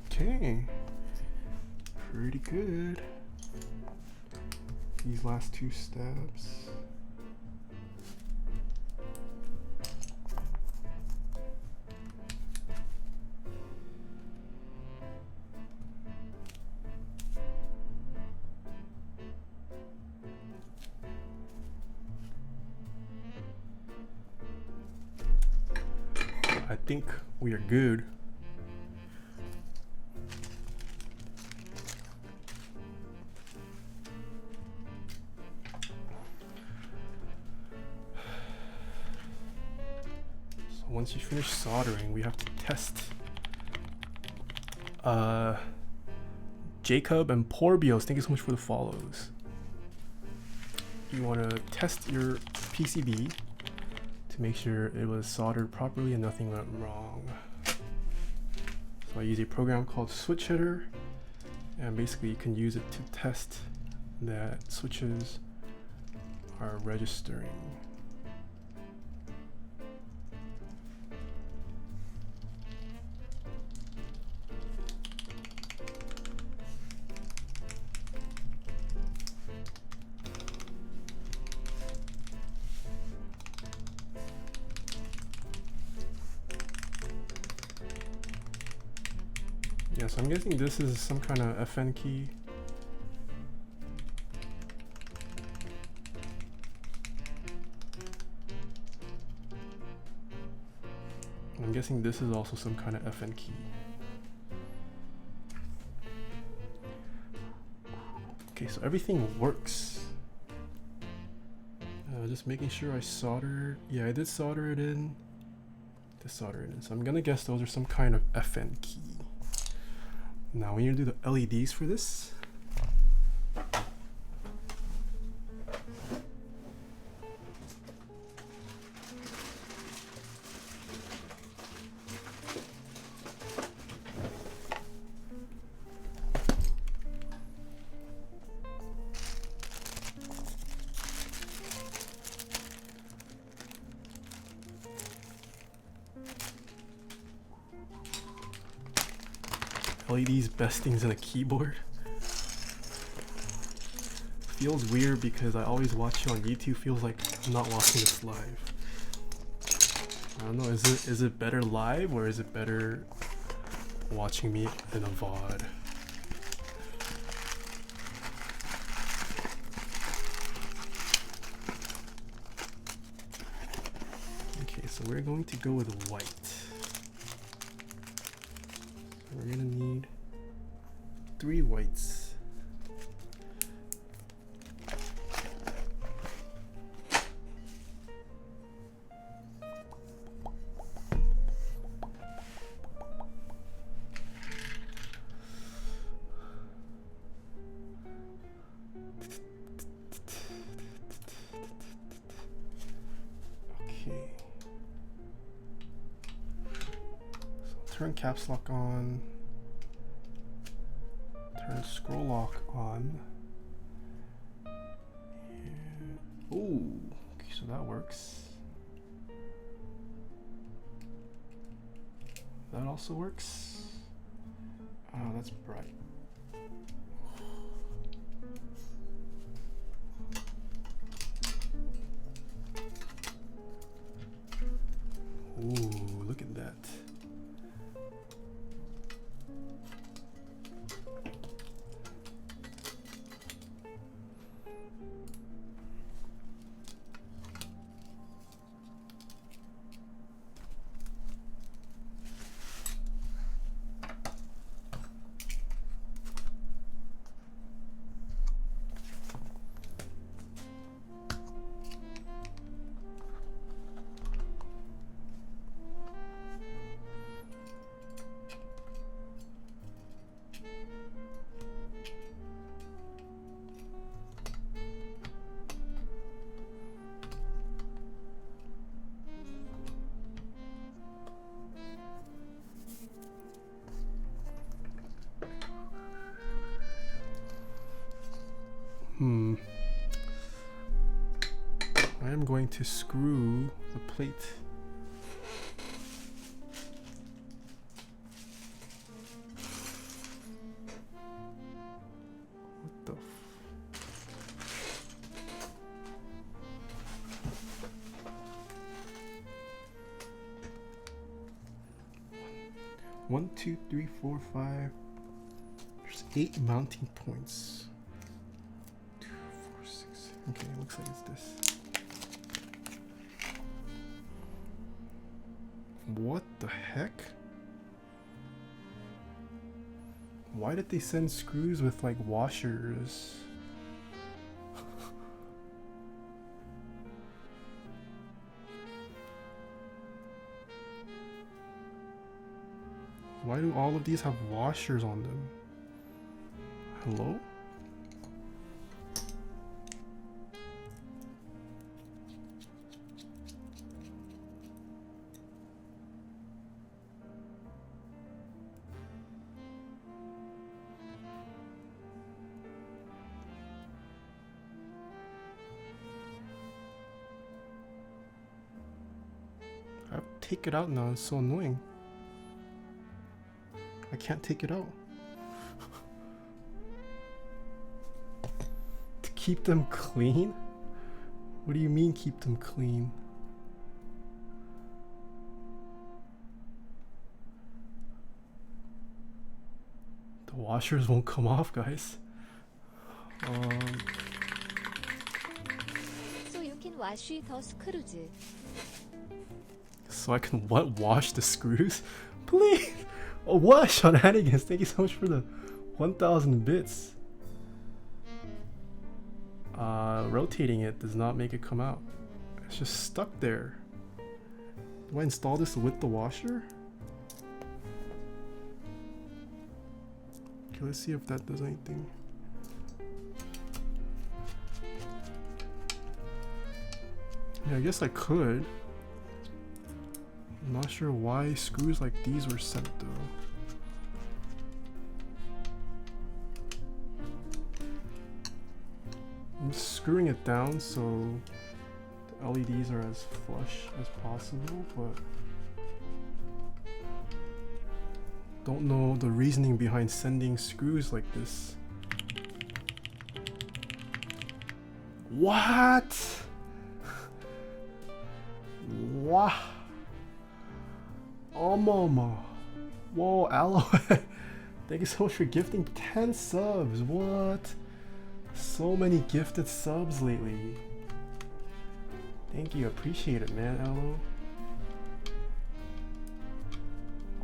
Okay, pretty good. These last two stabs. I think we are good. So once you finish soldering, we have to test. Jacob and Porbios, thank you so much for the follows. You want to test your PCB to make sure it was soldered properly and nothing went wrong. So I use a program called Switch Hitter, and basically you can use it to test that switches are registering. Yeah, so I'm guessing this is some kind of FN key. I'm guessing this is also some kind of FN key. Okay, so everything works. Just making sure I soldered. Yeah, I did solder it in. So I'm gonna guess those are some kind of FN key. Now we need to do the LEDs for this. LEDs, best things in a keyboard. Feels weird because I always watch it on YouTube. Feels like I'm not watching this live. I don't know. Is it better live or is it better watching me in a VOD? Okay, so we're going to go with white. We're gonna need 3 whites. Okay. So turn caps lock on. Turn scroll lock on. And, oh, okay, so that works. That also works. Oh, that's bright. Ooh, look at that. I am going to screw the plate. What the One, two, three, four, five. There's 8 mounting points. 2, 4, 6. Okay, it looks like it's this. What the heck? Why did they send screws with like washers? Why do all of these have washers on them? Hello? I have to take it out now, it's so annoying. I can't take it out. To keep them clean? What do you mean keep them clean? The washers won't come off, guys. So you can wash the screws. So I can what? Wash the screws? Please! Oh, what? Shenanigans, thank you so much for the 1,000 bits. Rotating it does not make it come out. It's just stuck there. Do I install this with the washer? Okay, let's see if that does anything. Yeah, I guess I could. I'm not sure why screws like these were sent though. I'm just screwing it down so the LEDs are as flush as possible, but don't know the reasoning behind sending screws like this. What? Wow. Oh mama. Whoa, Aloe. Thank you so much for gifting 10 subs. What? So many gifted subs lately. Thank you, appreciate it, man, Aloe.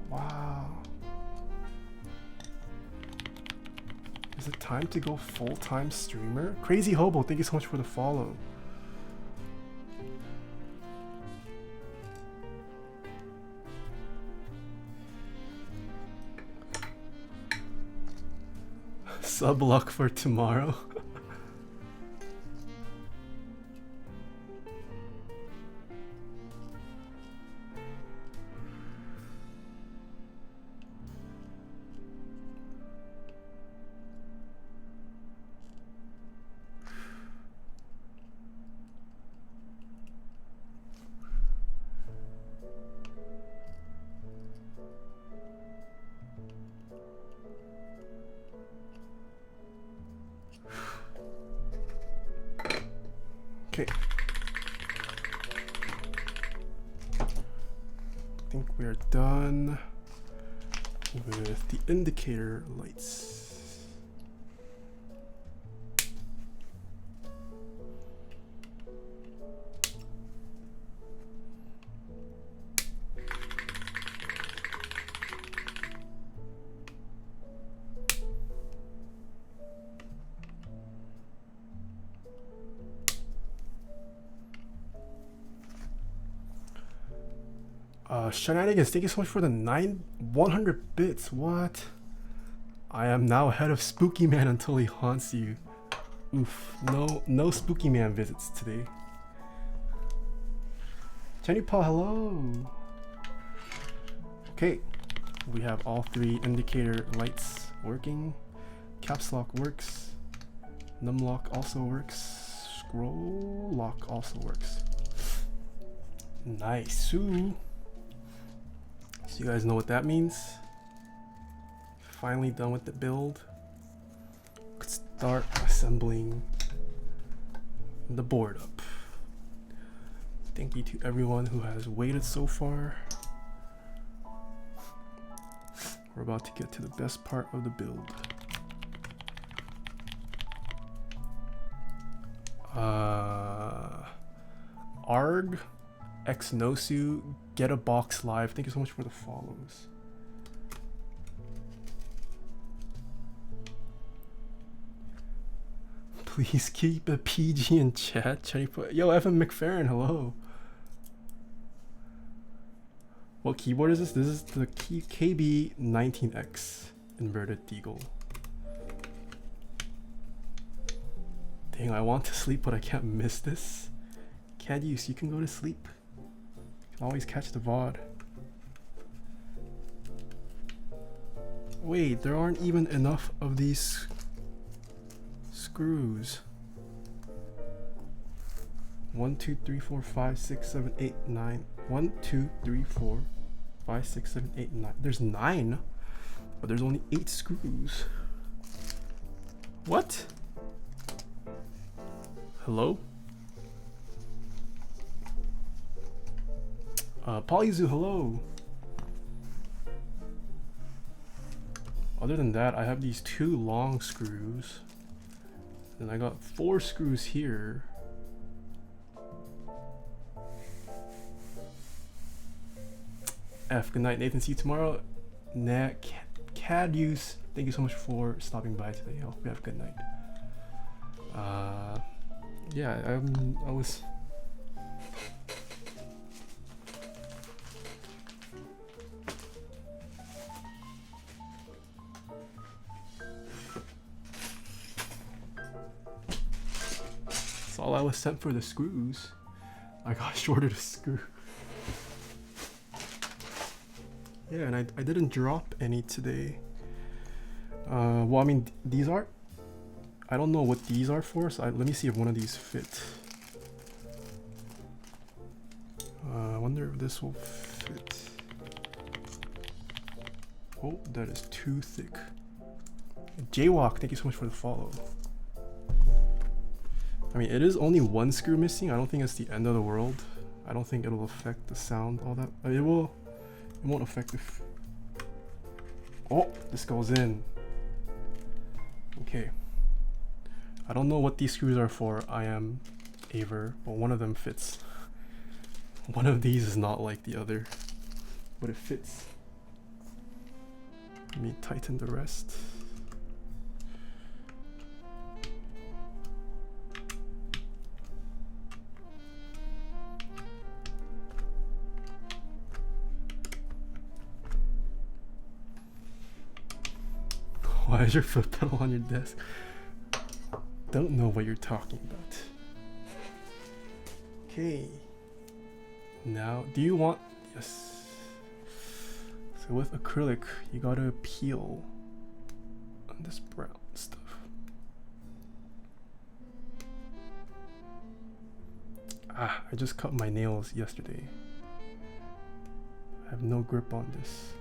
Wow. Is it time to go full-time streamer? Crazy Hobo, thank you so much for the follow. Sub luck for tomorrow. Okay. I think we're done with the indicator lights. Shenanigans, thank you so much for the 100 bits. What? I am now head of Spooky Man until he haunts you. Oof, no Spooky Man visits today. Jenny Paul, hello. Okay, we have all three indicator lights working. Caps lock works. Num lock also works. Scroll lock also works. Nice. Ooh. So you guys know what that means. Finally done with the build. Could start assembling the board up. Thank you to everyone who has waited so far. We're about to get to the best part of the build. Arg X Nosu, get a box live. Thank you so much for the follows. Please keep a PG in chat. Yo, Evan McFerrin, hello. What keyboard is this? This is the KB19X inverted Deagle. Dang, I want to sleep, but I can't miss this. Cadius, you can go to sleep. You can always catch the VOD. Wait, there aren't even enough of these screws. 1, 2, 3, 4, 5, 6, 7, 8, 9. 1, 2, 3, 4, 5, 6, 7, 8, 9. There's 9, but there's only 8 screws. What? Hello? Polyzoo, hello. Other than that, I have these 2 long screws. Then I got 4 screws here. F. Good night, Nathan. See you tomorrow. Cad use. Thank you so much for stopping by today. I hope you have a good night. Yeah, I was. That's all I was sent for the screws. I got shorted a screw. Yeah, and I didn't drop any today. Well, I mean, these are. I don't know what these are for, so let me see if one of these fit. I wonder if this will fit. Oh, that is too thick. Jaywalk, thank you so much for the follow. I mean, it is only one screw missing. I don't think it's the end of the world. I don't think it'll affect the sound all that. It will. It won't affect the. Oh, this goes in. Okay. I don't know what these screws are for. I am Aver, but one of them fits. One of these is not like the other, but it fits. Let me tighten the rest. Why is your foot pedal on your desk? Don't know what you're talking about. Okay. Now, do you want... Yes. So with acrylic, you gotta peel on this brown stuff. Ah, I just cut my nails yesterday. I have no grip on this.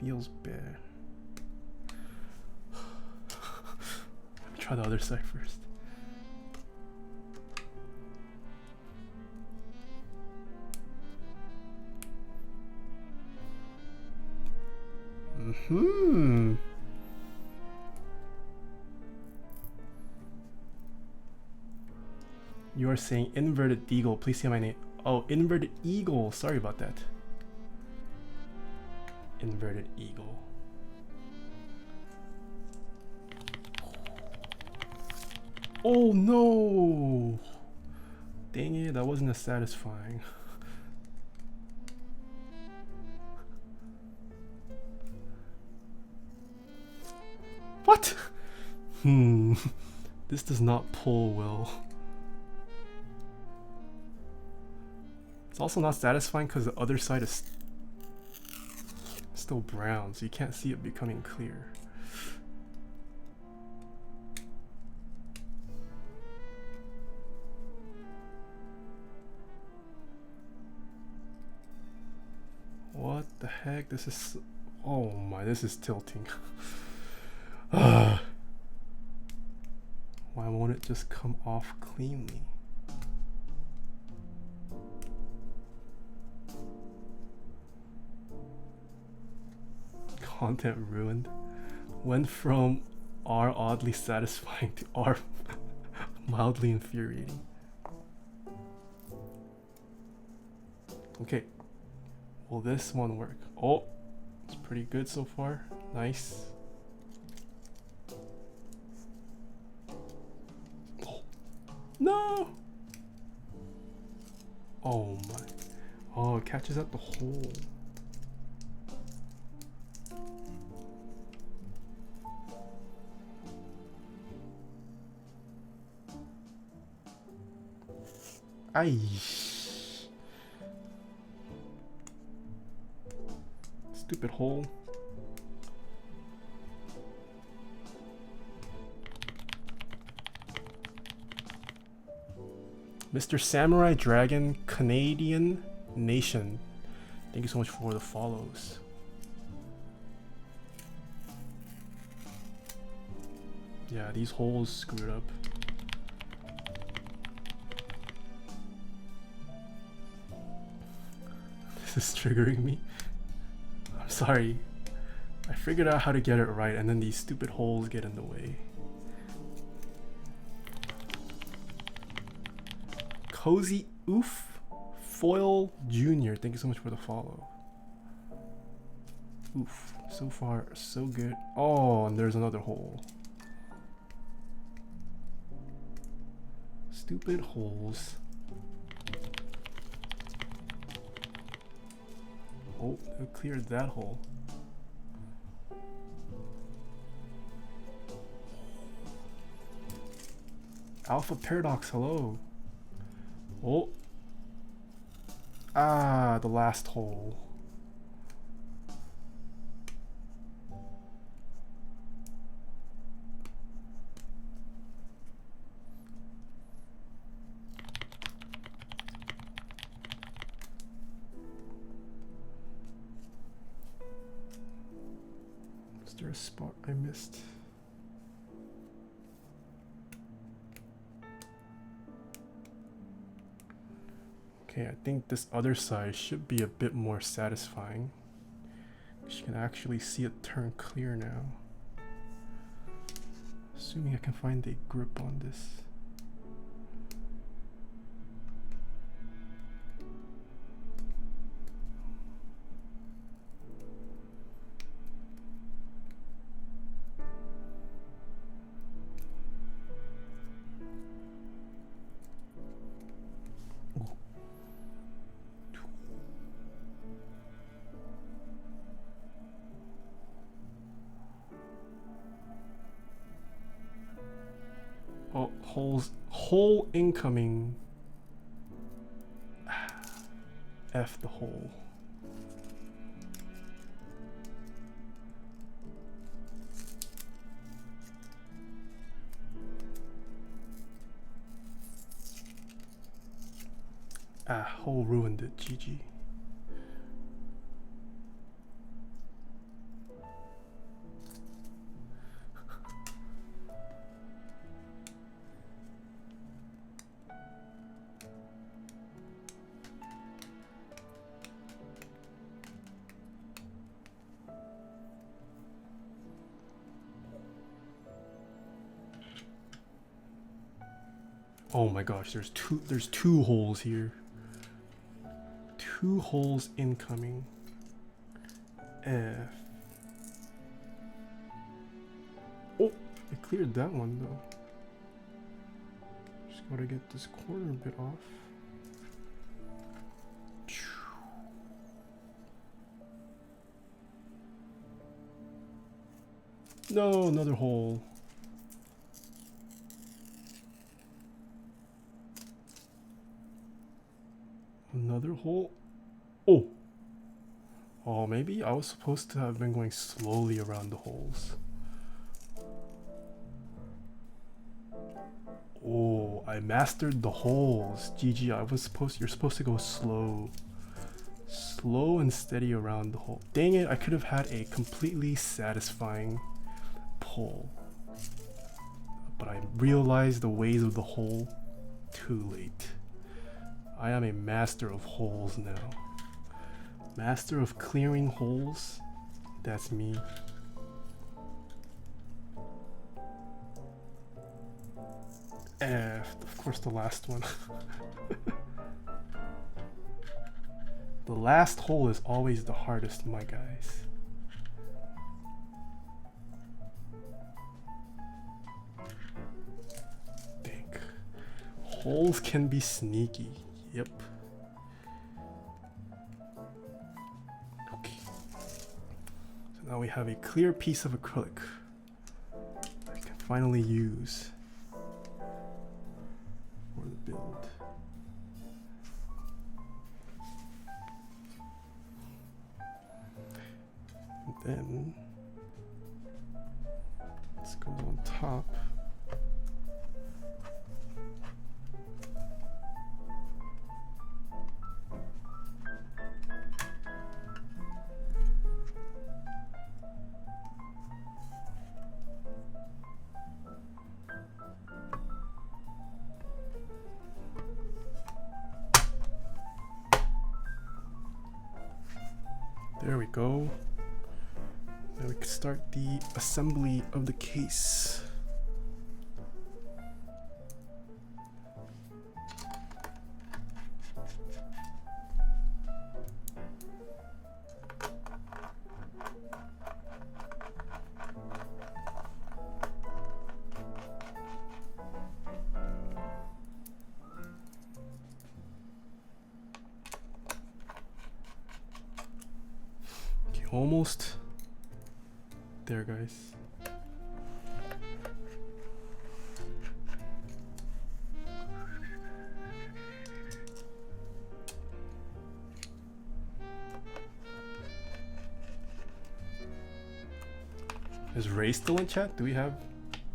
Feels bad. Let me try the other side first. You are saying inverted eagle. Please say my name. Oh, inverted eagle. Sorry about that. Inverted eagle. Oh no! Dang it, that wasn't as satisfying. What? This does not pull well. It's also not satisfying because the other side is still brown, so you can't see it becoming clear. What the heck? This is... Oh my, this is tilting. Why won't it just come off cleanly? Content ruined. Went from R oddly satisfying to R mildly infuriating. Okay. Will this one work? Oh, it's pretty good so far. Nice. Oh. No! Oh my. Oh, it catches at the hole. Aye. Stupid hole. Mr. Samurai Dragon Canadian Nation. Thank you so much for the follows. Yeah, these holes screwed up. This is triggering me. I'm sorry. I figured out how to get it right and then these stupid holes get in the way. Cozy Oof. Foil Junior, thank you so much for the follow. Oof, so far so good. Oh, and there's another hole. Stupid holes. Oh, it cleared that hole. Alpha Paradox, hello. Oh. Ah, the last hole. Is there a spot I missed? Okay, I think this other side should be a bit more satisfying. You can actually see it turn clear now. Assuming I can find a grip on this. Oh, hole incoming. F the hole. Hole ruined it, GG. Oh my gosh, there's two holes here. Two holes incoming. F. Oh, I cleared that one though. Just gotta get this corner bit off. No, another hole. Another hole. Oh. Oh, maybe I was supposed to have been going slowly around the holes. Oh, I mastered the holes. GG, you're supposed to go slow. Slow and steady around the hole. Dang it, I could have had a completely satisfying pull. But I realized the ways of the hole too late. I am a master of holes now. Master of clearing holes. That's me. Of course, the last one. The last hole is always the hardest, my guys. Think. Holes can be sneaky. Yep. Okay. So now we have a clear piece of acrylic I can finally use for the build. And then this goes on top. There we go. Now we can start the assembly of the case. almost there, guys. Is Ray still in chat? Do we have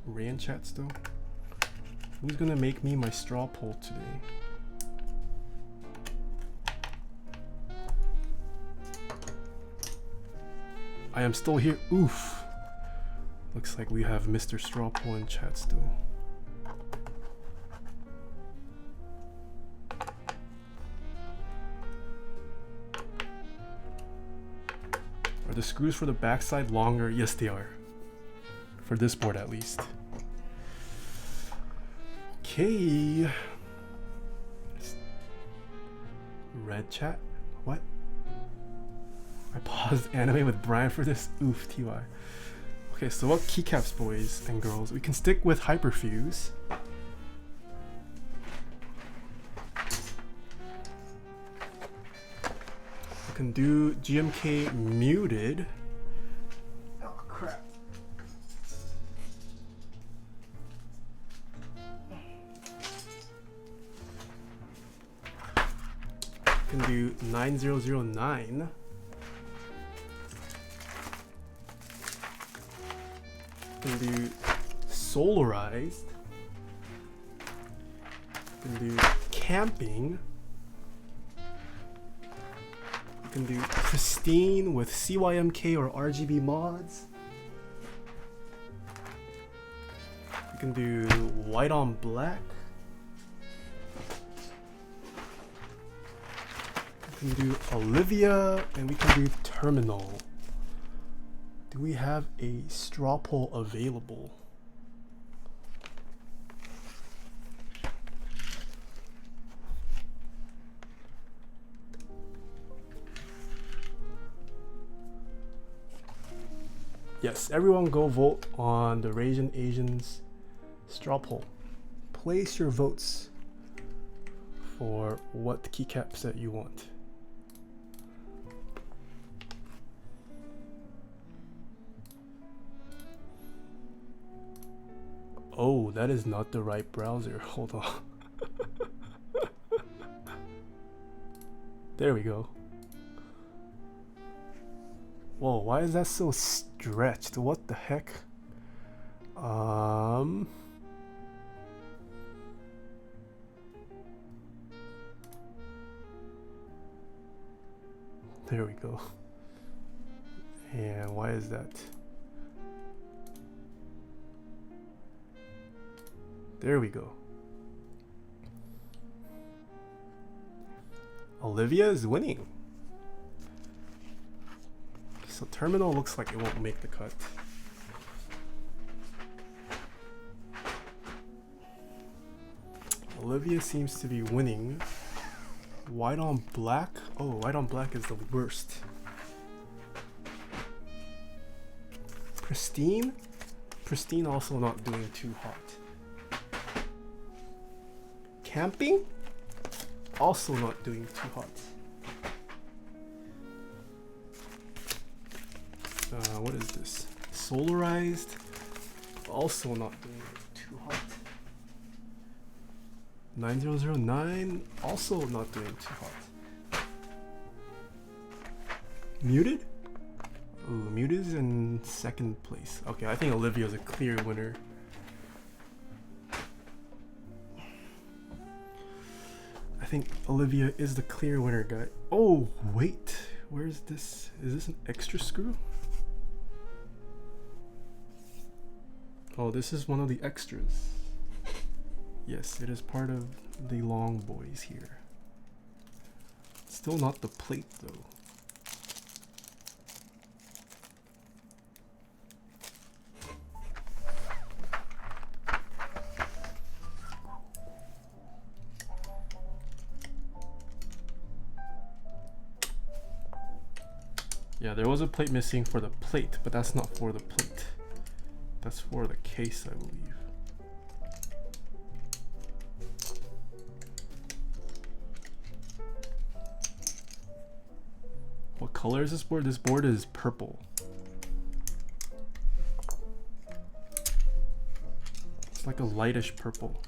Ray in chat still? Who's gonna make me my straw poll today? I am still here. Oof. Looks like we have Mr. Straw Poll in chat still. Are the screws for the backside longer? Yes, they are. For this board, at least. Okay. Red chat? What? I paused anime with Brian for this. Oof, TY. Okay, so what keycaps, boys and girls? We can stick with Hyperfuse. We can do GMK muted. Oh crap. We can do 9009. Can do solarized. Can do camping. We can do pristine with CYMK or RGB mods. We can do white on black. We can do Olivia, and we can do terminal. Do we have a straw poll available? Yes, everyone go vote on the Rasian Asians straw poll. Place your votes for what keycaps that you want. Oh, that is not the right browser. Hold on. There we go. Whoa, why is that so stretched? What the heck? There we go. And why is that? There we go. Olivia is winning. So terminal looks like it won't make the cut. Olivia seems to be winning. White on black? Oh, white on black is the worst. Pristine? Pristine also not doing too hot. Camping? Also not doing too hot. What is this? Solarized? Also not doing too hot. 9009? Also not doing too hot. Muted? Ooh, muted is in second place. Okay, I think Olivia is a clear winner. I think Olivia is the clear winner, guy. Oh, wait. Where's this? Is this an extra screw? Oh, this is one of the extras. Yes, it is part of the long boys here. Still not the plate, though. Yeah, there was a plate missing for the plate, but that's not for the plate. That's for the case, I believe. What color is this board? This board is purple. It's like a lightish purple.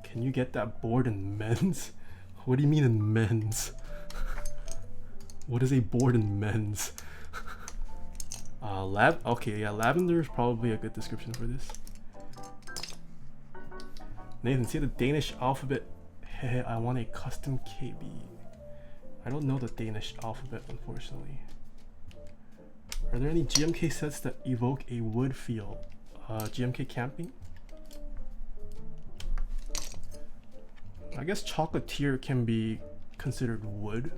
Can you get that board in men's? What do you mean in men's? What is a board in men's? Okay, yeah, lavender is probably a good description for this. Nathan, see the Danish alphabet? Hey, I want a custom KB. I don't know the Danish alphabet, unfortunately. Are there any GMK sets that evoke a wood feel? GMK camping? I guess chocolatier can be considered wood.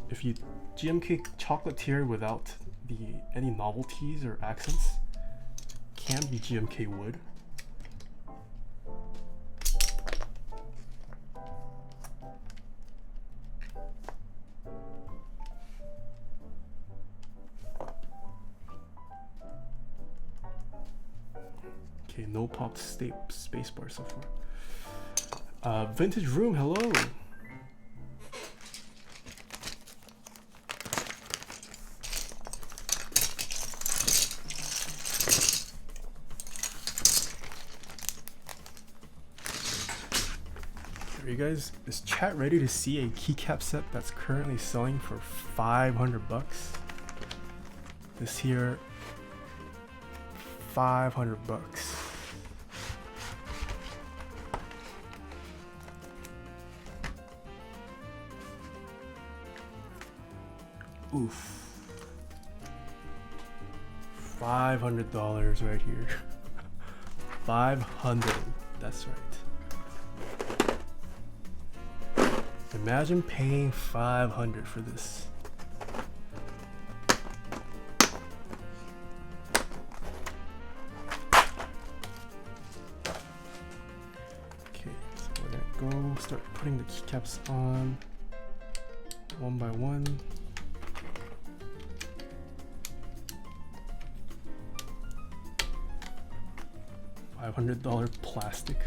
If you GMK chocolatier without any novelties or accents, can be GMK wood. Okay, no popped spacebar so far. Vintage room, hello. Are you guys, is chat ready to see a keycap set that's currently selling for 500 bucks? This here, 500 bucks. Oof. $500 right here. 500. That's right. Imagine paying 500 for this. Okay, so we're gonna go start putting the keycaps on one by one. $500 plastic.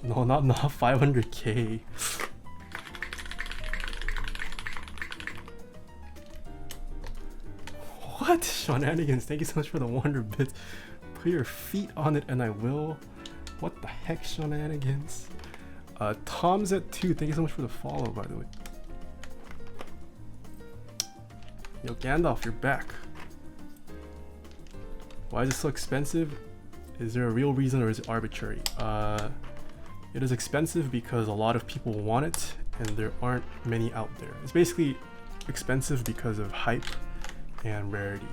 No, not 500K. What? Shenanigans, thank you so much for the 100 bits. Put your feet on it and I will. What the heck, Shenanigans? Tom's at 2, thank you so much for the follow, by the way. Yo, Gandalf, you're back. Why is it so expensive? Is there a real reason or is it arbitrary? It is expensive because a lot of people want it and there aren't many out there. It's basically expensive because of hype and rarity.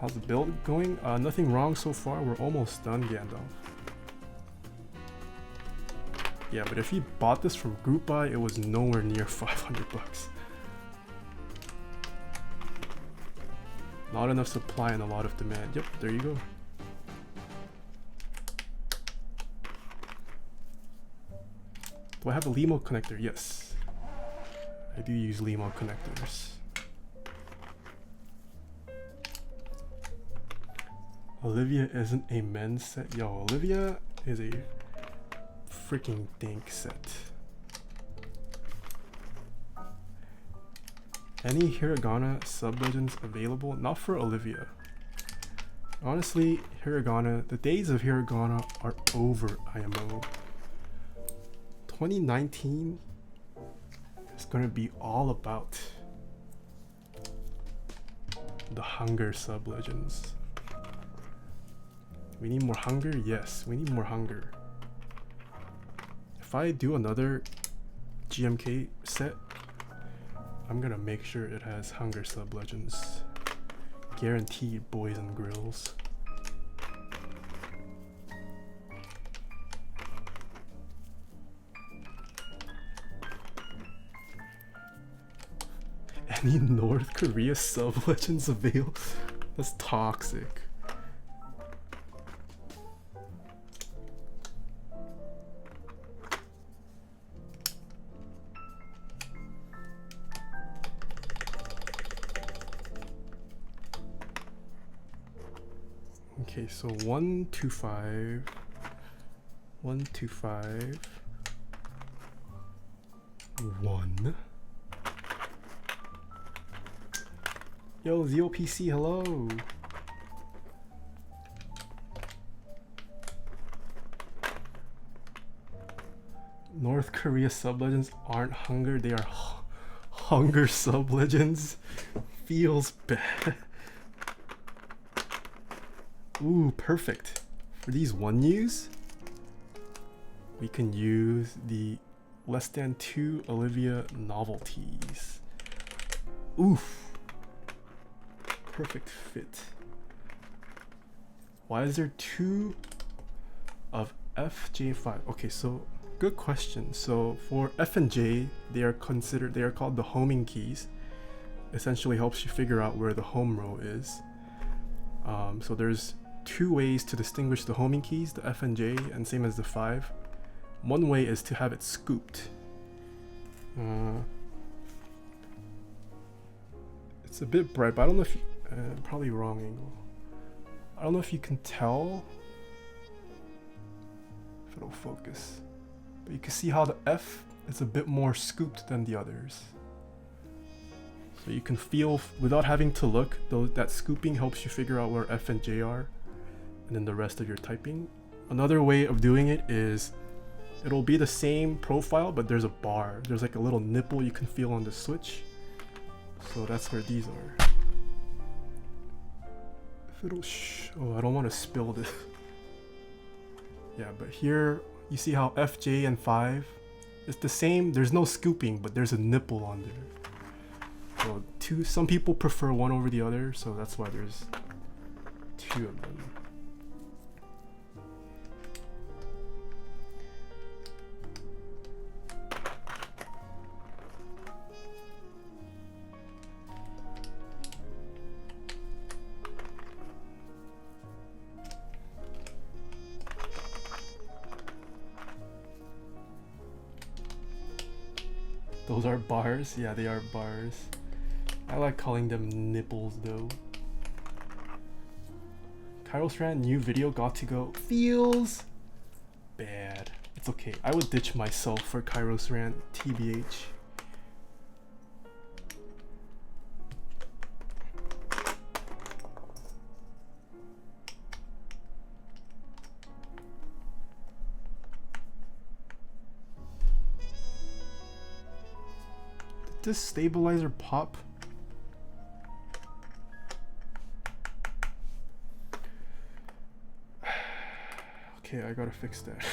How's the build going? Nothing wrong so far. We're almost done, Gandalf. Yeah, but if you bought this from group buy, it was nowhere near 500 bucks. Not enough supply and a lot of demand. Yep, there you go. Do I have a Limo connector? Yes. I do use Limo connectors. Olivia isn't a men's set. Yo, Olivia is a freaking dank set. Any Hiragana sub-legends available? Not for Olivia. Honestly, Hiragana, the days of Hiragana are over, IMO. 2019 is gonna be all about the hunger sub-legends. We need more hunger? Yes, we need more hunger. If I do another GMK set, I'm gonna make sure it has hunger sub-legends. Guaranteed, boys and grills. Any North Korea sub-legends available? That's toxic. Okay, so 125, 125, 1. Yo, ZOPC, hello. North Korea sub-legends aren't hunger, they are hunger sub-legends. Feels bad. Ooh, perfect. For these 1Us, we can use the less than 2 Olivia novelties. Oof. Perfect fit. Why is there 2 of FJ5? Okay, so good question. So for F and J, they are called the homing keys. Essentially helps you figure out where the home row is. So there's 2 ways to distinguish the homing keys, the F and J, and same as the 5. One way is to have it scooped. It's a bit bright, but I don't know if you, probably wrong angle. I don't know if you can tell if it'll focus, but you can see how the F is a bit more scooped than the others. So you can feel, without having to look, though, that scooping helps you figure out where F and J are, and then the rest of your typing. Another way of doing it is, it'll be the same profile, but there's a bar. There's like a little nipple you can feel on the switch. So that's where these are. If it'll oh, I don't want to spill this. Yeah, but here you see how F, J, and 5, it's the same. There's no scooping, but there's a nipple on there. So some people prefer one over the other, so that's why there's 2 of them. Those are bars? Yeah, they are bars. I like calling them nipples though. Kairos ran new video got to go. Feels bad. It's okay. I would ditch myself for Kairos ran TBH. Did this stabilizer pop? Okay, I gotta fix that.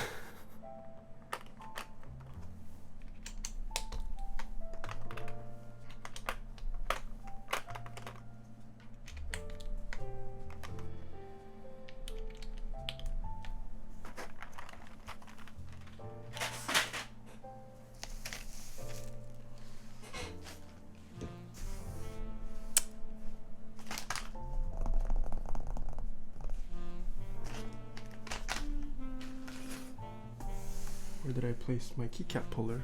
Where did I place my keycap puller?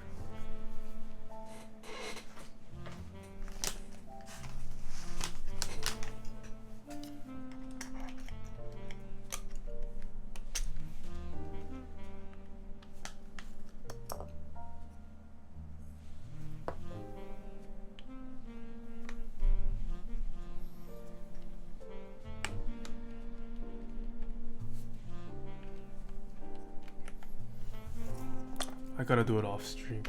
I gotta do it off stream.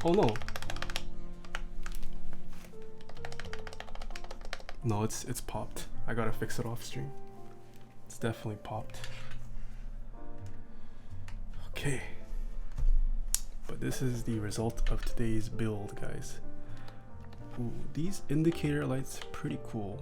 Oh no. No, it's popped. I gotta fix it off stream. It's definitely popped. Okay. But this is the result of today's build, guys. Ooh, these indicator lights are pretty cool.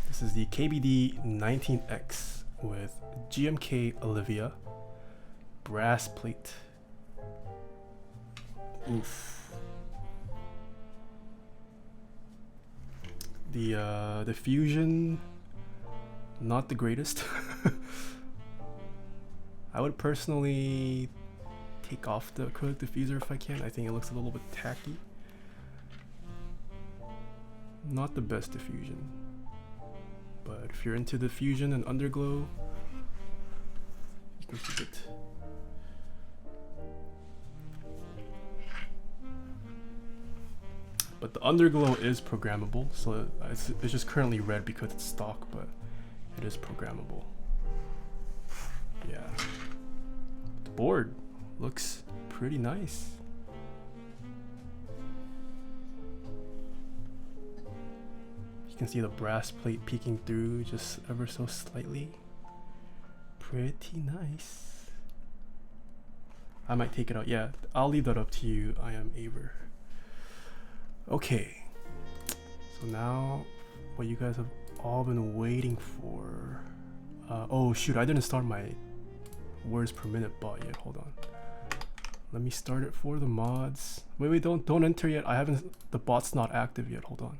This is the KBD19X with GMK Olivia brass plate. Oof. The fusion Not the greatest. I would personally take off the acrylic diffuser if I can. I think it looks a little bit tacky. Not the best diffusion, but if you're into diffusion and underglow, you can keep it. But the underglow is programmable, so it's just currently red because it's stock, but it is programmable. Yeah. The board looks pretty nice. You can see the brass plate peeking through just ever so slightly. Pretty nice. I might take it out. Yeah, I'll leave that up to you. I am Aver. Okay, so now what you guys have all been waiting for. Oh shoot, I didn't start my words per minute bot yet. Hold on. Let me start it for the mods. Wait, don't enter yet. I haven't. The bot's not active yet. Hold on.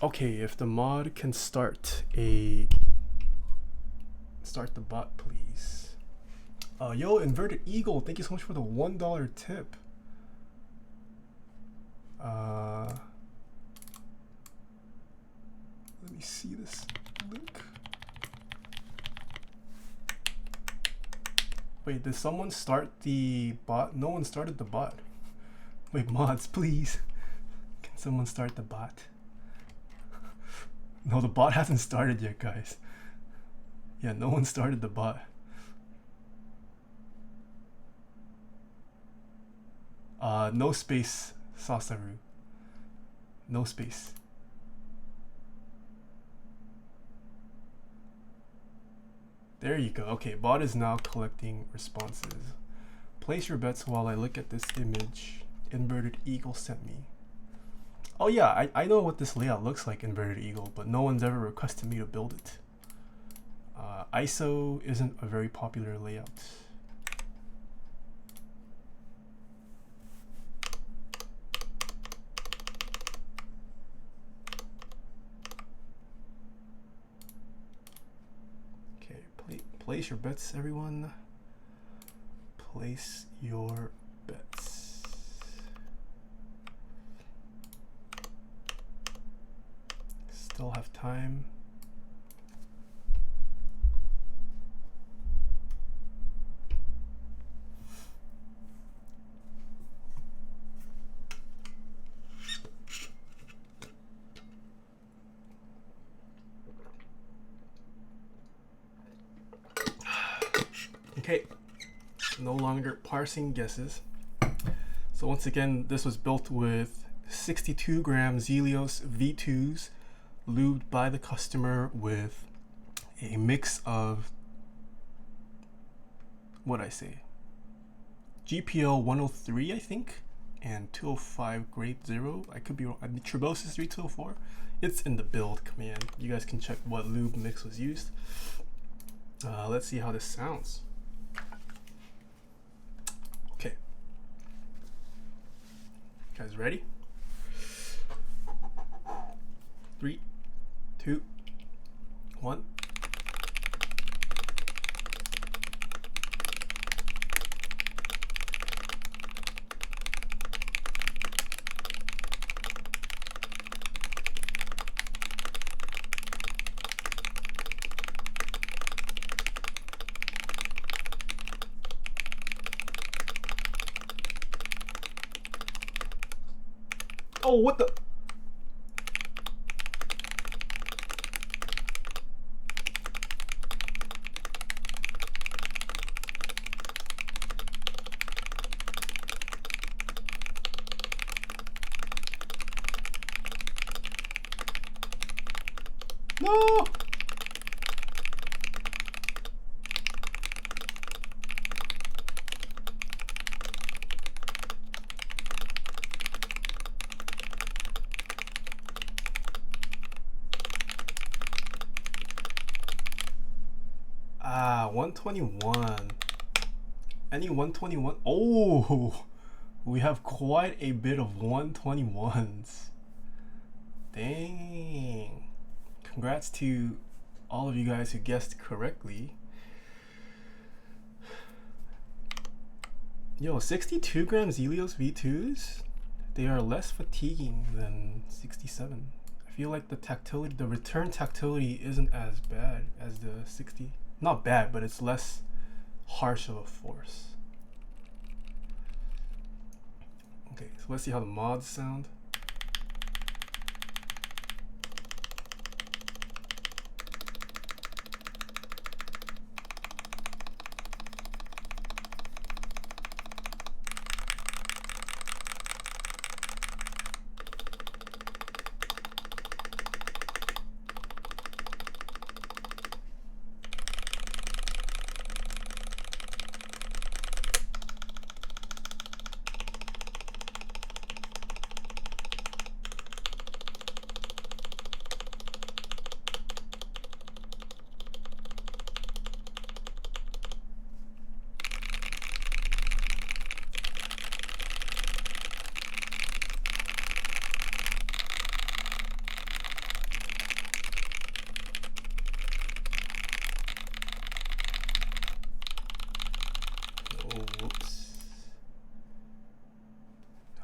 Okay, if the mod can start the bot, please. Yo, Inverted Eagle, thank you so much for the $1 tip. Let me see this link. Wait, did someone start the bot? No one started the bot. Wait, mods, please. Can someone start the bot? No, the bot hasn't started yet, guys. Yeah, no one started the bot. No space, Sasaru. No space. There you go. Okay, bot is now collecting responses. Place your bets while I look at this image Inverted Eagle sent me. Oh yeah, I know what this layout looks like, Inverted Eagle, but no one's ever requested me to build it. ISO isn't a very popular layout. Okay, place your bets, everyone. Place your bets. Still have time. Okay, no longer parsing guesses. So once again, this was built with 62 gram Zelios V2s, lubed by the customer with a mix of, what'd I say, GPL 103, I think, and 205 grade 0. I could be wrong. Triboses 3204. It's in the build command. You guys can check what lube mix was used. Let's see how this sounds. Okay. Guys ready? 3, 2, 1. Oh, what the? No! Ah, 121. Any 121? Oh, we have quite a bit of 121s. Dang. Congrats to all of you guys who guessed correctly. Yo, 62 grams Helios V2s? They are less fatiguing than 67. I feel like the tactility, the return tactility isn't as bad as the 60. Not bad, but it's less harsh of a force. Okay, so let's see how the mods sound.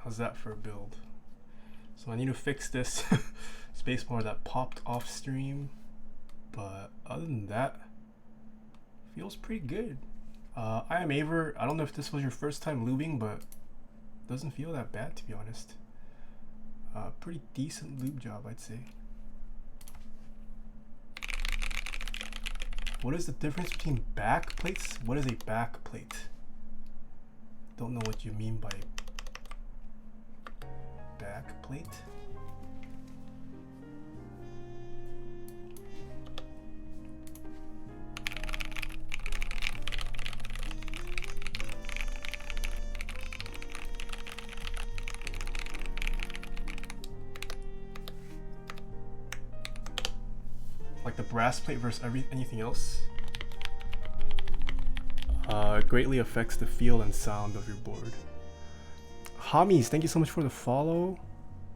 How's that for a build? So I need to fix this spacebar that popped off stream, but other than that, feels pretty good. I am Aver. I don't know if this was your first time lubing, but doesn't feel that bad, to be honest. Pretty decent lube job, I'd say. What is the difference between back plates? What is a back plate? Don't know what you mean by back plate. Like the brass plate versus anything else. It greatly affects the feel and sound of your board. Hamis, thank you so much for the follow.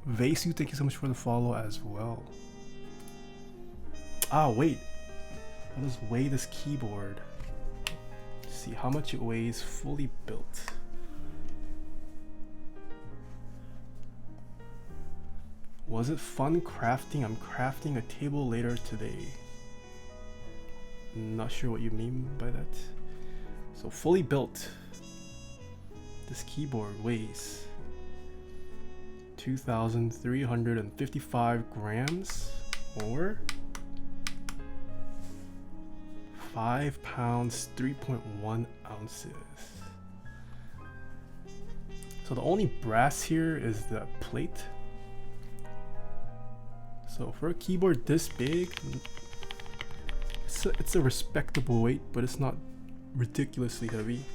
Vesu, thank you so much for the follow as well. Ah, wait. Let us weigh this keyboard. See how much it weighs fully built. Was it fun crafting? I'm crafting a table later today. Not sure what you mean by that. So fully built. This keyboard weighs 2,355 grams or 5 pounds, 3.1 ounces. So the only brass here is the plate. So for a keyboard this big, it's a respectable weight, but it's not ridiculously heavy.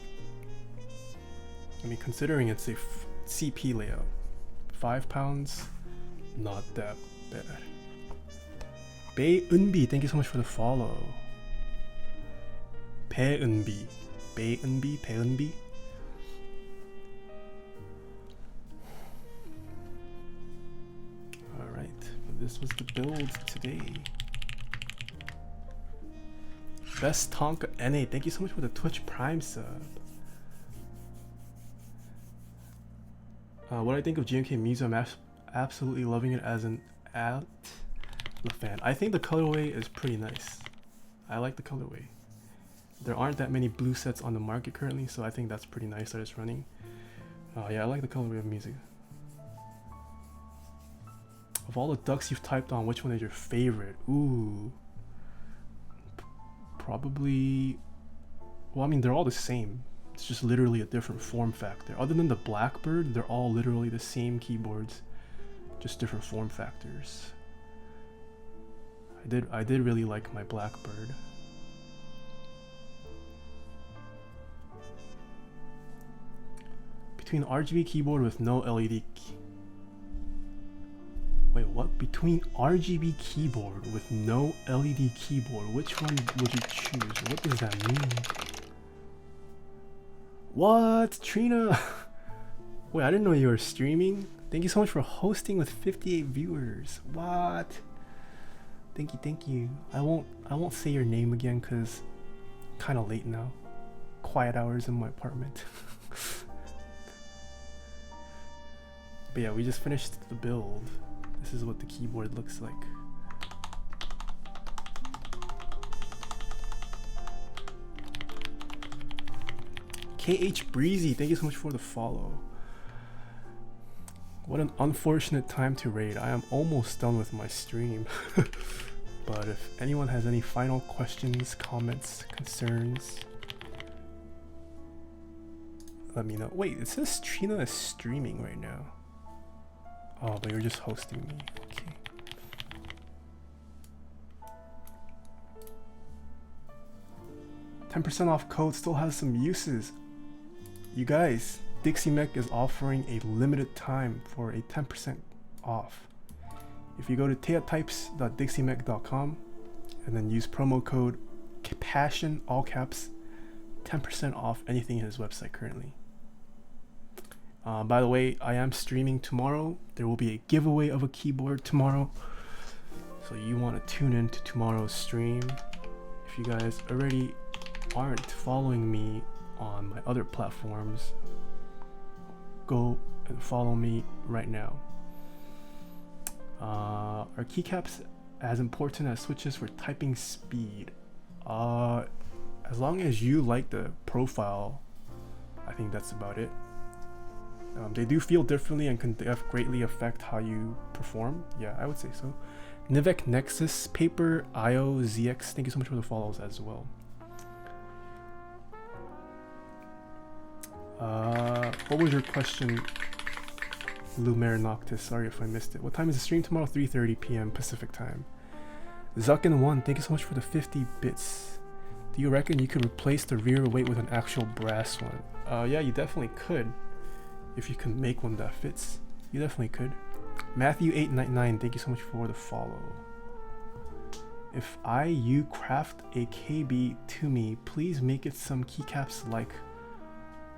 I mean, considering it's a CP layout, 5 pounds, not that bad. Bae Eunbi, thank you so much for the follow. Bae Eunbi, Bae Eunbi, Bae Eunbi. All right, this was the build today. Best Tonka NA, thank you so much for the Twitch Prime sub. What I think of GMK Mizu, I'm absolutely loving it as an fan. I think the colorway is pretty nice. I like the colorway. There aren't that many blue sets on the market currently, so I think that's pretty nice that it's running. Yeah, I like the colorway of Mizu. Of all the ducks you've typed on, which one is your favorite? Ooh. Probably... Well, I mean, they're all the same. It's just literally a different form factor. Other than the Blackbird, they're all literally the same keyboards, just different form factors. I did really like my Blackbird. Between RGB keyboard with no LED Wait, what? Between RGB keyboard with no LED keyboard, which one would you choose? What does that mean? What? Trina? Wait, I didn't know you were streaming. Thank you so much for hosting with 58 viewers. What? Thank you, thank you. I won't say your name again because kind of late now. Quiet hours in my apartment. But yeah, we just finished the build. This is what the keyboard looks like. KH Breezy, thank you so much for the follow. What an unfortunate time to raid. I am almost done with my stream. But if anyone has any final questions, comments, concerns, let me know. Wait, it says Trina is streaming right now. Oh, but you're just hosting me. Okay. $10% off code still has some uses. You guys, Dixie Mech is offering a limited time for a 10% off. If you go to taehatypes.dixiemech.com and then use promo code PASSION, all caps, 10% off anything in his website currently. By the way, I am streaming tomorrow. There will be a giveaway of a keyboard tomorrow. So you want to tune in to tomorrow's stream. If you guys already aren't following me on my other platforms, go and follow me right now. Are keycaps as important as switches for typing speed? As long as you like the profile, I think that's about it. They do feel differently and can greatly affect how you perform. Yeah, I would say so. Nivek Nexus Paper IO ZX, thank you so much for the follows as well. What was your question, Lumer Noctis? Sorry if I missed it. What time is the stream tomorrow? 3:30 p.m. Pacific time. Zuckin1, thank you so much for the 50 bits. Do you reckon you could replace the rear weight with an actual brass one? Yeah, you definitely could. If you can make one that fits, you definitely could. Matthew899, thank you so much for the follow. If you craft a KB to me, please make it some keycaps like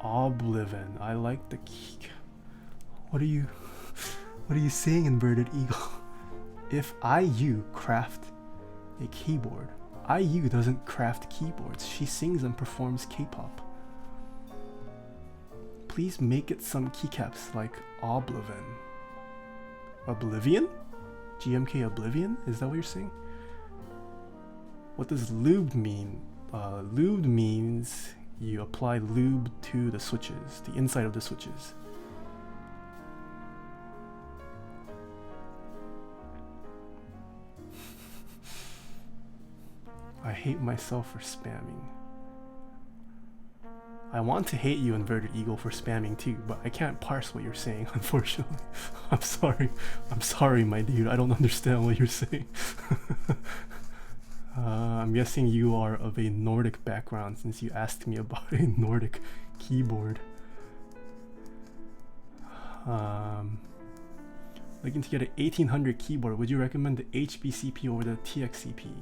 Oblivion. I like the key. What are you saying, Inverted Eagle? If IU craft a keyboard, IU doesn't craft keyboards. She sings and performs K-pop. Please make it some keycaps like Oblivion. Oblivion? GMK Oblivion? Is that what you're saying? What does lubed mean? Lubed means you apply lube to the switches, the inside of the switches. I hate myself for spamming. I want to hate you, Inverted Eagle, for spamming too, but I can't parse what you're saying, unfortunately. I'm sorry, my dude. I don't understand what you're saying. I'm guessing you are of a Nordic background since you asked me about a Nordic keyboard. Looking to get an 1800 keyboard. Would you recommend the HBCP over the TXCP?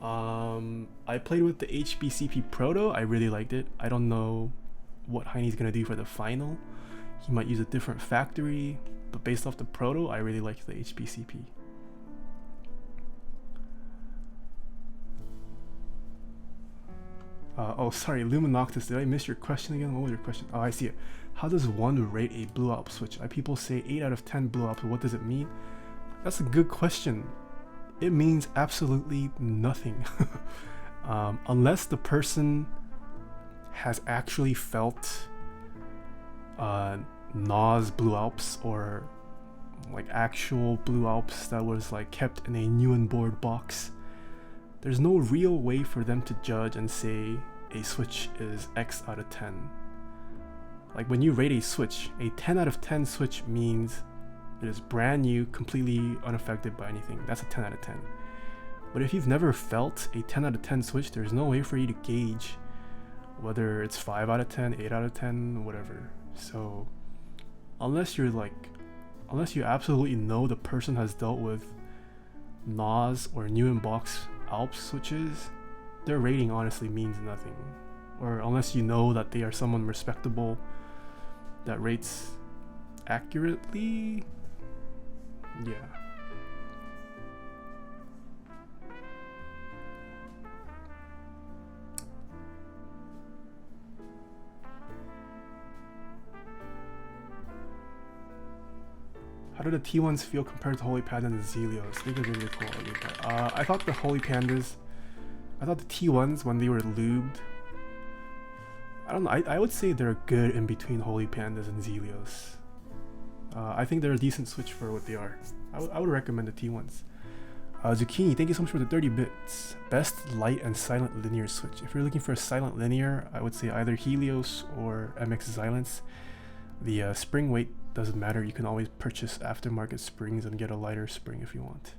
I played with the HBCP Proto. I really liked it. I don't know what Heine's gonna do for the final. He might use a different factory, but based off the Proto, I really liked the HBCP. Oh, sorry, Luminoctus, did I miss your question again? What was your question? Oh, I see it. How does one rate a blue out switch? People say 8 out of 10 blue out. What does it mean? That's a good question. It means absolutely nothing. Unless the person has actually felt NAS Blue Alps or like actual Blue Alps that was like kept in a new and board box. There's no real way for them to judge and say a switch is X out of 10. Like when you rate a switch, a 10 out of 10 switch means it is brand new, completely unaffected by anything. That's a 10 out of 10. But if you've never felt a 10 out of 10 switch, there's no way for you to gauge whether it's 5 out of 10, 8 out of 10, whatever. So unless you're like unless you absolutely know the person has dealt with NOS or new in box Alps switches, their rating honestly means nothing. Or unless you know that they are someone respectable that rates accurately, yeah. How do the T1s feel compared to Holy Panda and the Zelios? I think they're really cool. I thought the Holy Pandas, I thought the T1s when they were lubed, I don't know, I would say they're good in between Holy Pandas and Zelios. I think they're a decent switch for what they are. I would recommend the T1s. Zucchini, thank you so much for the 30 bits. Best light and silent linear switch. If you're looking for a silent linear, I would say either Helios or MX Silence. The spring weight doesn't matter. You can always purchase aftermarket springs and get a lighter spring if you want.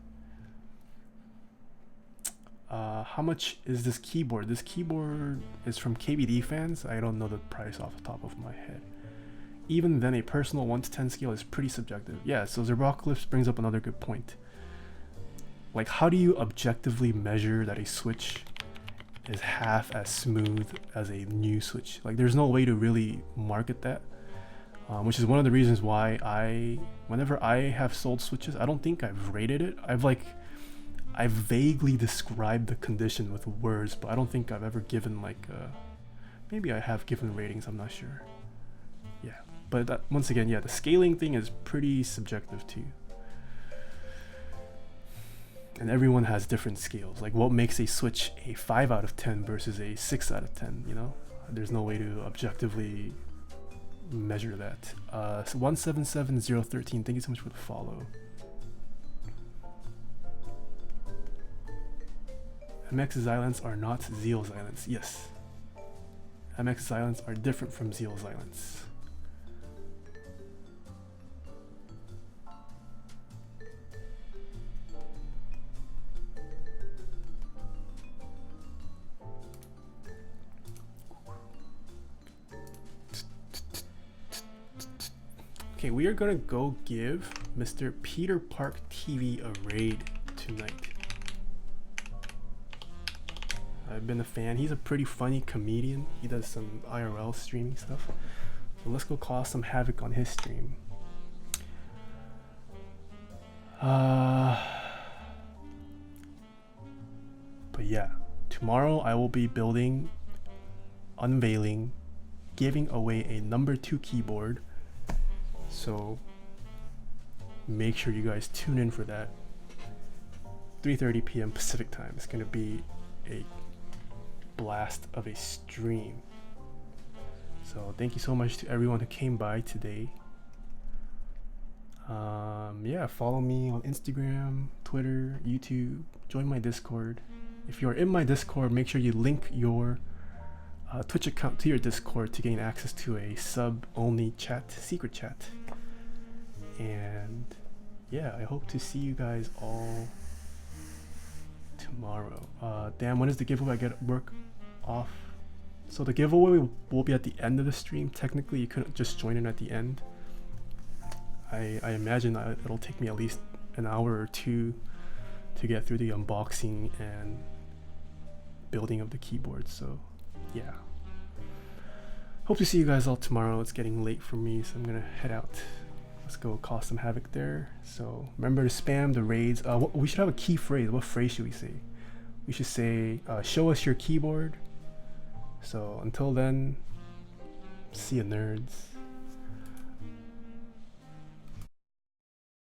How much is this keyboard? This keyboard is from KBD fans. I don't know the price off the top of my head. Even then, a personal 1 to 10 scale is pretty subjective. Yeah, so Zerbocalypse brings up another good point. Like, how do you objectively measure that a switch is half as smooth as a new switch? Like, there's no way to really market that. Which is one of the reasons why whenever I have sold switches, I don't think I've rated it. I've vaguely described the condition with words, but I don't think I've ever given like, maybe I have given ratings, I'm not sure. Yeah, but that, once again, yeah, the scaling thing is pretty subjective too. And everyone has different scales. Like what makes a switch a 5 out of 10 versus a 6 out of 10, you know? There's no way to objectively measure that. So 177013, thank you so much for the follow. MX Xylants are not Zeal Xylants. Yes, MX Xylants are different from Zeal Xylants. Okay, we are gonna go give Mr. Peter Park TV a raid tonight. I've been a fan. He's a pretty funny comedian. He does some IRL streaming stuff. So let's go cause some havoc on his stream. But yeah, tomorrow I will be building, unveiling, giving away a number 2 keyboard. So make sure you guys tune in for that. 3:30 p.m. Pacific time. It's gonna be a blast of a stream. So thank you so much to everyone who came by today. Yeah, follow me on Instagram, Twitter, YouTube. Join my Discord. If you're in my Discord, make sure you link your Twitch account to your Discord to gain access to a sub-only chat, secret chat. And yeah, I hope to see you guys all tomorrow. Damn, when is the giveaway? I get work off. So the giveaway will be at the end of the stream. Technically, you couldn't just join in at the end. I imagine it'll take me at least an hour or two to get through the unboxing and building of the keyboard. So yeah, hope to see you guys all tomorrow. It's getting late for me, so I'm gonna head out. Let's go cause some havoc there. So remember to spam the raids. We should have a key phrase. What phrase should we say? We should say, show us your keyboard. So until then, see ya, nerds.